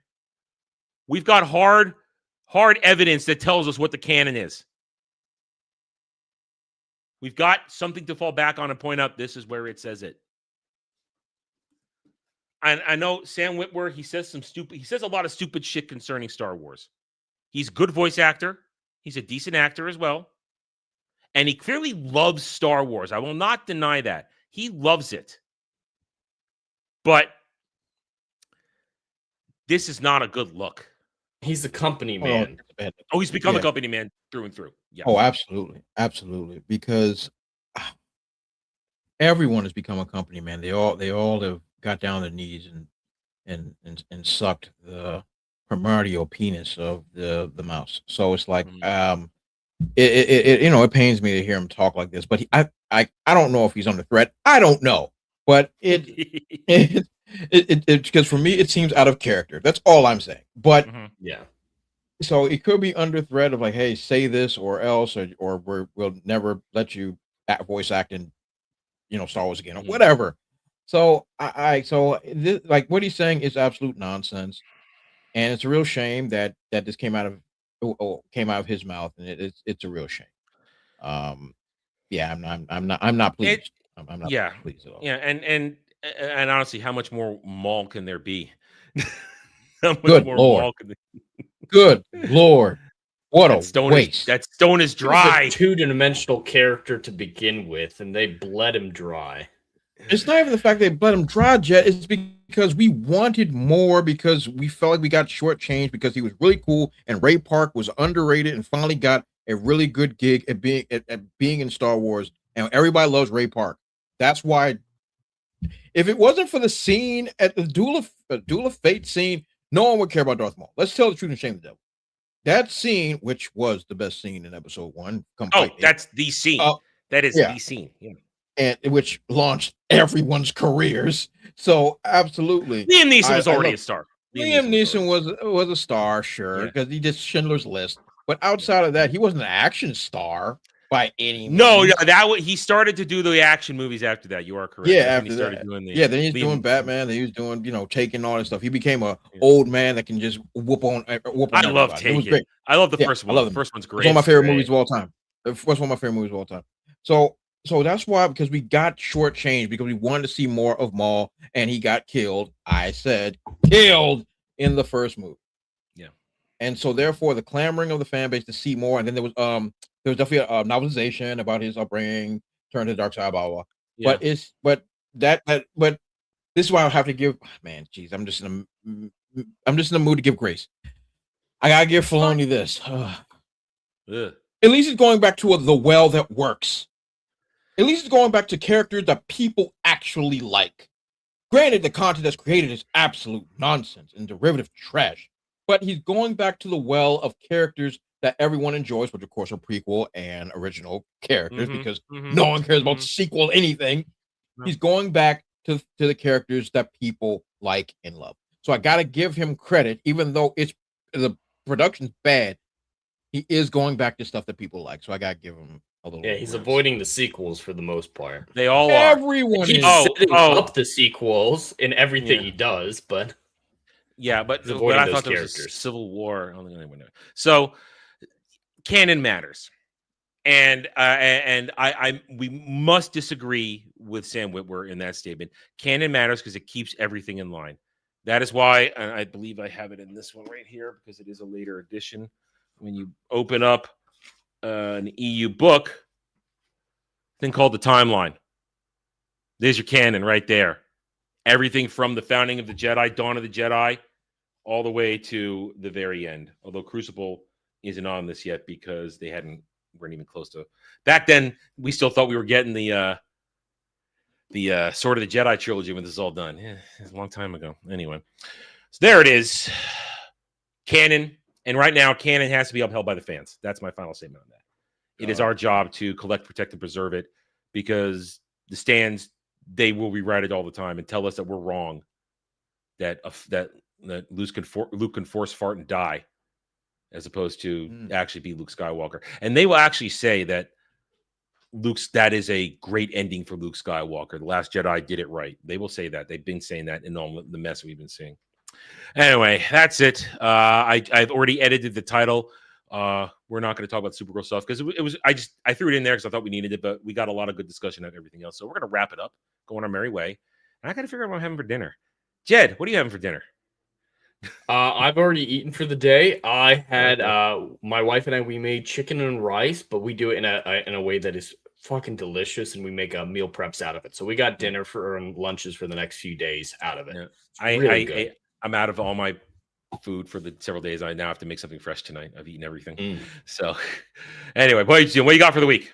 we've got hard evidence that tells us what the canon is. We've got something to fall back on and point out this is where it says it. I know Sam Witwer, he says a lot of stupid shit concerning Star Wars. He's a good voice actor. He's a decent actor as well. And he clearly loves Star Wars. I will not deny that. He loves it. But this is not a good look. He's a company man. Oh, he's become a company man through and through. Yeah. Oh, absolutely. Absolutely. Because everyone has become a company man. They all have got down their knees and sucked the primordial penis of the mouse. So it's like it pains me to hear him talk like this, but I don't know if he's under threat. I don't know, but it because for me it seems out of character. That's all I'm saying. But yeah, so it could be under threat of like, hey, say this or else, or we'll never let you voice act in Star Wars again or whatever. So this, like what he's saying is absolute nonsense, and it's a real shame that this came out of his mouth, and it's a real shame. Yeah, I'm not pleased. I'm not pleased at all. Yeah, and honestly, how much more Maul can there be? How much Good more Lord. Maul can there... Good Lord. What a waste. That stone is dry. He's a two-dimensional character to begin with, and they bled him dry. It's not even the fact they bled him dry, Jet. It's because we wanted more, because we felt like we got shortchanged, because he was really cool and Ray Park was underrated and finally got a really good gig at being in Star Wars, and everybody loves Ray Park. That's why. If it wasn't for the scene at the Duel of Fate scene, no one would care about Darth Maul. Let's tell the truth and shame the devil. That scene, which was the best scene in Episode 1, that's the scene. That is the scene. Yeah. And which launched everyone's careers. So absolutely, Liam Neeson was already a star. Liam Neeson was a star, sure, because he did Schindler's List. But outside of that, he wasn't an action star by any means. No, he started to do the action movies after that. You are correct. Yeah, after he started doing then he's doing Batman. Then he was doing Taken, all that stuff. He became a old man that can just whoop on. I love Taken. I love the first one. The first one's great. It's one of my favorite movies of all time. That's one of my favorite movies of all time. So that's why, because we got shortchanged, because we wanted to see more of Maul, and he got killed. I said killed in the first movie. Yeah, and so therefore the clamoring of the fan base to see more, and then there was definitely a novelization about his upbringing, turn to the dark side, blah blah. Yeah. But this is why I have to give. Man, geez, I'm just in the mood to give grace. I gotta give Filoni this. At least it's going back to the well that works. At least it's going back to characters that people actually like. Granted, the content that's created is absolute nonsense and derivative trash, but he's going back to the well of characters that everyone enjoys, which of course are prequel and original characters, because no one cares about sequel anything. He's going back to the characters that people like and love. So I got to give him credit, even though the production's bad. He is going back to stuff that people like. So I got to give him a little. Yeah, he's avoiding the sequels for the most part. They all are. Everyone is setting up the sequels in everything he does, but I thought there was a Civil War. So canon matters, and we must disagree with Sam Witwer in that statement. Canon matters because it keeps everything in line. That is why I believe I have it in this one right here, because it is a later edition. When you open up an EU book, thing called the timeline. There's your canon right there. Everything from the founding of the Jedi, Dawn of the Jedi, all the way to the very end. Although Crucible isn't on this yet because they weren't even close to. Back then, we still thought we were getting the Sword of the Jedi trilogy when this is all done. Yeah, it's a long time ago. Anyway, so there it is. Canon. And right now, canon has to be upheld by the fans. That's my final statement on that. It is our job to collect, protect, and preserve it, because the stands, they will rewrite it all the time and tell us that we're wrong. that Luke can force fart and die, as opposed to actually be Luke Skywalker. And they will actually say that that is a great ending for Luke Skywalker. The Last Jedi did it right. They will say that. They've been saying that in all the mess we've been seeing. Anyway, that's it. I've already edited the title. We're not going to talk about Supergirl stuff because it was. I threw it in there because I thought we needed it, but we got a lot of good discussion on everything else. So we're going to wrap it up, go on our merry way. And I got to figure out what I'm having for dinner. Jed, what are you having for dinner? I've already eaten for the day. I had my wife and I. We made chicken and rice, but we do it in a way that is fucking delicious, and we make meal preps out of it. So we got dinner and lunches for the next few days out of it. Yeah. I'm out of all my food for the several days. I now have to make something fresh tonight. I've eaten everything. So anyway, what are you doing? What you got for the week?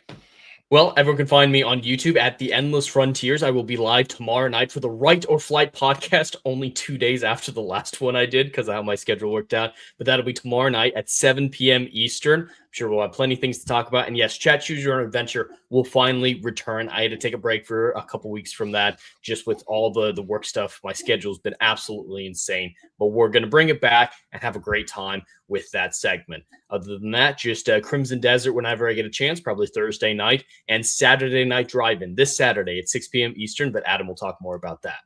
Well, everyone can find me on YouTube at The Endless Frontiers. I will be live tomorrow night for the Right or Flight podcast, only 2 days after the last one I did because of how my schedule worked out. But that'll be tomorrow night at 7 p.m. Eastern. I'm sure we'll have plenty of things to talk about. And yes, Chat Choose Your Own Adventure will finally return. I had to take a break for a couple weeks from that, just with all the work stuff. My schedule's been absolutely insane. But we're going to bring it back and have a great time with that segment. Other than that, just Crimson Desert whenever I get a chance, probably Thursday night, and Saturday Night Drive-In this Saturday at 6 p.m. Eastern, but Adam will talk more about that.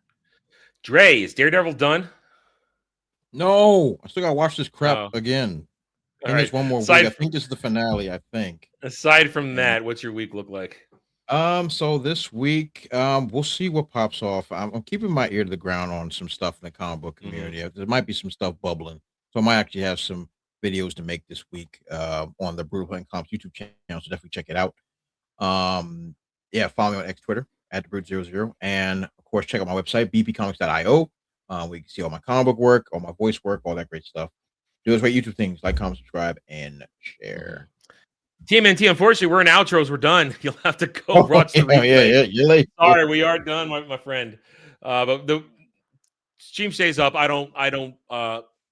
Dre, is Daredevil done? No, I still got to watch this crap again. I think there's one more week. I think this is the finale, I think. Aside from that, what's your week look like? So this week, we'll see what pops off. I'm keeping my ear to the ground on some stuff in the comic book community. There might be some stuff bubbling. So I might actually have some videos to make this week on the Brutal Playing Comps YouTube channel, so definitely check it out. Follow me on X Twitter at TheBrute00, and of course check out my website bpcomics.io. Where you can see all my comic book work, all my voice work, all that great stuff. Do those great YouTube things, like, comment, subscribe, and share. TMNT, unfortunately, we're in outros. We're done. You'll have to go watch the replay. Yeah, you're late. Sorry, we are done, my friend. But the stream stays up. I don't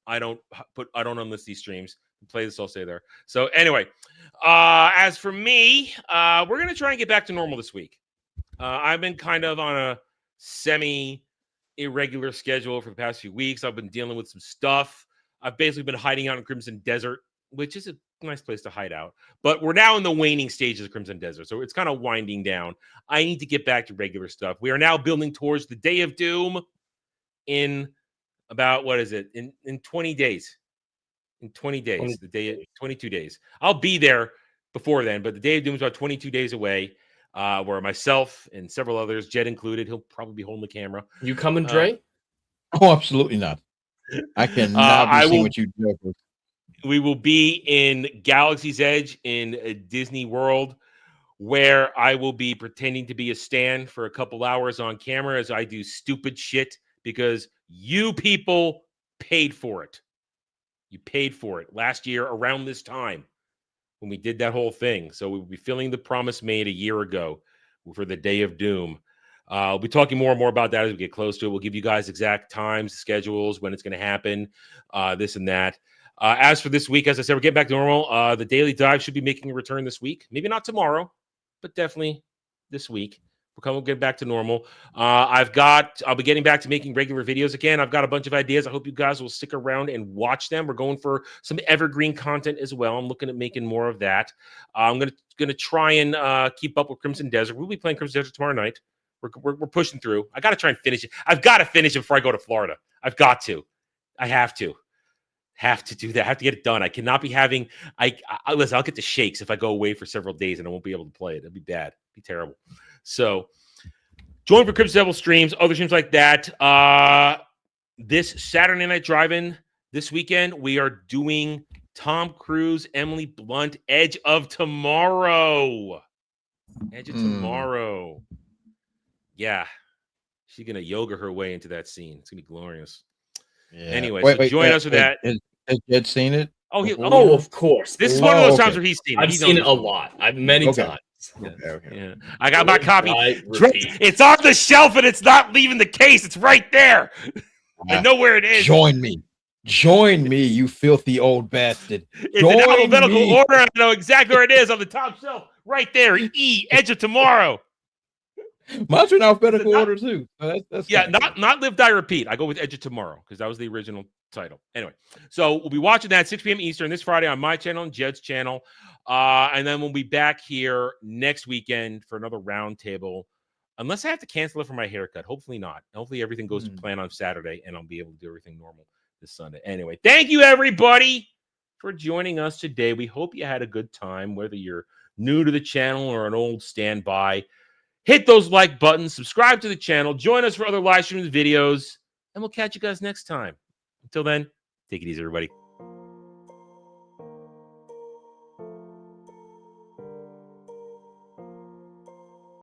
unlist these streams. Play this, I'll stay there. So anyway, as for me, we're gonna try and get back to normal this week. I've been kind of on a semi-irregular schedule for the past few weeks. I've been dealing with some stuff. I've basically been hiding out in Crimson Desert, which is a nice place to hide out. But we're now in the waning stages of Crimson Desert, so it's kind of winding down. I need to get back to regular stuff. We are now building towards the Day of Doom in about, what is it? In 20 days. In 20 days. The day 22 days. I'll be there before then, but the Day of Doom is about 22 days away. Where myself and several others, Jed included, he'll probably be holding the camera. You coming, Dre? Oh, absolutely not. I cannot be seeing what you do. We will be in Galaxy's Edge in Disney World, where I will be pretending to be a Stan for a couple hours on camera as I do stupid shit because you people paid for it. You paid for it last year around this time when we did that whole thing. So we will be filling the promise made a year ago for the Day of Doom. We'll be talking more and more about that as we get close to it. We'll give you guys exact times, schedules, when it's going to happen, this and that. As for this week, as I said, we're getting back to normal. The Daily Dive should be making a return this week. Maybe not tomorrow, but definitely this week. We'll get back to normal. I'll be getting back to making regular videos again. I've got a bunch of ideas. I hope you guys will stick around and watch them. We're going for some evergreen content as well. I'm looking at making more of that. I'm gonna try and keep up with Crimson Desert. We'll be playing Crimson Desert tomorrow night. We're pushing through. I got to try and finish it. I've got to finish it before I go to Florida. I've got to. I have to do that. I have to get it done. I cannot be having. Listen. I'll get the shakes if I go away for several days and I won't be able to play it. It'd be bad. It'd be terrible. So, join for Crimson Devil streams, other streams like that. This Saturday Night Drive-In this weekend, we are doing Tom Cruise, Emily Blunt, Edge of Tomorrow. Edge of Tomorrow. Yeah. She's going to yoga her way into that scene. It's going to be glorious. Yeah. Anyway, join us for that. Has Jed seen it? Oh, of course. This is one of those times where he's seen it. I've seen it a lot. Many times. Okay. Yeah. I got my copy. It's on the shelf and it's not leaving the case. It's right there. I know where it is. Join me, you filthy old bastard. It's in alphabetical order. I know exactly where it is on the top shelf. Right there. Edge of Tomorrow. Mine's in alphabetical order too. That's Yeah, not Live, Die, Repeat. I go with Edge of Tomorrow because that was the original title. Anyway, so we'll be watching that 6 p.m. Eastern this Friday on my channel and Jed's channel. And then we'll be back here next weekend for another roundtable. Unless I have to cancel it for my haircut. Hopefully not. Hopefully everything goes to plan on Saturday and I'll be able to do everything normal this Sunday. Anyway, thank you everybody for joining us today. We hope you had a good time, whether you're new to the channel or an old standby. Hit those like buttons, subscribe to the channel, join us for other live streams and videos, and we'll catch you guys next time. Until then, take it easy, everybody.